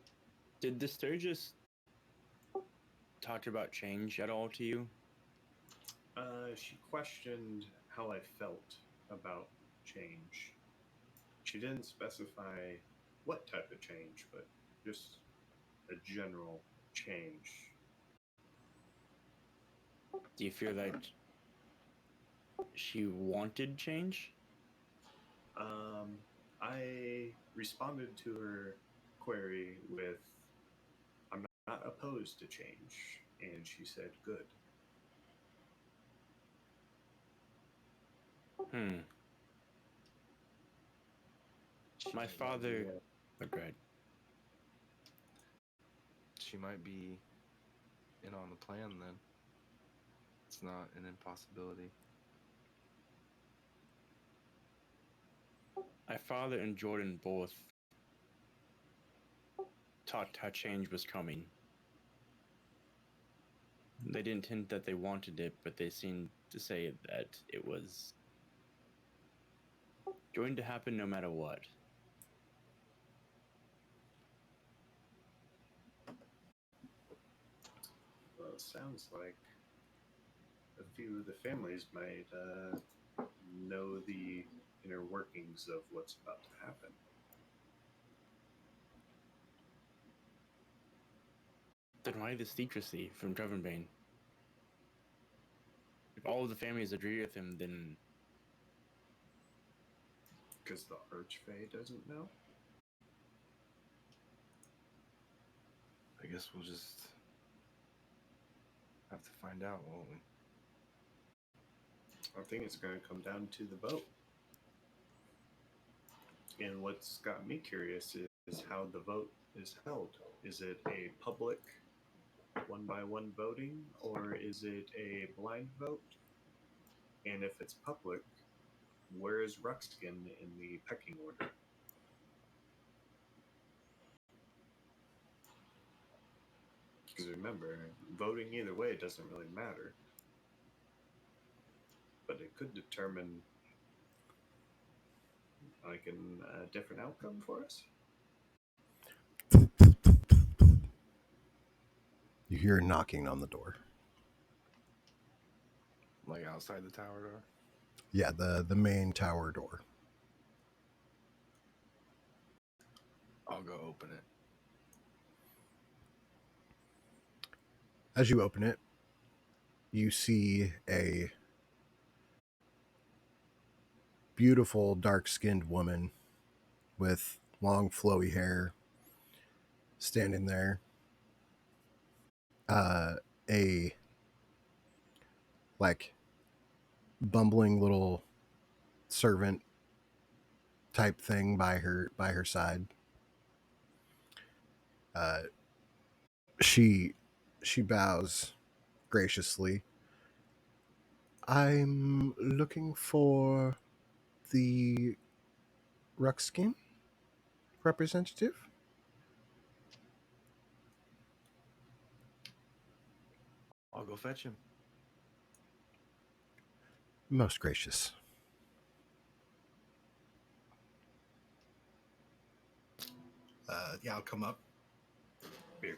Did the Sturgis talk about change at all to you? She questioned how I felt about change. She didn't specify what type of change, but just a general change. Do you feel that she wanted change? I responded to her query with, I'm not opposed to change. And she said, good. Hmm. She My might not be, father. Oh, go ahead. She might be in on the plan then. It's not an impossibility. My father and Jordan both talked how change was coming. They didn't hint that they wanted it, but they seemed to say that it was going to happen no matter what. well, it sounds like a few of the families might know the inner workings of what's about to happen. Then why the secrecy from Drivenbane? If all of the families agree with him, then Because the Archfey doesn't know? I guess we'll just have to find out, won't we? I think it's going to come down to the vote. And what's got me curious is how the vote is held. Is it a public one by one voting, or is it a blind vote? And if it's public, where is Ruxkin in the pecking order? Because remember, voting either way doesn't really matter. But it could determine like a different outcome for us. You hear knocking on the door. Like outside the tower door? Yeah, the main tower door. I'll go open it. As you open it, you see a beautiful dark-skinned woman with long flowy hair standing there. A like bumbling little servant type thing by her side. Uh, she she bows graciously. I'm looking for the Ruxkin representative. I'll go fetch him. Most gracious. Yeah, I'll come up. Very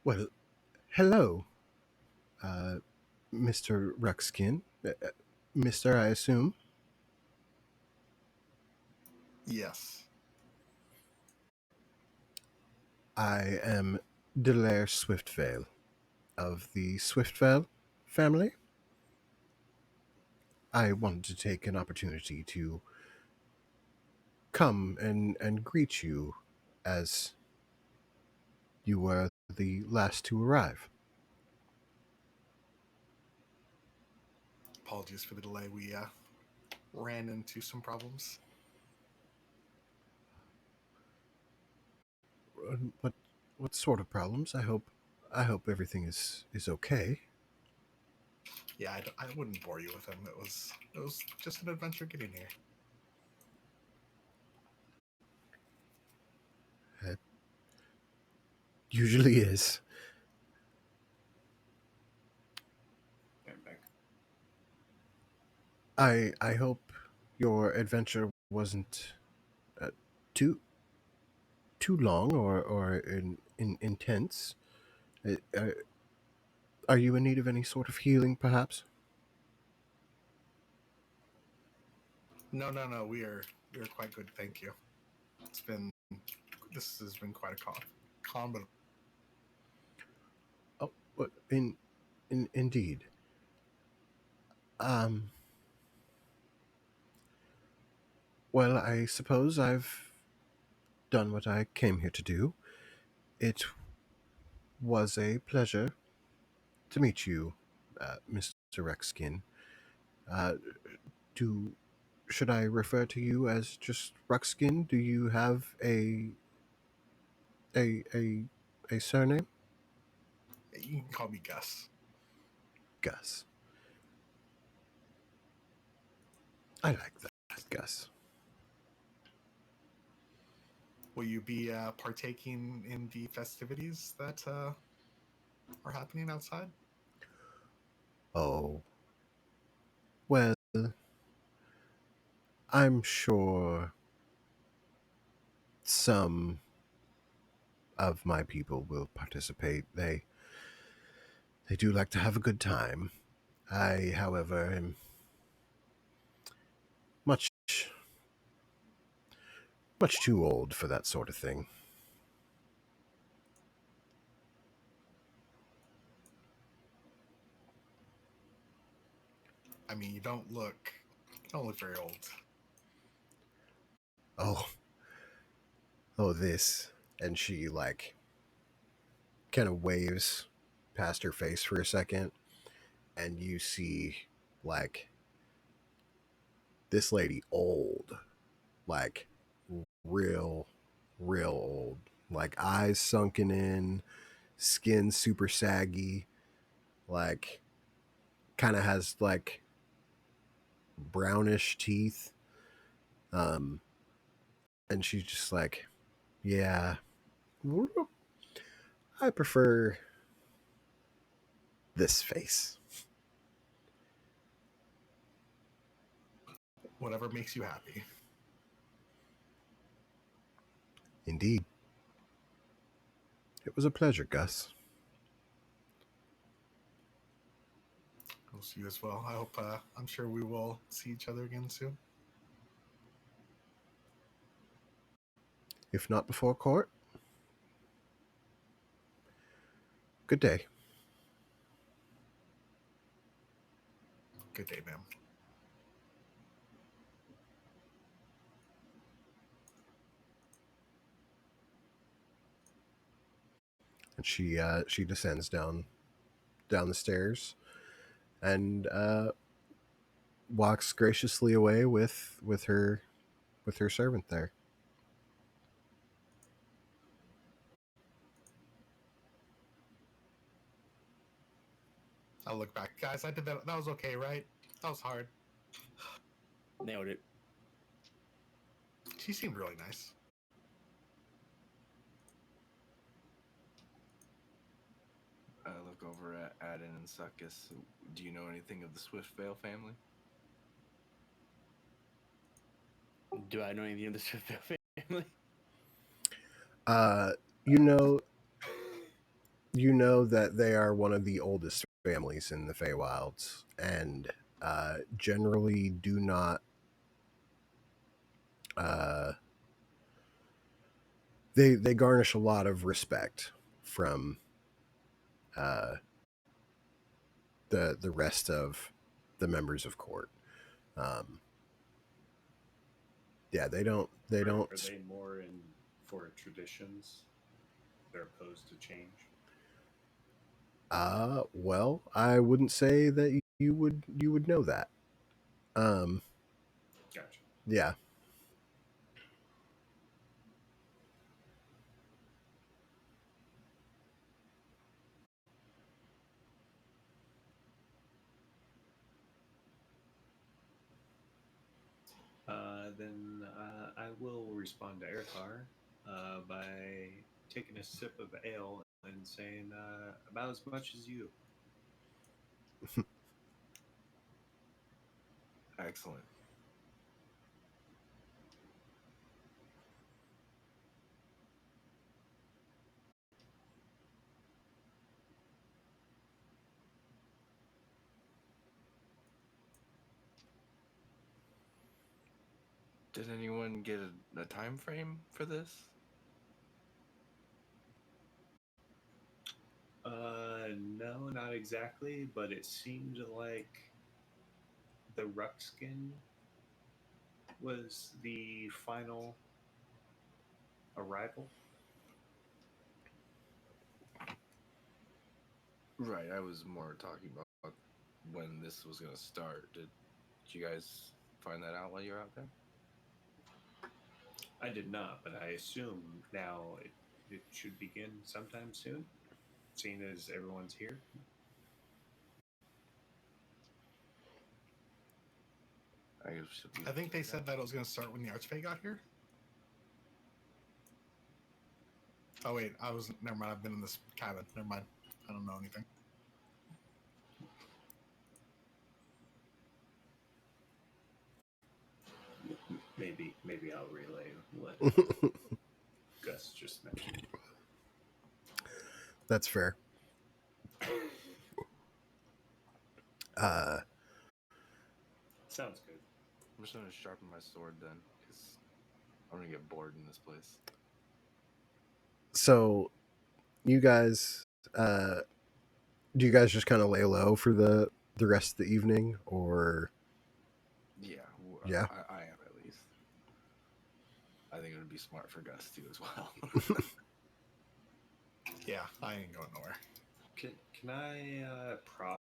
Well, hello, uh, Mr. Ruxkin. Mr., I assume. Yes. I am Delaire Swiftvale of the Swiftvale family. I wanted to take an opportunity to come and greet you as you were the last to arrive. Apologies for the delay. We ran into some problems. What what sort of problems? I hope everything is okay. Yeah, I wouldn't bore you with them. It was just an adventure getting here. It usually is. back. I hope your adventure wasn't uh, too too long or intense. Uh, are you in need of any sort of healing, perhaps? No. We are quite good, thank you. It's been this has been quite a con, but Oh, but indeed. Um. Well, I suppose I've done what I came here to do. It was a pleasure to meet you, Mr. Rexkin. Uh, do should I refer to you as just Ruxkin? Do you have a a a surname? you can call me Gus. Gus. I like that, Gus. Will you be partaking in the festivities that are happening outside? Oh, well, I'm sure some of my people will participate. They do like to have a good time. I, however, am much much too old for that sort of thing. I mean, you don't look very old. Oh, oh, this. And she, like, kind of waves past her face for a second, and you see, like, this lady old, like, real, real old. Like, eyes sunken in, skin super saggy, like, kind of has, like, brownish teeth. Um, and she's just like, yeah, I prefer this face. Whatever makes you happy. Indeed. It was a pleasure, Gus. We'll see you as well. I hope. I'm sure we will see each other again soon. If not before court, good day. Good day, ma'am. And she descends down the stairs and walks graciously away with her servant there. I'll look back, guys. I did that. That was okay, right? That was hard. Nailed it. She seemed really nice. I look over at Adin and Suckus. Do you know anything of the Swift-Vale family? Do I know anything of the Swift family? You know, you know that they are one of the oldest families in the Feywilds, and generally do not. They garnish a lot of respect from the rest of the members of court. Yeah, they don't. They Are don't. they more in for traditions? They're opposed to change. Well, I wouldn't say that you would know that. Gotcha. Yeah. Then I will respond to Erikar by taking a sip of ale and saying about as much as you. Excellent. Did anyone get a time frame for this? No, not exactly, but it seemed like the Ruckskin was the final arrival. Right, I was more talking about when this was going to start. Did you guys find that out while you were out there? I did not, but I assume now it should begin sometime soon, seeing as everyone's here. I think they said that it was going to start when the Archfey got here. Oh wait, never mind. I've been in this cabin. Never mind. I don't know anything. Maybe I'll relay what Gus just mentioned. That's fair. Sounds good. I'm just going to sharpen my sword then, because I'm going to get bored in this place. So, you guys, do you guys just kind of lay low for the rest of the evening, or? Yeah, Yeah. I am at least. I think it would be smart for Gus too as well. Yeah, I ain't going nowhere. Can I prop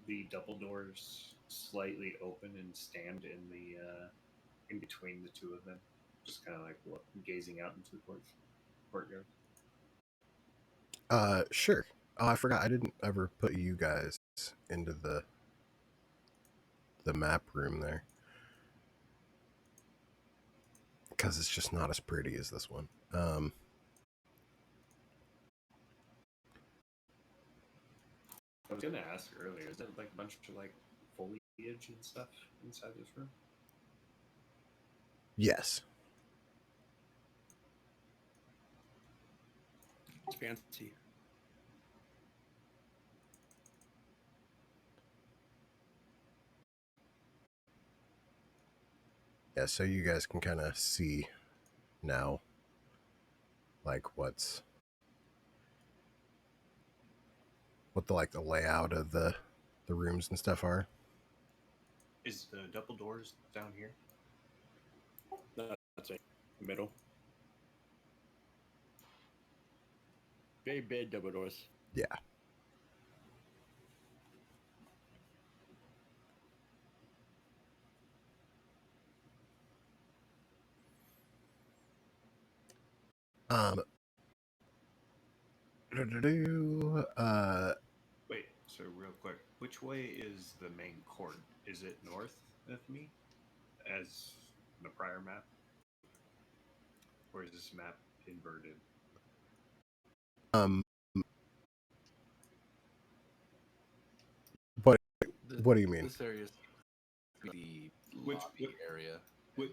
the double doors slightly open and stand in the in between the two of them, just kind of like gazing out into the courtyard? Sure. Oh, I forgot. I didn't ever put you guys into the map room there, because it's just not as pretty as this one. I was gonna ask earlier, is there like a bunch of like foliage and stuff inside this room? Yes. It's fancy. Yeah, so you guys can kind of see now, like what the layout of the rooms and stuff are. Is the double doors down here? That's a middle. Very big double doors. Yeah. Wait, so real quick, Which way is the main court? Is it north of me, as the prior map, or is this map inverted? Um, what what do you mean? This area is the Which lobby area.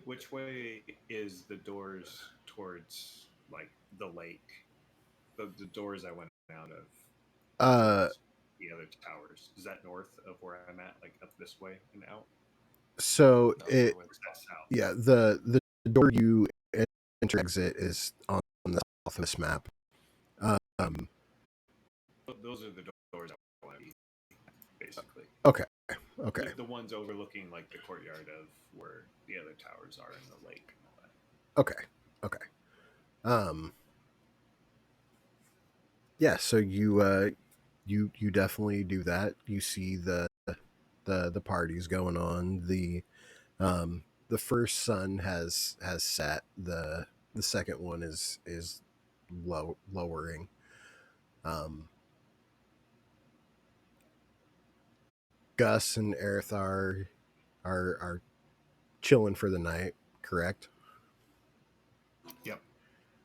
which way is the doors towards like the lake? The doors I went out of Uh, towards the other towers. Is that north of where I'm at, like up this way and out? so No, it Or is that south? yeah the door you enter exit is on the south of this map. Um, Those are the doors I want to be, basically. okay. The ones overlooking like the courtyard of where the other towers are in the lake and all that. Okay. Yeah, so you definitely do that. You see the parties going on. The first sun has set. The second one is lowering. Um, Gus and Erithar are chilling for the night, correct? Yep.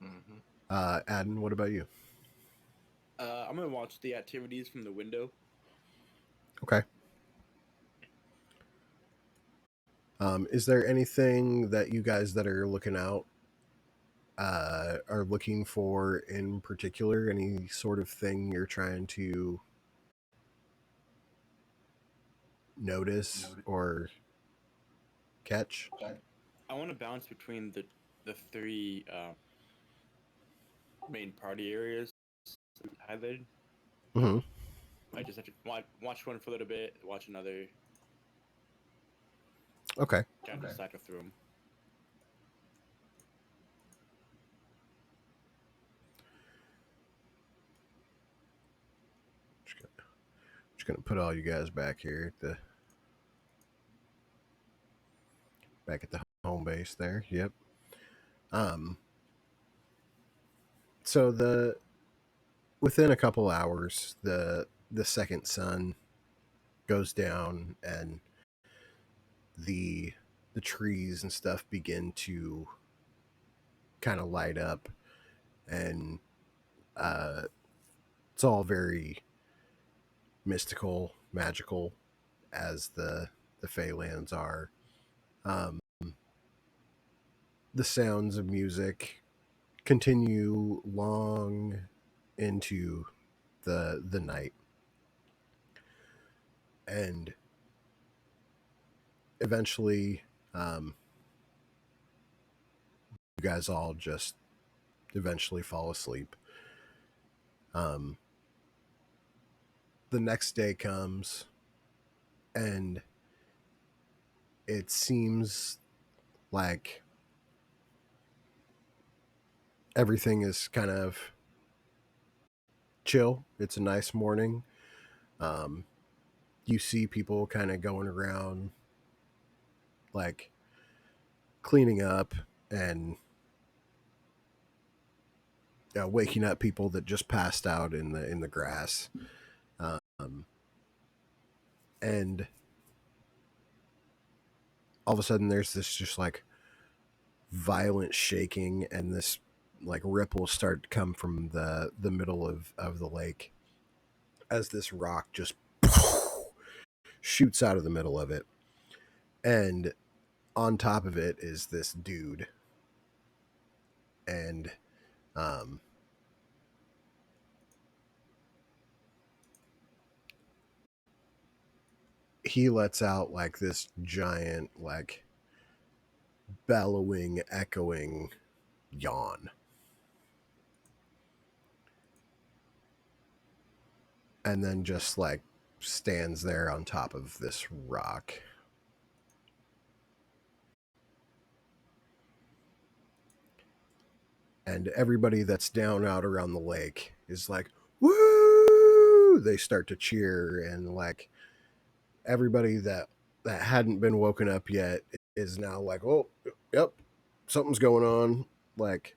Mm-hmm. Adden, what about you? I'm gonna watch the activities from the window. Okay. Is there anything that you guys that are looking out are looking for in particular? Any sort of thing you're trying to notice or catch? I want to bounce between the three main party areas highlighted. Mm-hmm. I just have to watch one for a little bit, watch another, Okay. kind of cycle through them. Just gonna put all you guys back here at the home base there. Yep. Um. So within a couple hours, the second sun goes down and the the trees and stuff begin to kind of light up, and uh, it's all very mystical, magical, as the Feylands are. Um, the sounds of music continue long into the night, and eventually, you guys all just eventually fall asleep. Um, the next day comes, and it seems like everything is kind of chill. It's a nice morning. Um, you see people kind of going around, like cleaning up and waking up people that just passed out in the grass. Um, and all of a sudden, there's this just like violent shaking, and this like ripples start to come from the middle of the lake as this rock just shoots out of the middle of it, and on top of it is this dude, and um, he lets out like this giant, like bellowing, echoing yawn, and then just like stands there on top of this rock. And everybody that's down out around the lake is like, woo! They start to cheer, and like everybody that hadn't been woken up yet is now like, oh, yep, something's going on. Like,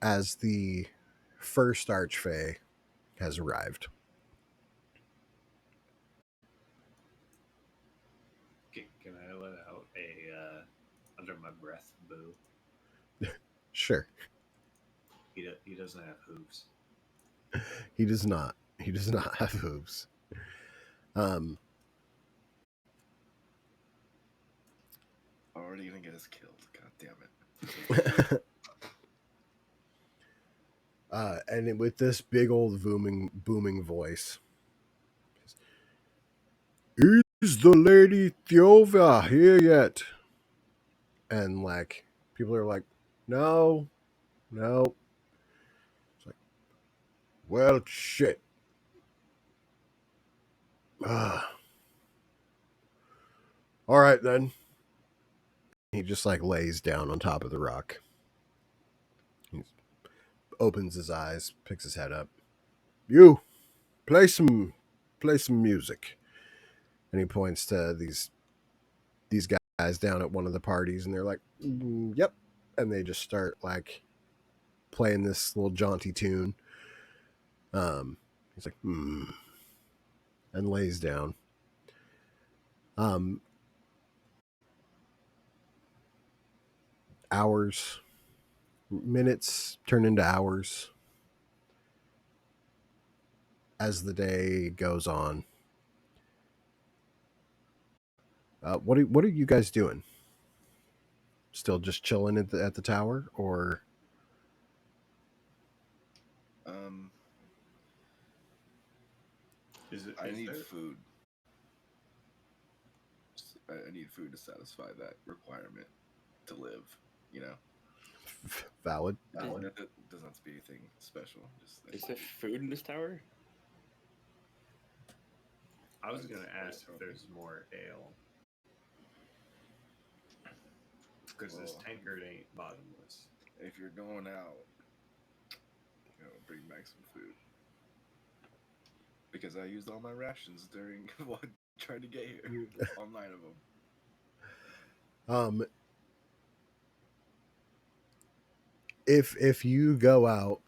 as the first Archfey has arrived. Can I let out a under my breath boo? Sure. He doesn't have hooves. He does not. He does not have hooves. Um, Already gonna get us killed. God damn it. and with this big old booming voice, is the Lady Thiova here yet? And like people are like, no, no. It's like, well, shit. Ah. All right then. He just like lays down on top of the rock. He opens his eyes, picks his head up. You play some music. And he points to these guys down at one of the parties, and they're like, yep. And they just start like playing this little jaunty tune. He's like, and lays down. Um, Hours, minutes turn into hours as the day goes on. What are you guys doing? Still just chilling at the tower, or Um, I I need food. I need food to satisfy that requirement to live. You know, valid? it doesn't have to be anything special. Just Is there food in this tower? I was gonna ask if there's more ale. Because this Well, tankard ain't bottomless. if you're going out, bring back some food. Because I used all my rations during while trying to get here. All 9 of them. If you go out,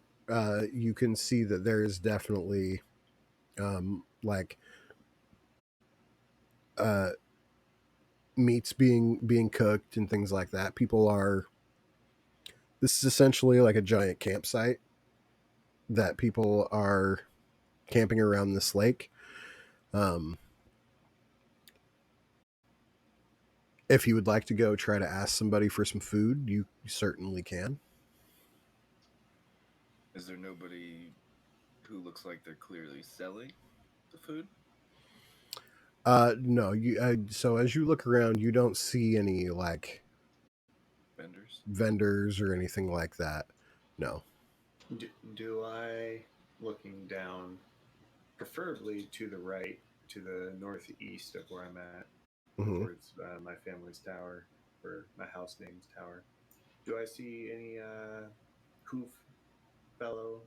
you can see that there is definitely like uh, meats being cooked and things like that. People are. This is essentially like a giant campsite that people are camping around this lake. Um, if you would like to go try to ask somebody for some food, you certainly can. Is there nobody who looks like they're clearly selling the food? No, you. So as you look around, you don't see any like Vendors? vendors or anything like that. No. Do I, looking down, preferably to the right, to the northeast of where I'm at, Mm-hmm. towards my family's tower, or my house name's tower, do I see any hoof fellow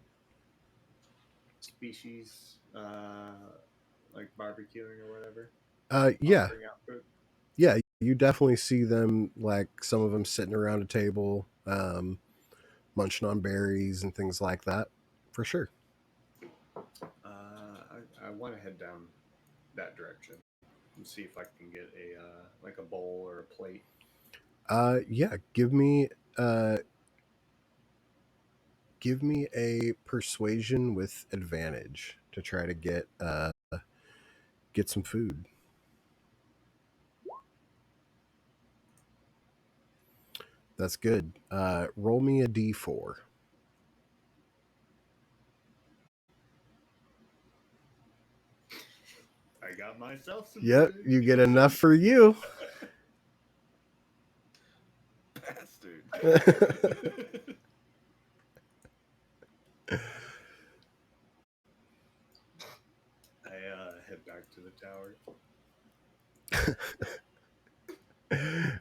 species like barbecuing or whatever? Yeah, Offering out food? yeah. You definitely see them. Like some of them sitting around a table, munching on berries and things like that. For sure. I want to head down that direction and see if I can get a like a bowl or a plate. Yeah. Give me a persuasion with advantage to try to get some food. That's good. Roll me a d4. I got myself some Yep, food. you get enough for you. Bastard. I head back to the tower.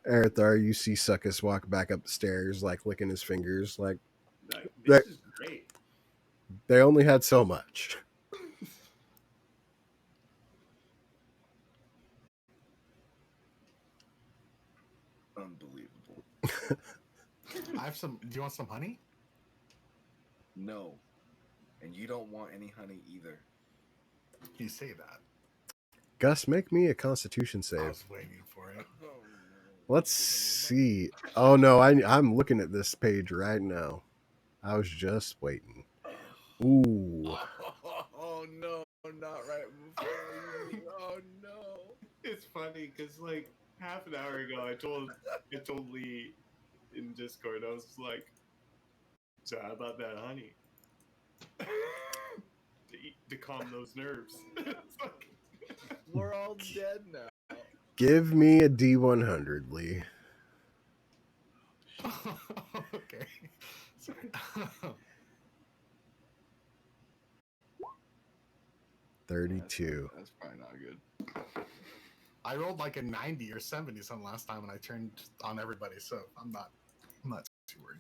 Arathar, you see Suckus walk back up the stairs, like licking his fingers, like Like, they, this is great. they only had so much. Unbelievable. I have some. Do you want some honey? No. And you don't want any honey either. You say that. Gus, make me a Constitution I save. was waiting for it. Oh, Let's see. Oh no, I'm looking at this page right now. I was just waiting. Ooh. Oh no, not right before you. Oh no. It's funny because like half an hour ago, I told Lee in Discord, I was like, "So how about that honey to calm those nerves?" It's like, We're all dead now. Give me a D100, Lee. Okay. Sorry. 32. That's probably not good. I rolled like a 90 or 70 something last time, and I turned on everybody, so I'm not too worried.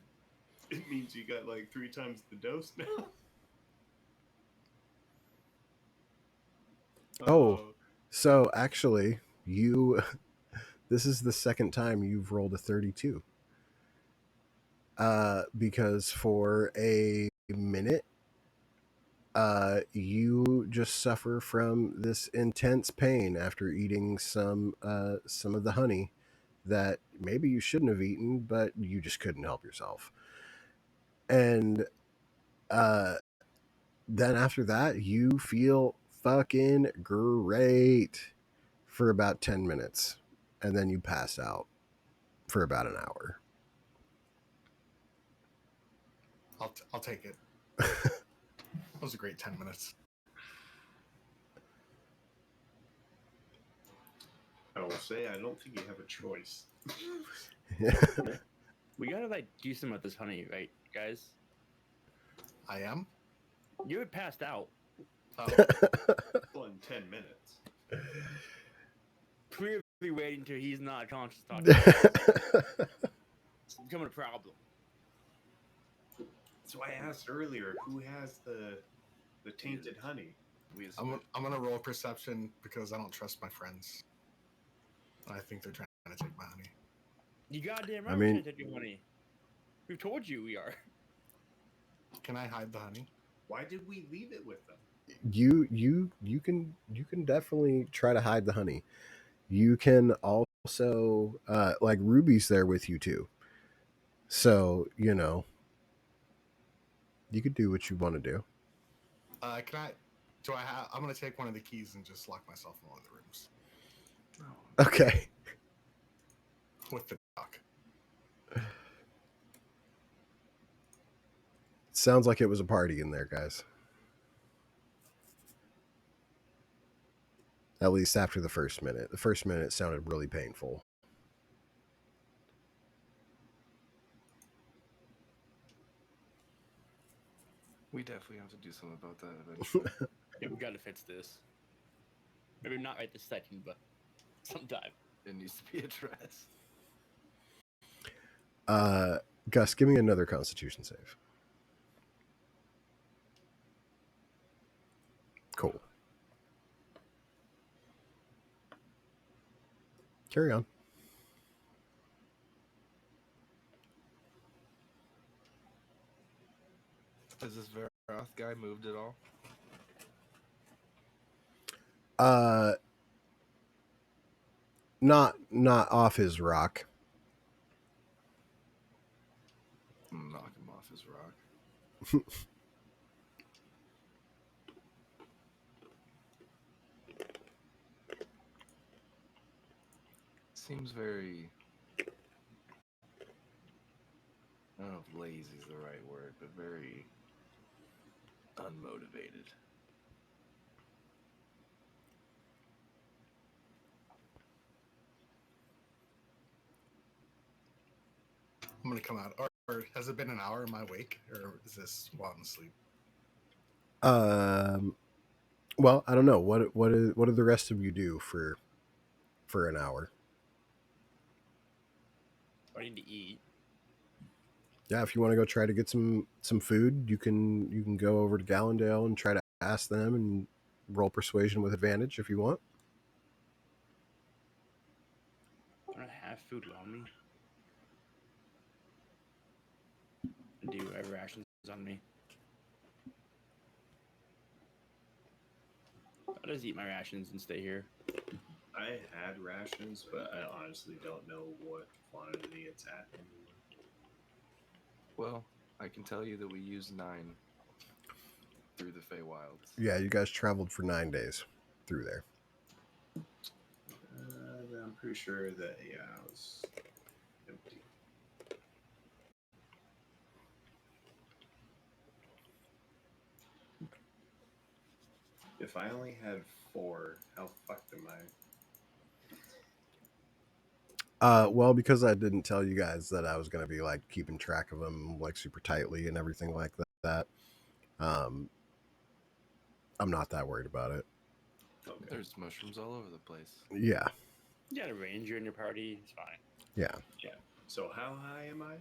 it means you got like 3 times the dose now. Oh. So actually, this is the second time you've rolled a 32. Because for a minute, you just suffer from this intense pain after eating some of the honey that maybe you shouldn't have eaten, but you just couldn't help yourself. And then after that, you feel fucking great for about 10 minutes, and then you pass out for about an hour. I'll take it. That was a great 10 minutes. I will say, I don't think you have a choice. We gotta like do something with this honey, right, guys? I am. You had passed out. Oh, Well, in 10 minutes. Clearly waiting until he's not conscious talking. It's becoming a problem. So I asked earlier, who has the tainted honey? We I'm gonna roll perception because I don't trust my friends. I think they're trying to take my honey. You goddamn I right. mean- We're trying to take your money. We've told you we are. Can I hide the honey? Why did we leave it with them? You can definitely try to hide the honey. You can also like Ruby's there with you too. So, you could do what you want to do. Can I? Do I have? I'm gonna take one of the keys and just lock myself in one of the rooms Okay. with the doc. Sounds like it was a party in there, guys. At least after the first minute. The first minute sounded really painful. We definitely have to do something about that eventually. Yeah, we gotta fix this. Maybe not right this second, but sometime. It needs to be addressed. Gus, give me another Constitution save. Cool. Carry on. Has this Veroth guy moved at all? Not off his rock. Knock him off his rock. Seems very. I don't know if lazy is the right word, but very unmotivated. I'm gonna come out. Or has it been an hour in my wake, or is this while I'm asleep? Well, I don't know. What do the rest of you do for an hour? I need to eat. Yeah, if you want to go try to get some food, you can go over to Gallendale and try to ask them and roll persuasion with advantage if you want. I don't have food on me. Do whatever actions on me. I'll just eat my rations and stay here. I had rations, but I honestly don't know what quantity it's at anymore. Well, I can tell you that we used 9 through the Feywilds. Yeah, you guys traveled for 9 days through there. I'm pretty sure that it was empty. If I only had 4, how fucked am I? Well, because I didn't tell you guys that I was going to be like keeping track of them like super tightly and everything like that. I'm not that worried about it. Okay. There's mushrooms all over the place. Yeah, You got a ranger in your party. It's fine. yeah. So how high am I?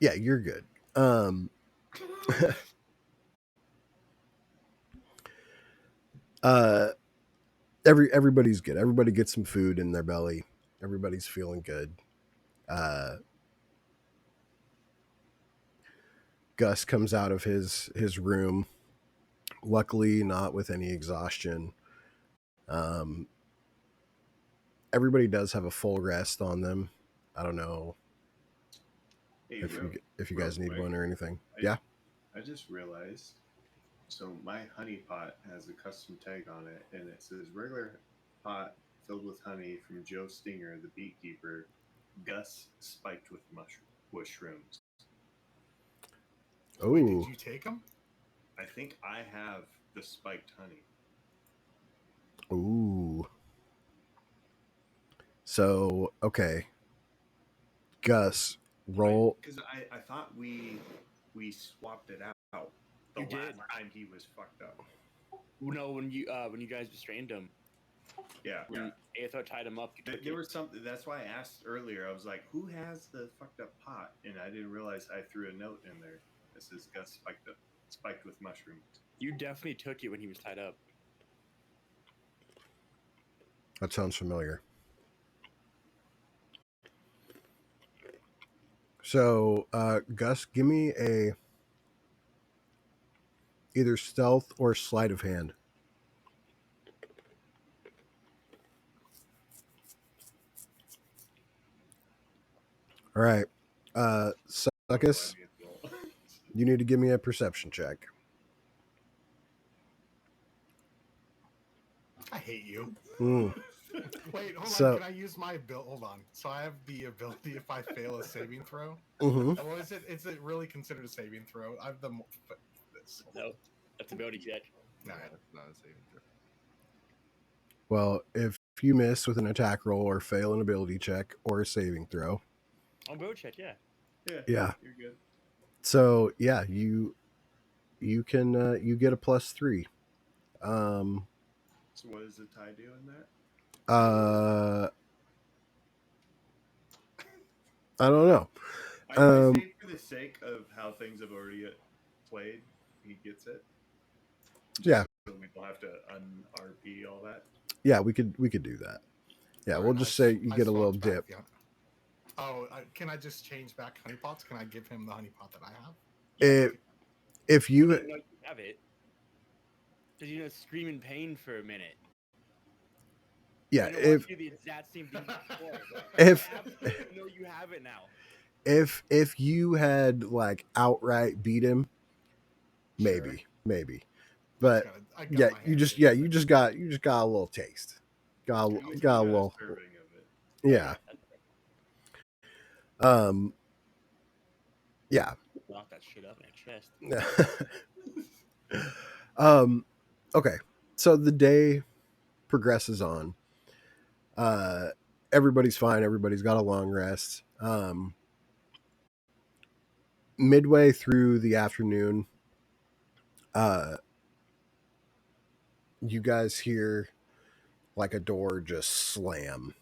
Yeah, you're good. Everybody's good. Everybody gets some food in their belly. Everybody's feeling good. Gus comes out of his room, luckily not with any exhaustion. Everybody does have a full rest on them. I don't know Hey, if you real guys need quick, one or anything. I- Yeah. I just realized. So my honey pot has a custom tag on it, and it says regular pot filled with honey from Joe Stinger, the beekeeper. Gus spiked with mushrooms. Wait, Oh. did you take them? I think I have the spiked honey. Ooh. So okay, Gus, roll. Because I thought we swapped it out. The You last did. time he was fucked up. No, when you guys restrained him, Yeah. when Aether tied him up, you took There it. was something. That's why I asked earlier. I was like, "Who has the fucked up pot?" And I didn't realize I threw a note in there that says Gus spiked with mushrooms. You definitely took it when he was tied up. That sounds familiar. So, Gus, give me a either stealth or sleight of hand. All right. Suckus, you need to give me a perception check. I hate you. Mm. Wait, hold So- on. Can I use my ability? Hold on. So I have the ability if I fail a saving throw. Mm-hmm. Well, is it really considered a saving throw? I have the this. No, that's ability check. All No, right. that's not a saving throw. Well, if you miss with an attack roll or fail an ability check or a saving throw, On ability check, yeah. Yeah. You're good. so yeah, you can you get a +3. So what does the tie do in that? I don't know. I say for the sake of how things have already played, he gets it. Yeah. So we don't have to un-RP all that. Yeah, we could do that. Yeah, All we'll right, just I say s- you I get a little swapped back dip. the Oh, can I just change back honeypots? Can I give him the honeypot that I have? If You you didn't know you have it. Because you scream in pain for a minute. yeah, You don't want if to do the exact same thing before. If- You absolutely know you have it now. if you had like outright beat him, Sure. maybe. But I got yeah, my you hand just shaken. you just got a little taste. Got How much got a you little serving of it? yeah. Yeah. Lock that shit up in your chest. Okay. So the day progresses on. Everybody's fine. Everybody's got a long rest. Midway through the afternoon, you guys hear like a door just slam,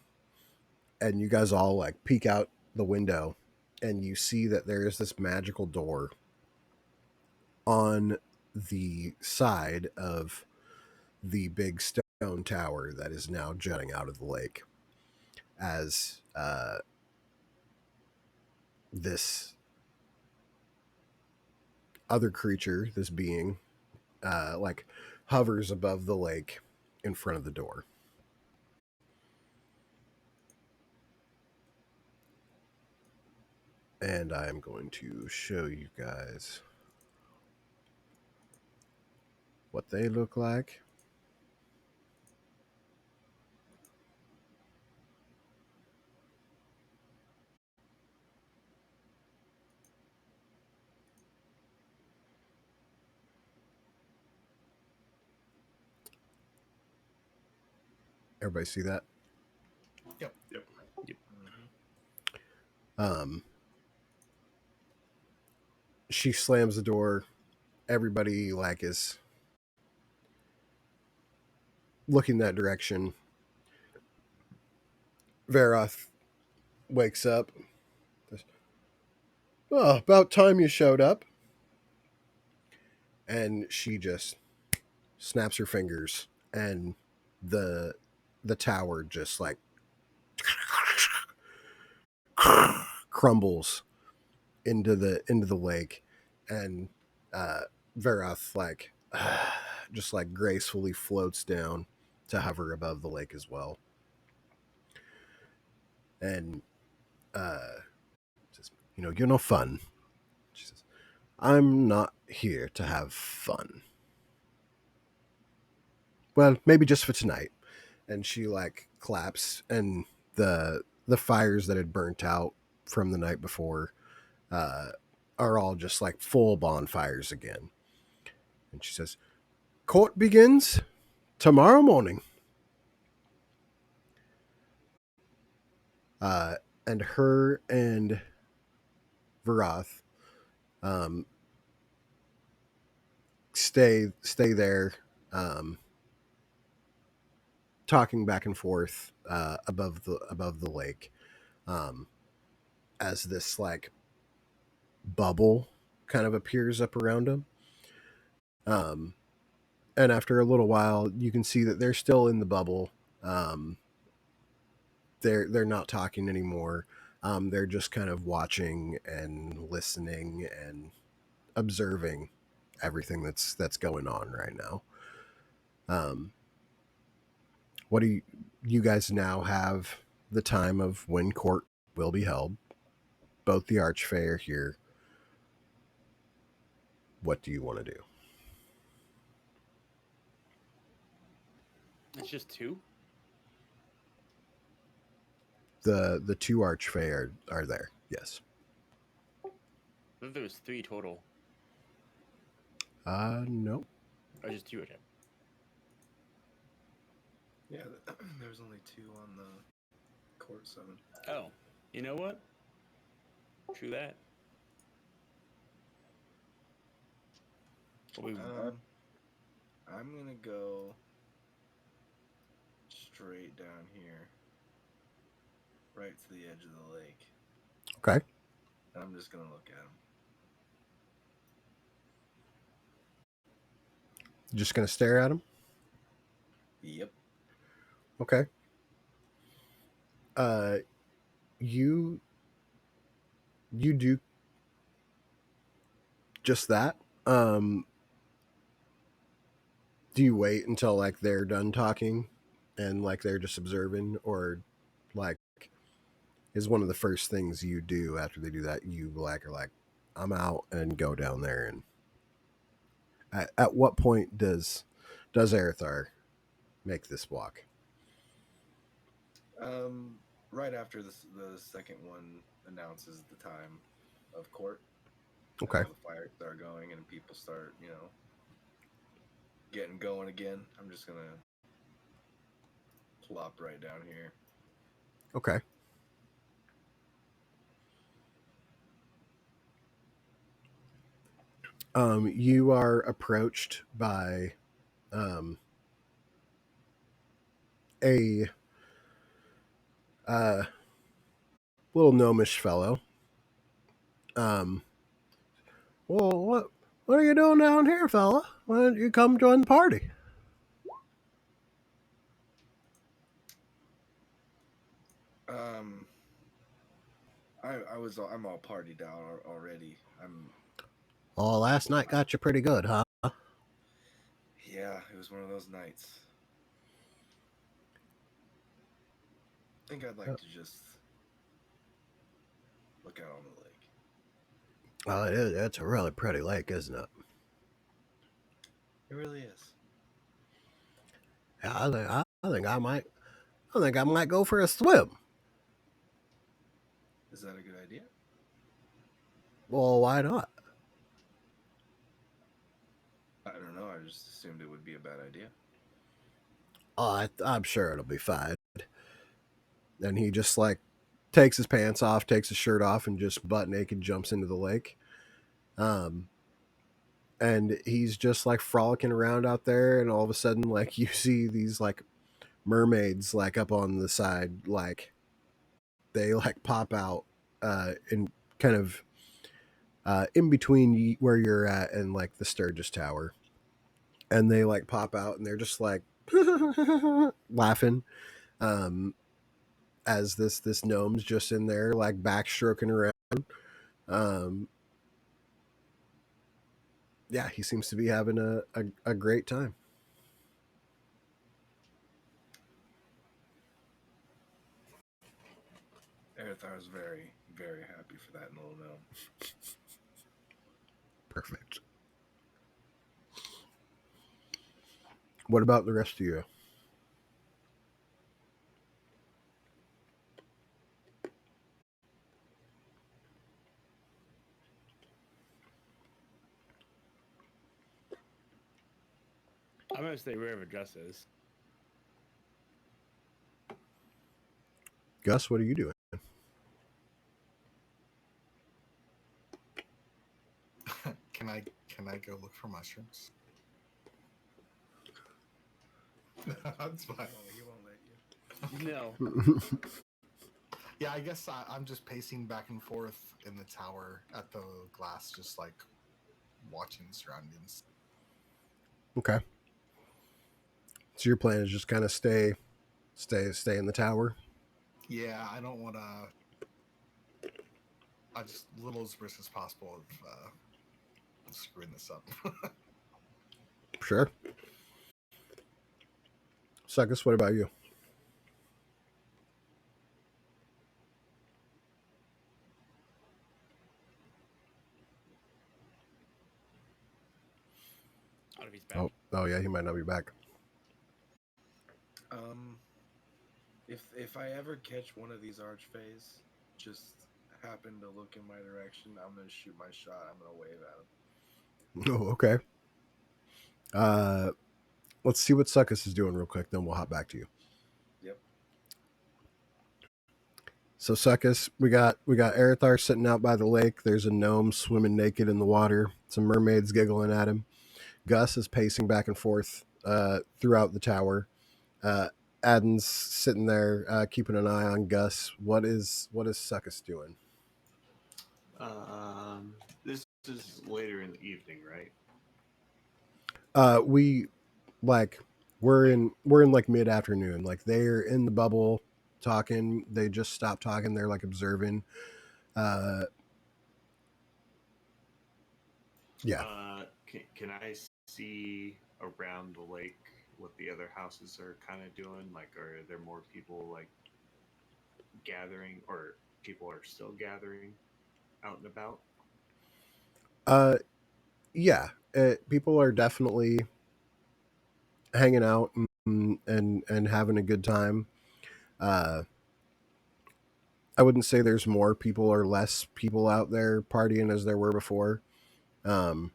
and you guys all like peek out the window, and you see that there is this magical door on the side of the big stone tower that is now jutting out of the lake. As this other creature, this being, like hovers above the lake in front of the door. And I'm going to show you guys what they look like. Everybody see that? Yep. Um, she slams the door. Everybody like is looking that direction. Veroth wakes up. Oh, about time you showed up. And she just snaps her fingers, and the tower just like crumbles into the lake, and Veroth like just like gracefully floats down to hover above the lake as well. And says, you're no fun. She says, I'm not here to have fun. Well, maybe just for tonight. And she like claps, and the fires that had burnt out from the night before are all just like full bonfires again. And she says, court begins tomorrow morning. And her and Veroth stay there, talking back and forth above the lake, as this like bubble kind of appears up around them. And after a little while, you can see that they're still in the bubble. They're not talking anymore. They're just kind of watching and listening and observing everything that's going on right now. What do you guys now have the time of when court will be held? Both the Archfey are here. What do you want to do? It's just two? The two Archfey are there, yes. I thought there was three total. No. Or just two, okay. Yeah, there was only 2 on the court 7. Oh, you know what? True that. What we, I'm gonna go straight down here, right to the edge of the lake. Okay. And I'm just gonna look at him. Just gonna stare at him? Yep. Okay. You do just that. Do you wait until like they're done talking and like they're just observing, or like is one of the first things you do after they do that, you like are like, I'm out, and go down there? And at what point does Aerithar make this walk? Right after the second one announces the time of court. Okay. The fires start going and people start, getting going again. I'm just gonna plop right down here. Okay. You are approached by a little gnomish fellow. Well, what are you doing down here, fella? Why don't you come join the party? I'm all partied out already. Oh, last night got you pretty good, huh? Yeah, it was one of those nights. I think I'd like to just look out on the lake. Well, it's a really pretty lake, isn't it? It really is. Yeah, I think I might go for a swim. Is that a good idea? Well, why not? I don't know. I just assumed it would be a bad idea. Oh, I'm sure it'll be fine. And he just like takes his pants off, takes his shirt off, and just butt naked jumps into the lake. Um, and he's just like frolicking around out there, and all of a sudden, like you see these like mermaids like up on the side, like they like pop out in kind of in between where you're at and like the Sturgis Tower, and they like pop out and they're just like laughing um, as this gnome's just in there like backstroking around. Um, yeah, he seems to be having a great time. Erethar's is very, very happy for that little gnome. Perfect. What about the rest of you? I'm gonna stay wherever Gus is. Gus, what are you doing? Can I go look for mushrooms? That's fine. Oh, he won't let you. No. Yeah, I guess I'm just pacing back and forth in the tower at the glass, just like watching the surroundings. Okay. So your plan is just kind of stay in the tower. Yeah, I don't want to. I just little as risk as possible of screwing this up. Sure. Suckus, what about you? I don't know if he's back. Oh yeah, he might not be back. Um, if I ever catch one of these archfays, just happen to look in my direction, I'm gonna shoot my shot. I'm gonna wave at him. Oh, okay. Let's see what Suckus is doing real quick, then we'll hop back to you. Yep. So Suckus, we got Erithar sitting out by the lake. There's a gnome swimming naked in the water. Some mermaids giggling at him. Gus is pacing back and forth throughout the tower. Aden's sitting there keeping an eye on Gus. What is Suckus doing? This is later in the evening, right? We like we're in like mid afternoon. Like they're in the bubble talking. They just stopped talking. They're like observing. Uh, yeah. Can I see around the lake what the other houses are kind of doing? Like, are there more people like gathering, or people are still gathering out and about? Uh, yeah. People are definitely hanging out and having a good time. Uh, I wouldn't say there's more people or less people out there partying as there were before. Um,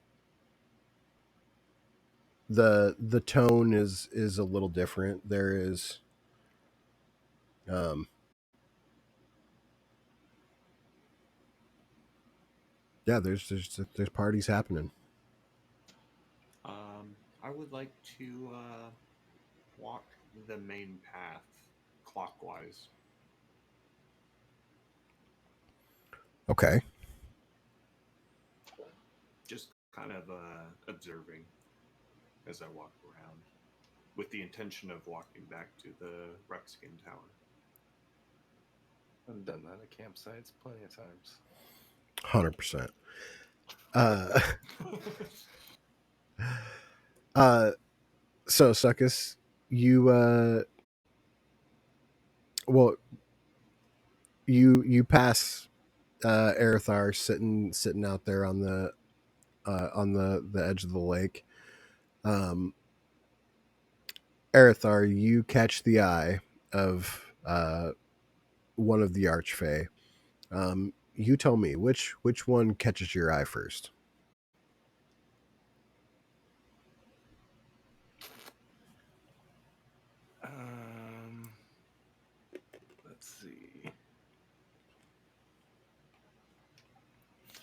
the tone is a little different. There is um, yeah, there's parties happening. I would like to walk the main path clockwise. Okay. Just kind of observing as I walk around, with the intention of walking back to the Ruxkin Tower. I've done that at campsites plenty of times. 100%. So Suckus, you well, you pass Arathar sitting out there on the edge of the lake. Arathar, you catch the eye of one of the archfey. You tell me which one catches your eye first. Let's see.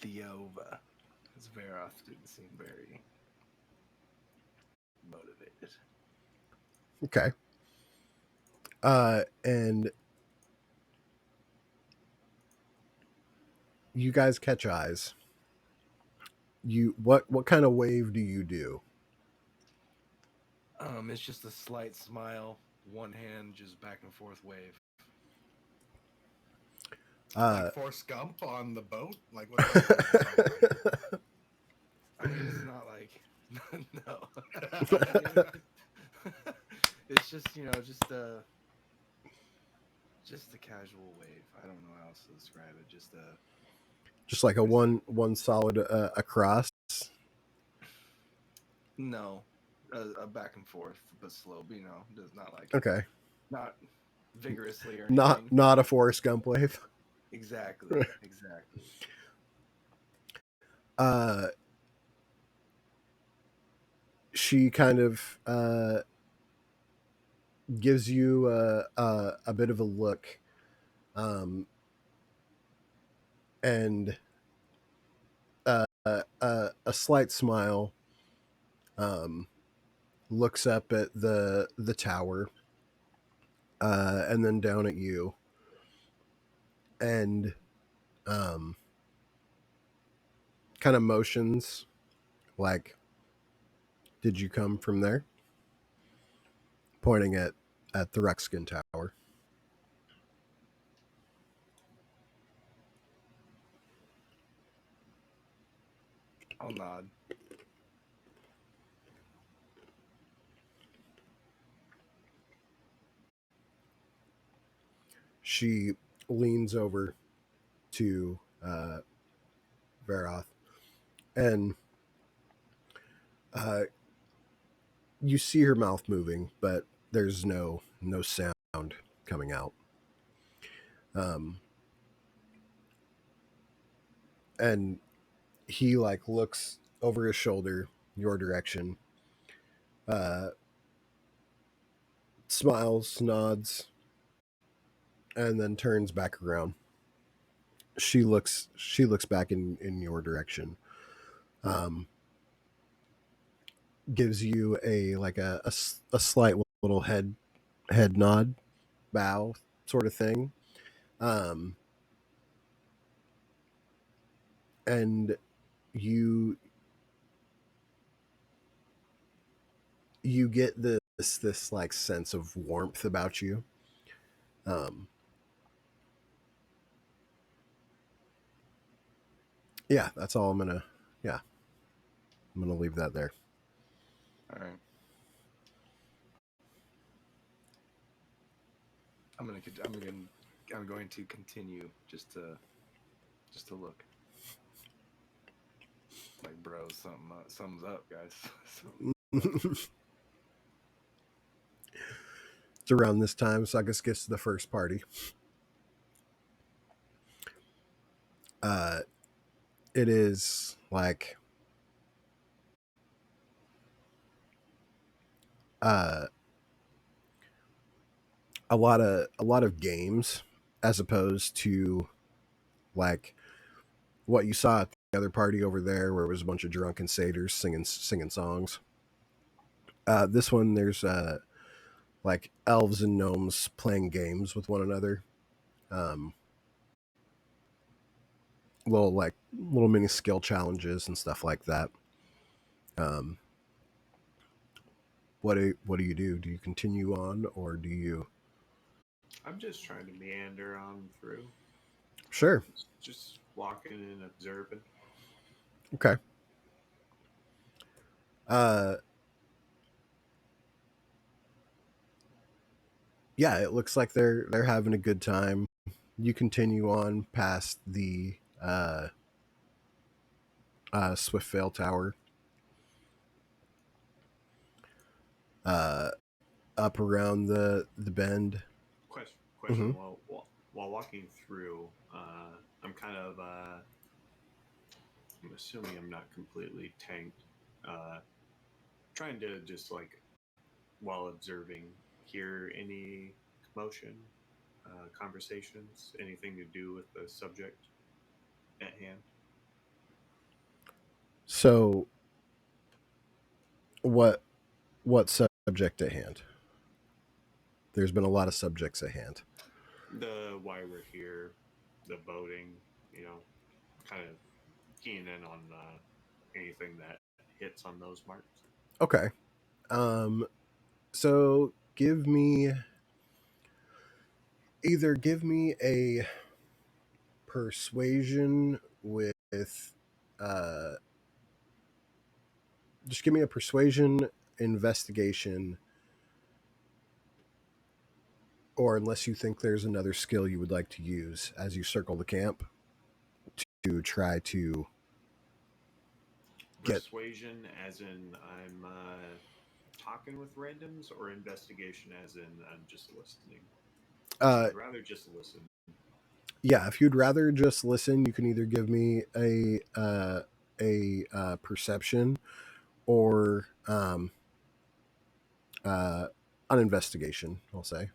Theova. Because Veroth didn't seem very motivated. Okay. And you guys catch eyes. What kind of wave do you do? It's just a slight smile, one hand just back and forth wave. Like Forrest Gump on the boat? Like what? I mean, it's not like no. It's just just a casual wave. I don't know how else to describe it. just like a one solid across. No, a back and forth, but slow. But, does not like Okay. not vigorously or anything. Not a Forrest Gump wave. Exactly. She kind of gives you a bit of a look, and a slight smile. Looks up at the tower, and then down at you, and kind of motions like, "Did you come from there?" Pointing at the Rexkin Tower. I'll nod. She leans over to Veroth, and you see her mouth moving, but there's no sound coming out. And he like looks over his shoulder your direction, smiles, nods, and then turns back around. She looks back in your direction. Gives you a slight little head nod, bow sort of thing. And you get this like sense of warmth about you. Yeah, that's all I'm gonna leave that there. All right. I'm going to continue just to look. Like, bro, something's up, guys. It's around this time Suckus gets to the first party. It is like a lot of games, as opposed to like what you saw at the other party over there, where it was a bunch of drunken satyrs singing songs. This one, there's like elves and gnomes playing games with one another. Um, little mini skill challenges and stuff like that. Um, what do you do? Do you continue on, or do you? I'm just trying to meander on through, Sure. just walking and observing. Okay. Uh, yeah, it looks like they're having a good time. You continue on past the Swiftveil Tower, uh, up around the bend. Question. Hmm. While walking through, I'm kind of I'm assuming I'm not completely tanked. Uh, Trying to just like while observing, hear any commotion, conversations, anything to do with the subject at hand. So, what what subject at hand? There's been a lot of subjects at hand. The why we're here, the voting, you know, kind of keying in on anything that hits on those marks. Okay. So give me a persuasion with uh just give me a persuasion investigation, or unless you think there's another skill you would like to use as you circle the camp to try to get Persuasion, as in I'm talking with randoms, or investigation, as in I'm just listening. uh I'd rather just listen. yeah, if you'd rather just listen, you can either give me perception or uh an investigation, I'll say.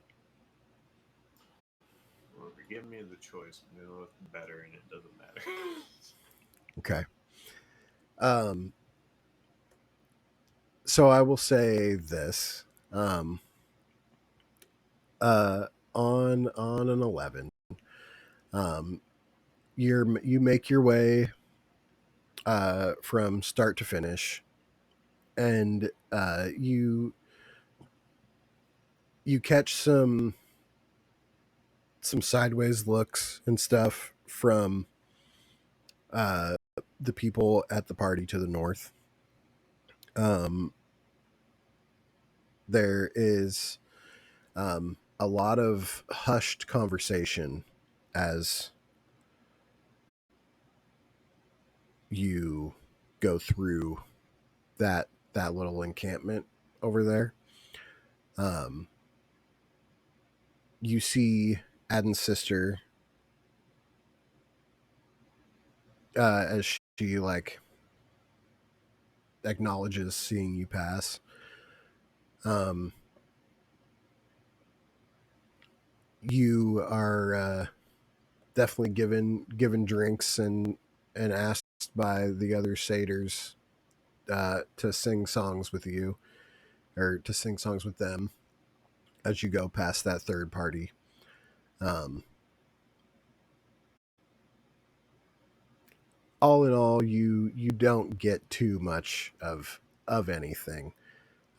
Well, if you give me the choice, I'm gonna look better, and it doesn't matter. Okay. um so I will say this. um uh on an 11, um you make your way from start to finish, and you catch some sideways looks and stuff from uh the people at the party to the north. um there is a lot of hushed conversation as you go through that little encampment over there. um you see Adam's sister, as she like acknowledges seeing you pass. um you are definitely given drinks and asked by the other satyrs to sing songs with you, or to sing songs with them as you go past that third party. um all in all, you don't get too much of anything,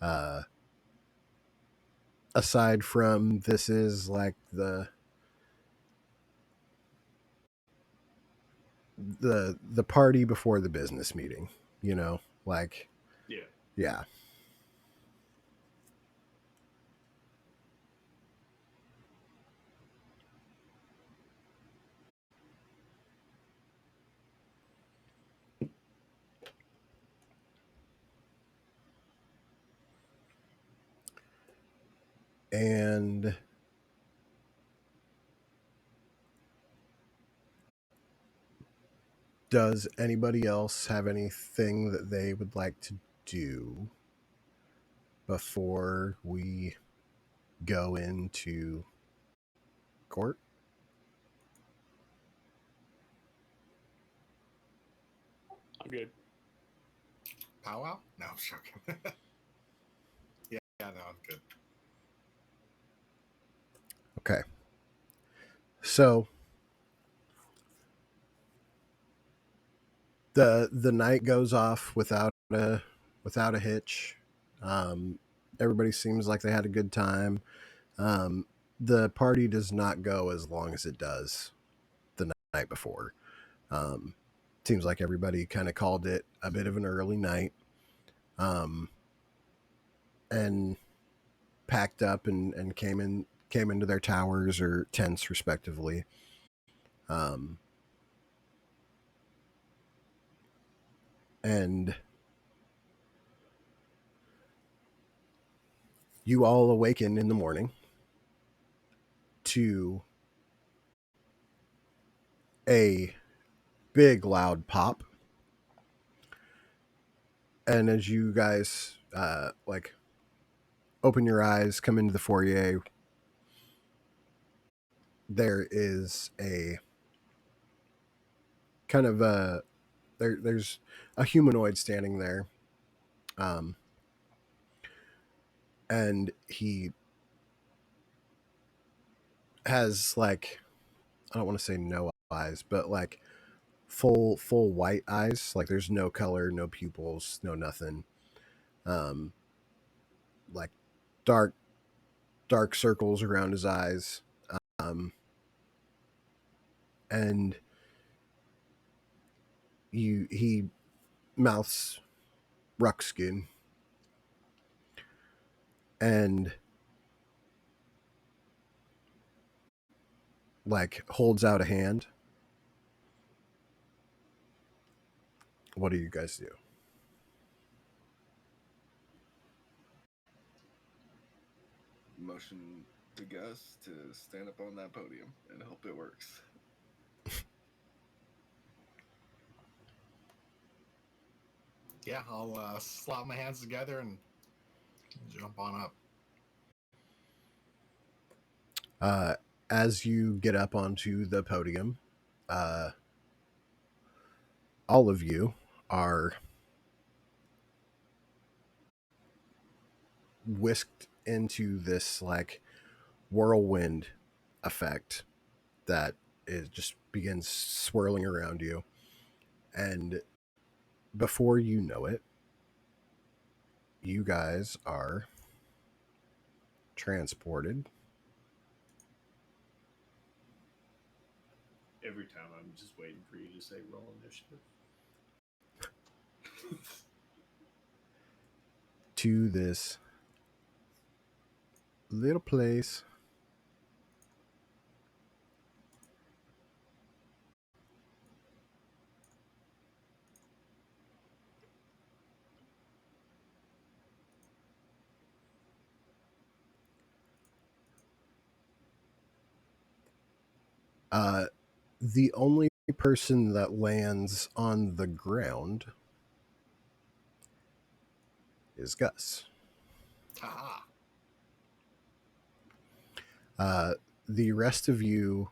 uh aside from this is like the party before the business meeting, like, Yeah. yeah. And does anybody else have anything that they would like to do before we go into court? I'm good. Powwow? No, I'm joking. Yeah, no, I'm good. Okay. So the night goes off without a hitch. Everybody seems like they had a good time. Um, the party does not go as long as it does the night before. Seems like everybody kind of called it a bit of an early night, and packed up and came into their towers or tents respectively. Um, and you all awaken in the morning to a big loud pop. And as you guys like open your eyes, come into the foyer, there is a kind of there's a humanoid standing there, um, and he has like, I don't want to say no eyes, but like full white eyes. Like there's no color, no pupils, no nothing. Um, like dark dark circles around his eyes, um, and he mouths Ruxkin and like holds out a hand. What do you guys do? Motion to Gus to stand up on that podium and hope it works. Yeah, I'll slap my hands together and jump on up. As you get up onto the podium, uh, all of you are whisked into this like whirlwind effect that it just begins swirling around you, and before you know it, you guys are transported Every time I'm just waiting for you to say roll initiative. to this little place. The only person that lands on the ground is Gus. Ah, Uh, the rest of you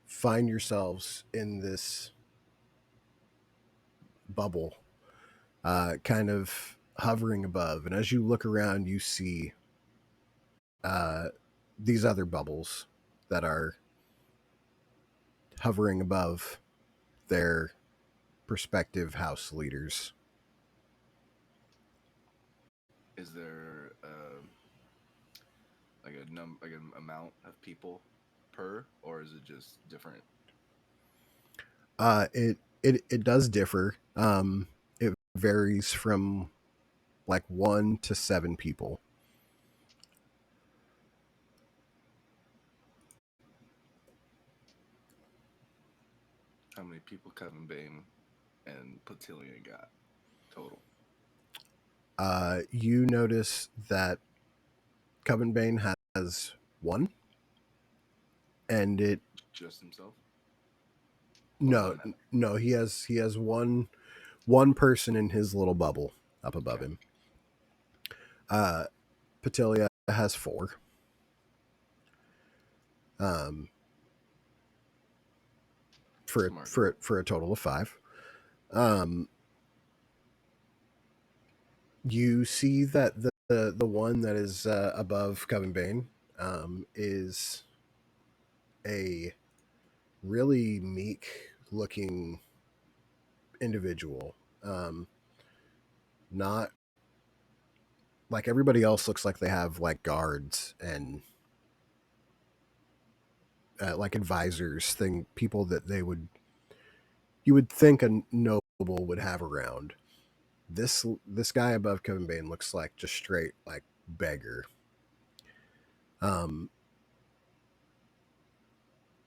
find yourselves in this bubble, kind of hovering above. And as you look around, you see uh, these other bubbles that are hovering above their prospective house leaders. Is there like like an amount of people per, or is it just different? It does differ. It varies from like 1 to 7 people. How many people Kevin Bane and Patillion got total? You notice that Coven Bane has 1, and it Just himself? no One. no he has one person in his little bubble up above Okay. him. Patilia has 4. Um, Smart girl. for a total of 5. Um, you see that the one that is above Coven Bane is a really meek looking individual. Not like everybody else looks like they have like guards and like advisors, people that you would think a noble would have around. This guy above Kevin Bane looks like just straight like beggar. Um,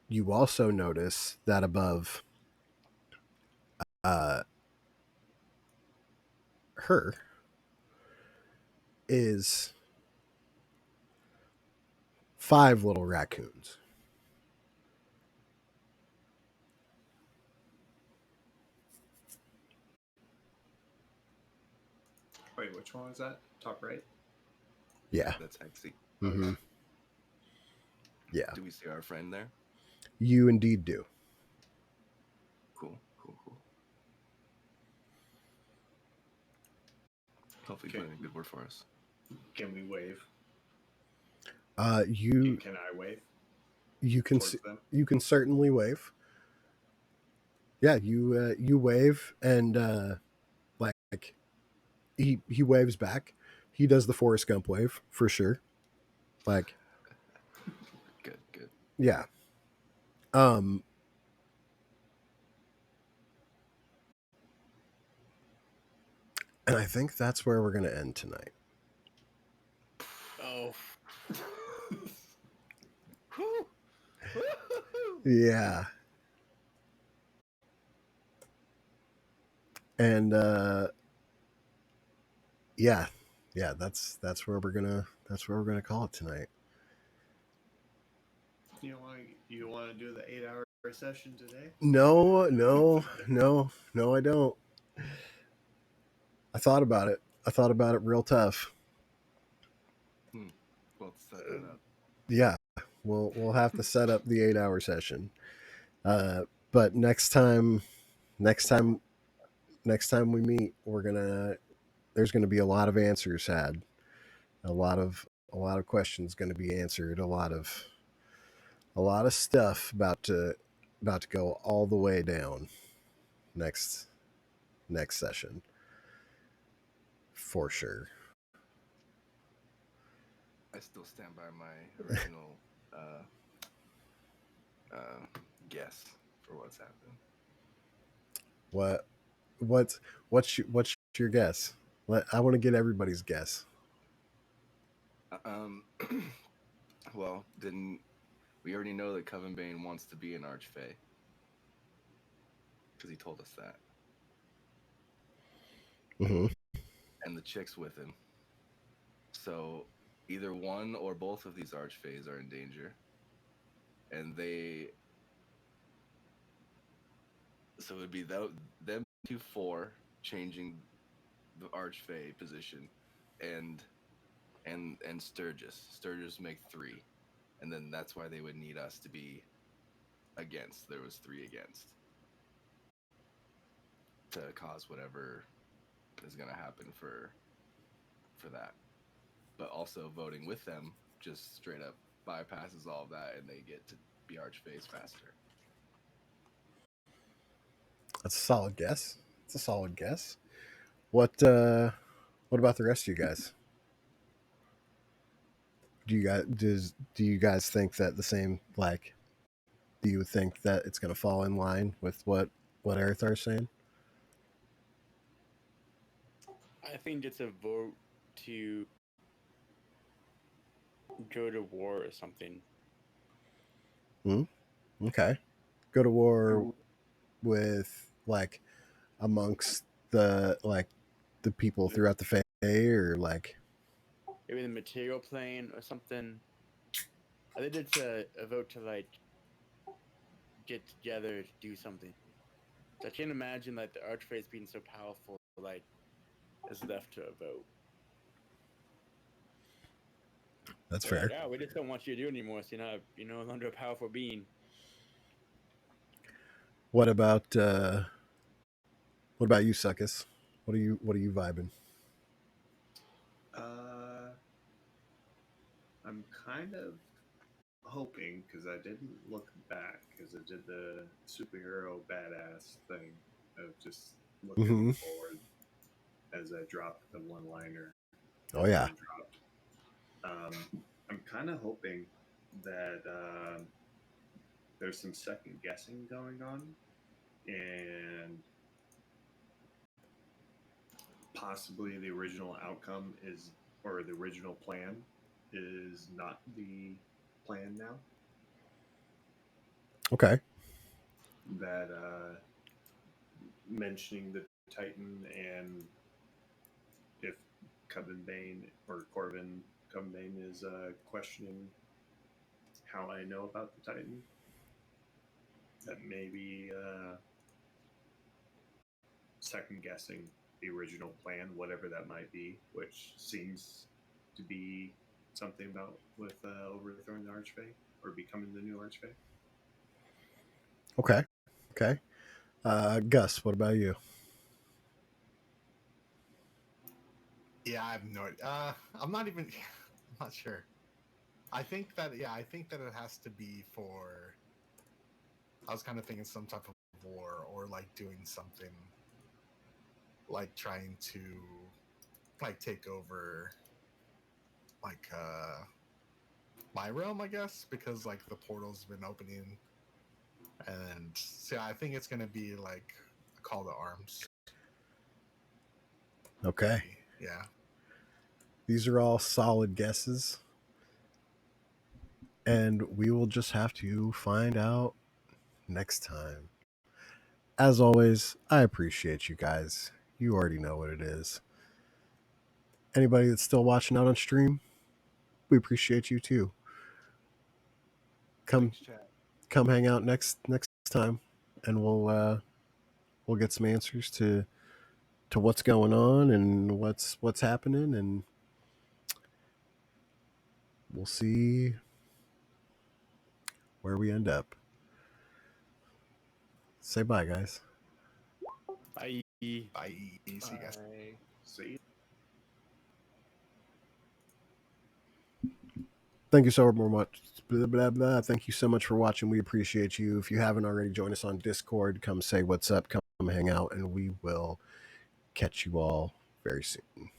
you also notice that above uh, her is 5 little raccoons. Wait, which one was that? Top right? Yeah. That's Hexy. Mm-hmm. Yeah. Do we see our friend there? You indeed do. Cool. Hopefully, Okay. put in a good word for us. Can we wave? You Can I wave you can towards them? you can certainly wave. Yeah, you wave and like he waves back. He does the Forrest Gump wave for sure. Like Good. yeah. Um and I think that's where we're going to end tonight. Oh. Yeah. And yeah, that's where we're gonna call it tonight. You want to do the 8-hour session today? No, I don't. I thought about it real tough. Well, set that up. Yeah, we'll have to set up the 8-hour session. But next time we meet, there's gonna be a lot of answers had, a lot of questions going to be answered, a lot of stuff about to go all the way down next session for sure. I still stand by my original guess for what's happened. What's your guess? I want to get everybody's guess. Well, didn't we already know that Coven Bane wants to be an Archfey? Because he told us that. Mm-hmm. And the chick's with him. So either one or both of these Archfays are in danger. And so it would be them 2-4 changing the Archfey position, and Sturgis make 3, and then that's why they would need us to be against. There was 3 against to cause whatever is going to happen for that. But also voting with them just straight up bypasses all of that, and they get to be Archfays faster. That's a solid guess. What about the rest of you guys? Do you guys think that the same, like, do you think that it's going to fall in line with what Arethar's saying? I think it's a vote to go to war or something. Okay. Go to war with, like, amongst the people throughout the Fae, or like Maybe the material plane or something. I think it's a vote to like get together to do something. I can't imagine like the Archface being so powerful, like is left to a vote. that's They're fair. like, oh, we just don't want you to do anymore, so you're no longer a powerful being. What about you, Suckus? What are you vibing? I'm kind of hoping, because I didn't look back, because I did the superhero badass thing of just looking Mhm. forward as I dropped the one-liner. Oh, yeah. been dropped. I'm kind of hoping that there's some second guessing going on, and possibly the original outcome is, or the original plan is not the plan now. Okay. That mentioning the Titan, and if Coven Bane or Corbin Coven Bane is questioning how I know about the Titan, that maybe second guessing the original plan, whatever that might be, which seems to be something about with overthrowing the Archfey or becoming the new Archfey. Okay. Okay. Gus, what about you? Yeah, I have no idea. I'm not even. I'm not sure. I think that I think that it has to be for. I was kind of thinking some type of war or like doing something, like trying to, like take over, like my realm, I guess, because like the portal's been opening, and so I think it's gonna be like a call to arms. Okay. Maybe. Yeah. These are all solid guesses. And we will just have to find out next time. As always, I appreciate you guys. You already know what it is. Anybody that's still watching out on stream, we appreciate you too. Come Thanks, chat. come hang out next time, and we'll get some answers to what's going on and what's happening, and we'll see where we end up. Say bye, guys. Bye. Bye. See you guys. Bye. See, Thank you so much. Blah, blah, blah. Thank you so much for watching. We appreciate you. If you haven't already, join us on Discord. Come say what's up. Come hang out, and we will catch you all very soon.